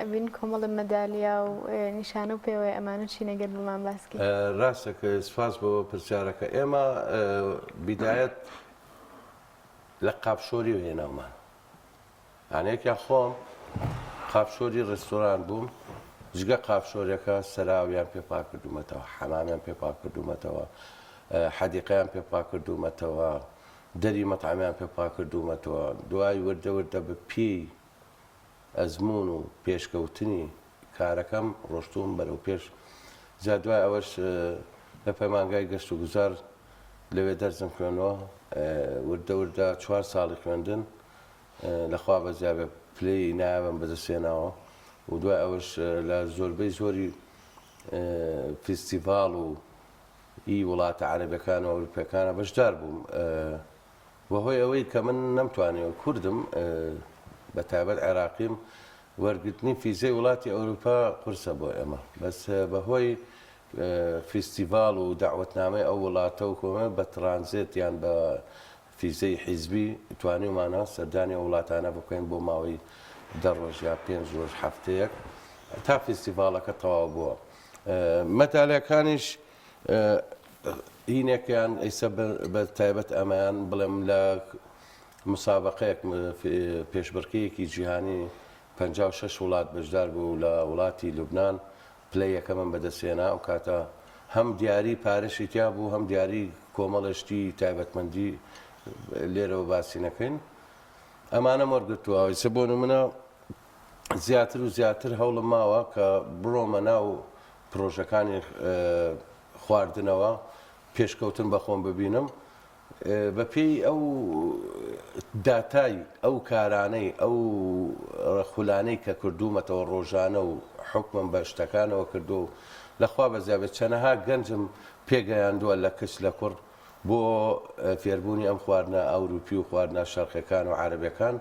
ئەبین کۆمەڵی مەدالیا و نیشانە و پێوەی ئەمانە چی نەگەر بمان باسکی ڕاستەکە سپاس بۆ پرسیارەکە ئێمە بیدایەت لە قاپشۆری هێناومان هەنێکیان خۆم قاپشۆری ڕێستۆران بووم جگە قاپشۆرەکە سەراویان پێپا کردومەتەوە حەمامیان پێپا کردومەتەوە حەدیقەیان پێپا کردومەتەوە دەری مەتعامیان پێپا کردومەتەوە دوای وردە بە پێی ئەزمون و پێشکەوتنی کارەکەم ڕۆشتوم بەرەو پێش جا دوای ئەوەش لە پەیمانگای گەشت و گوزار لەوێ دەرزم خوێنەوە وردە 4 ساڵی خوێندن لەخوا بەزیابێ پلەی نایابم بەدەستێناوە و دوای ئەوەش لە زۆربەی زۆری فیستیڤاڵ و ئی وڵاتە عەرەبیەکان و ئەوروپیەکانە بەشدار بووم بەهۆی ئەوەی کە من نەمتوانێت کوردم بە تایبەت عێراقیم وەرگرتنی فیزەی وڵاتی ئەوروپا قورسە بۆ ئێمە بەس بەهۆی فیستیڤاڵ و داوەتنامەی ئەو وڵاتە و کۆمە بە ترانزیت یان بە فیزەی حیزبی توانیمانە سەردانی وڵاتانە بکەین بۆ ماوەی 10 ڕۆژ یا 5 ڕۆژ هەفتەیەک تا فیستیڤاڵەکە تەواو بووە مەتالەکانیش هینێکیان ئەیسە بە تایبەت ئەمەیان بڵێم لە مسابقەیەک پێشبڕکەیەکی جیهانی 56 وڵات بەشدار بوو لە وڵاتی لوبنان پلەی یەکەمم بەدەستێنا و کاتە هەم دیاری پارەشی تیا بوو هەم دیاری کۆمەڵشتی تایبەتمەندی لێرەوە باسی نەکەین ئەمانە وەرگرتووە ئەویسە بۆ نمونە زیاتر و زیاتر هەوڵم ماوە کە بڕۆمە ناو پرۆژەکانی خواردنەوە پێشکەوتن بە خۆم ببینم بە پێی ئەو داتای ئەو کارانەی ئەو خولانەی کە کردومەتەوە ڕۆژانە و حکمم بە شتەکانەوە کردو و لەخوا بەزیابێت چەنەها گەنجم پێگەیاندووە لە کچ لە کوڕ بۆ فێربوونی ئەم خواردنە ئەوروپی و خواردنە شەرقیەکان و عەرەبیەکان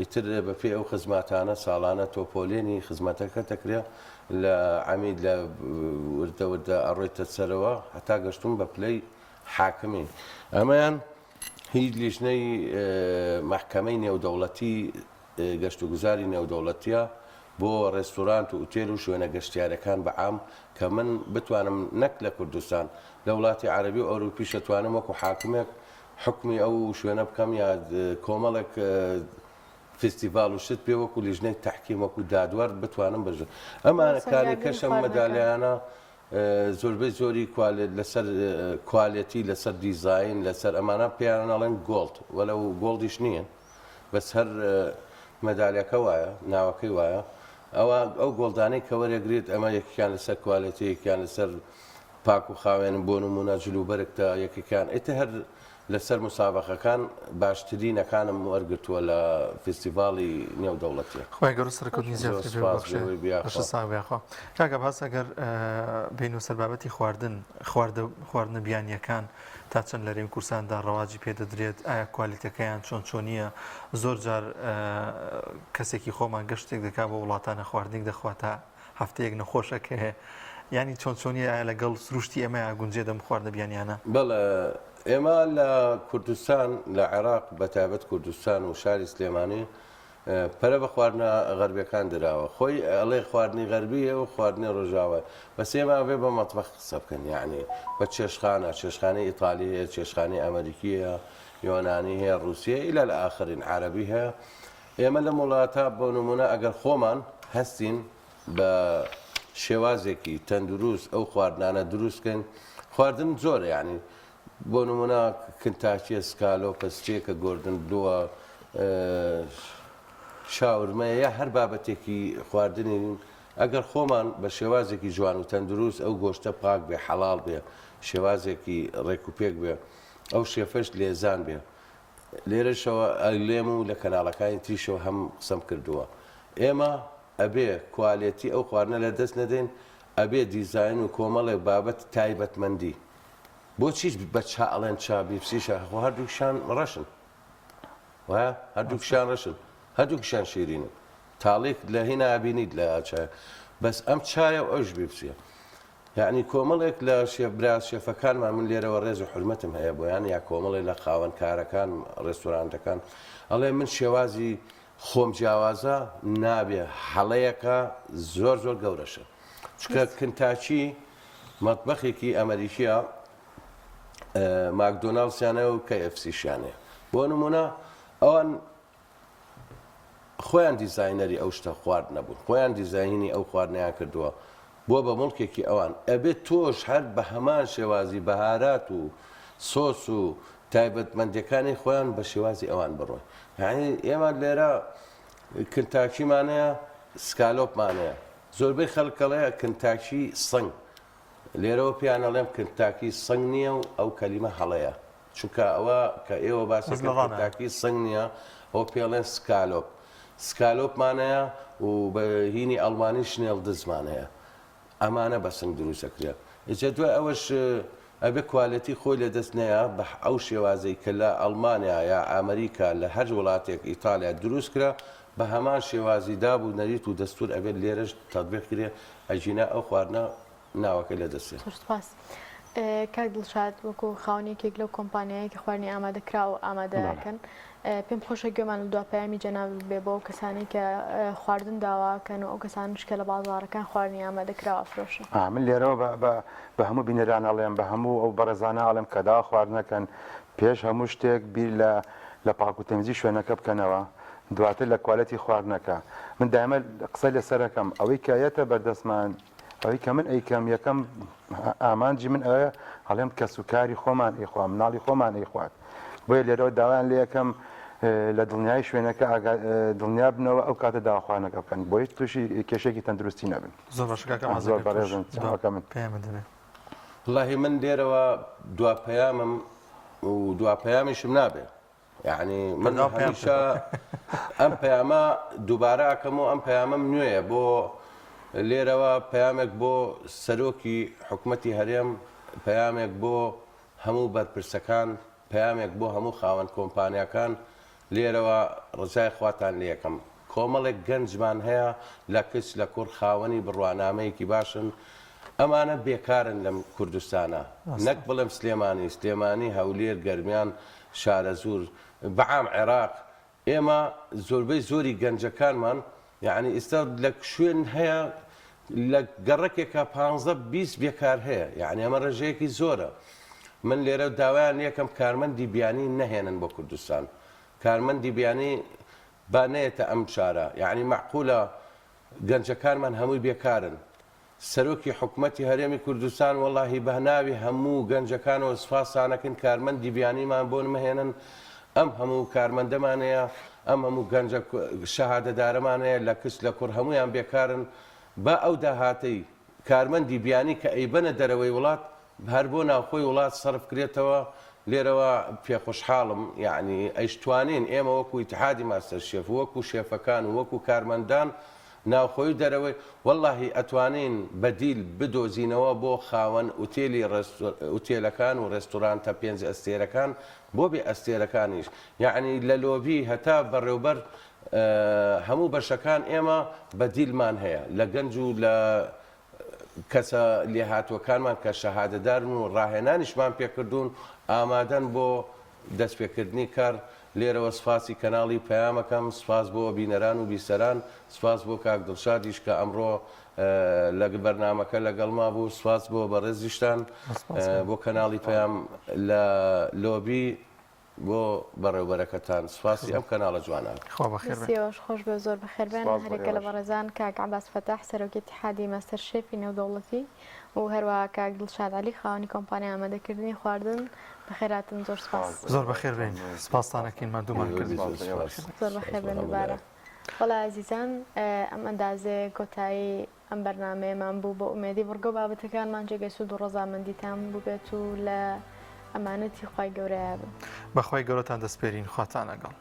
ئیتر بەپێی ئەو خزماتانە ساڵانە تۆپۆلێنی خزمەتەکە دەکرێ لە عەمید لە وردە وردە ئەڕۆیتە سەرەوە هەتا گەشتم بە پلەی حاکمی ئەمەیان هیچ لیژنەی مەحکەمەی نێودەوڵەتی گەشت و گوزاری نێودەوڵەتیە بۆ ڕێستۆرانت و ئوتێل و شوێنە گەشتیارەکان بەعام کە من بتوانم نەک لە کوردستان لە وڵاتی عەرەبی و ئەوروپی شەتوانم وەکو حاکمێک حکمی ئەو شوێنە بکەم یا کۆمەڵێک فستیڤال و شت پێ وەکو لیژنەی تەحکیم وەکو دادوەر بتوانم بژم ئەمانە کاری کەشم مەدالیانە زۆربەی زۆری لەسەر کوالێتی لەسەر دیزاین لەسەر ئەمانە پێیان ئەڵێن گۆڵد وەلەو گۆڵدیش نییە بەس هەر مەدالیەکە وایە ناوەکەی وایە ئەوە ئەو گۆڵدانەی کە وەرەگریت ئەمە یەکیان لەسەر کوالێتی یەکیان لەسەر پاک و خاوێن بۆ نمونە جلوبەرێکدا یەکێکیان ئێتە هەر لەسەر مسابقەکان باشترینەکانم وەرگرتووە لە فستیڤاڵی نێودەوڵەتی خۆی گەڕ سەرکەوتنی زیاترخوا کاکە باس ئەگەر بین و سەربابەتی خواردنە بیانیەکان تا چەند لەرێم کورساندا ڕەواجی پێدەدرێت ئایا کوالیتەکەیان چۆن چۆنیە زۆر جار کەسێکی خۆمان گەشتێک دەکا بۆ وڵاتانە خواردنێک دەخواتە هەفتەیەک نەخۆشەکە هەیە ینی چۆن چۆنیە ئایا لەگەڵ سروشتی ئەمە گونجێ دەم خواردنە بیانیانە بەڵێ ئێمە لە کوردستان لە عێراق بەتابەت کوردستان و شاری سلێمانی پەرە بە خواردنە غەربیەکان دراوە خۆی ئەڵێ خواردنی غەربیە و خواردنی ڕۆژاوە بەس ئێمە بێ بە مەتبەخ قسە بکەن یعنی بە چێشخانەی ئیتالی هەیە چێشخانەی ئەمریکی هەیە یۆنانی هەیە رووسیە ئیلا لە ئاخرین عەرەبی هەیە ئێمە لە وڵاتە بۆ نمونە ئەگەر خۆمان هەستین بە شێوازێکی تەندروست ئەو خواردنانە دروستکەن خواردن زۆرە یعنی بۆ نمونە کنتاکیە سکالۆ پەستێکە گۆردن بلووە شاورمەیە یا هەر بابەتێکی خواردنی ئەگەر خۆمان بە شێوازێکی جوان و تەندروست ئەو گۆشتە پاک بێ حەڵاڵ بێ شێوازێکی ڕێکوپێک بێ ئەو شێفەش لێزان بێ لێرەشەوە ئەلێم و لە کەناڵەکانی تریشەوە هەم قسەم کردووە ئێمە ئەبێ کوالێتی ئەو خواردنە لە دەست نەدەین ئەبێ دیزاین و کۆمەڵێک بابەت تایبەتمەندی بۆچیش بە ئەڵێن چابیپسیشە خۆ هەردووکشان ڕەشن وایە هەردووکشان ڕەشن هەردووکشان شیرینن تاڵێک لە هینا بینیت لە چای بەس ئەم چایە و ئەوش بیپسیە یعنی کۆمەڵێک لە برا شێفەکانمان من لێرەوە ڕێز و حرمەتم هەیە بۆیان یا کۆمەڵی لە خاوەنکارەکان ڕێستۆرانتەکان ئەڵێ من شێوازی خۆم جیاوازە نابێ هەڵەیەکە زۆر زۆر گەورەشە چکە کنتاچی مەتبەخێکی ئەمریکیە ماکدۆناڵسیانە و KFCشانەیە بۆ نمونە ئەوان خۆیان دیزاینەری ئەو شتە خوارد نەبوون خۆیان دیزاینی ئەو خواردنیان کردووە بۆ بە مڵکێکی ئەوان ئەبێت تۆش هەر بە هەمان شێوازی بەهارات و سۆس و تایبەتمەندەکانی خۆیان بە شێوازی ئەوان بڕۆی یعنی ئێمە لێرە کنتاکیمانەیە سکالۆپمانەیە زۆربەی خەڵکەڵەیە کنتاکی سنگ لێرەوە پیانەڵێم کنتاکی سنگ نییە و ئەو کەلیمە هەڵەیە چونکە ئەوە کە ئێوە باسەکە کنتاکی سنگ نییە ئەو پێڵێن سکالۆپ سکالۆپمانەیە و بە هینی ئەڵمانی شنێڵ دزمانەیە ئەمانە بە سنگ دروستەکرێت ئجا دوای ئەوەش ئەبێ کوالەتی خۆی لە دەست نەیە بە ئەو شێوازەی کە لە ئەڵمانیا یا ئەمریکا لە هەر وڵاتێک ئیتالیا دروست کرا بە هەمان شێوازی دابوو نەریت و دەستور ئەبێت لێرەش تەطبیق کرێ ئەجینە ئەو خواردنە ناوەکەی لە دەستێت کاک دڵشاد وەکو خاوەنێکێک لەو کۆمپانیایەکی خواردنی ئامادەکرا و ئامادەکەن پێم خۆشە گوێمان لە دوپەیامی جەناب بێ بۆ کەسانی کە خواردن داواکەن و ئەو کەسانش کە لە بازاڕەکان خواردنی ئامادەکراوە فرۆشە من لێرەوە بە هەموو بینەران ئەڵێم بە هەموو ئەو بەڕێزانە ئاڵم کە دا خواردنەکەن پێش هەموو شتێک بیر لە پاک و تەمیزی شوێنەکە بکەنەوە دواتر لە کوالەتی خواردنەکە من دائما قسە لەسەرەکەم ئەوەی کایەتە بەردەستمان ئەوەی کە من ئەیکەم یەکەم ئامانجی من ئەوەیە هەڵێم کە سوکاری خۆمان ئەیخوا مناڵی خۆمان ئەیخوات بۆیە لێرەوە داوایان لێ یەکەم لە دڵنیای شوێنەکە دڵنیا بنەوە ئەو کاتە داواخواانەکە بکەن بۆی تووشی کێشێکی تەندروستی نەبن. زۆر زۆر بەڕێزم چاوەکەم والله من دێرەوە دواپەیامم و دواپەیامیشم نابێ یعنی من هەمیشە ئەم پەیامە دووبارەکەم و ئەم پەیامەم نوێیە بۆ لێرەوە پەیامێک بۆ سەرۆکی حکوومەتی هەرێم پەیامێک بۆ هەموو بەرپرسەکان پەیامێک بۆ هەموو خاوەن کۆمپانیەکان لێرەوە ڕزای خواتان لێ یەکەم کۆمەڵێک گەنجمان هەیە لە کچ لە کوڕ خاوەنی بڕوانامەیەکی باشن ئەمانە بێکارن لەم کوردستانە نەک بڵێم سلێمانی هەولێر گەرمیان شارە زور بەعام عێراق ئێمە زۆربەی زۆری گەنجەکانمان یعنی ئێستا لە شوێن هەیە لە گەڕەکێکە 15-20 بێکار هەیە یعنی ئەمە ڕێژەیەکی زۆرە من لێرە داوایان یەکەم کارمەندی بیانی نەهێنن بۆ کوردستان کارمەندی بیانی با نەیەتە ئەم شارە یعنی معقولە گەنجەکانمان هەمووی بێکارن سەرۆکی حکوومەتی هەرێمی کوردستان وەڵاهی بەهناوی هەموو گەنجەکانەوە سوپاسانەکەن کارمەندی بیانیمان بۆ نمەهێنن ئەم هەموو کارمەندەمانەیە ئەم هەموو گەنجە شەهادەدارەمانەیە لە کچ لە کوڕ هەمویان بێکارن با ئەو داهاتەی کارمەندی بیانی کە ئەیبەنە دەرەوەی وڵات هەر بۆ ناوخۆی وڵات سەرفکرێتەوە لێرەوە پێخۆشحاڵم یعنی ئەیشتوانین ئێمە وەکو ئیتحادی ماستەر شێف وەکو شێفەکان و وەکو کارمەندان ناوخۆی دەرەوەی واللهی ئەتوانین بەدیل بدۆزینەوە بۆ خاوەن ئوتێلەکان و ڕێستورانتە پێنج ئەستێرەکان بۆ بێ ئەستێرەکانیش یعنی لە لۆبی هەتا بەڕێوبەر هەموو بەشەکان ئێمە بەدیلمان هەیە لە گەنج و لە کەسە لێهاتوەکانمان کە شەهادەدارن و ڕاهێنانیشمان پێکردوون ئامادەن بۆ دەستپێکردنی کار لێرەوە سپاسی کەناڵی پەیامەکەم سپاس بۆ بینەران و بیسەران سپاس بۆ کاک دڵشادیش کە ئەمڕۆ لە بەرنامەکە لەگەڵما بوو سپاس بۆ بەڕێزیشتان بۆ کەناڵی پەیام لە لۆبی بۆ بەڕێوبەرەکەتان سپاسی ئەم کەناڵە جوانان خۆش بە زۆر بەخێربێن هەرێکە لە بەڕێزان کاک عەباس فەتاح سەرۆکی اتحادی ماستەر شێفی نێودەوڵەتی و هەروەها کاک دڵشاد عەلی خاوەنی کۆمپانیا ئامادەکردنی خواردن بەخێراتن زۆر سپاس زۆر بەخێربێن سپاستانەکەین مادوومان کردی زۆر بەخێربێن دووبارە وەڵا عەزیزان ئەم ئەندازێ کۆتایی ئەم بەرنامەیەمان بوو بۆ ئومێدی بڕگە و بابەتەکانمان جێگەی سوود و ڕەزامەندیتان بووبێت و لە ئەمانەتی خوای گەورەیە بن بەخوای گەورەتان دەسپێرین خواتان لەگەڵ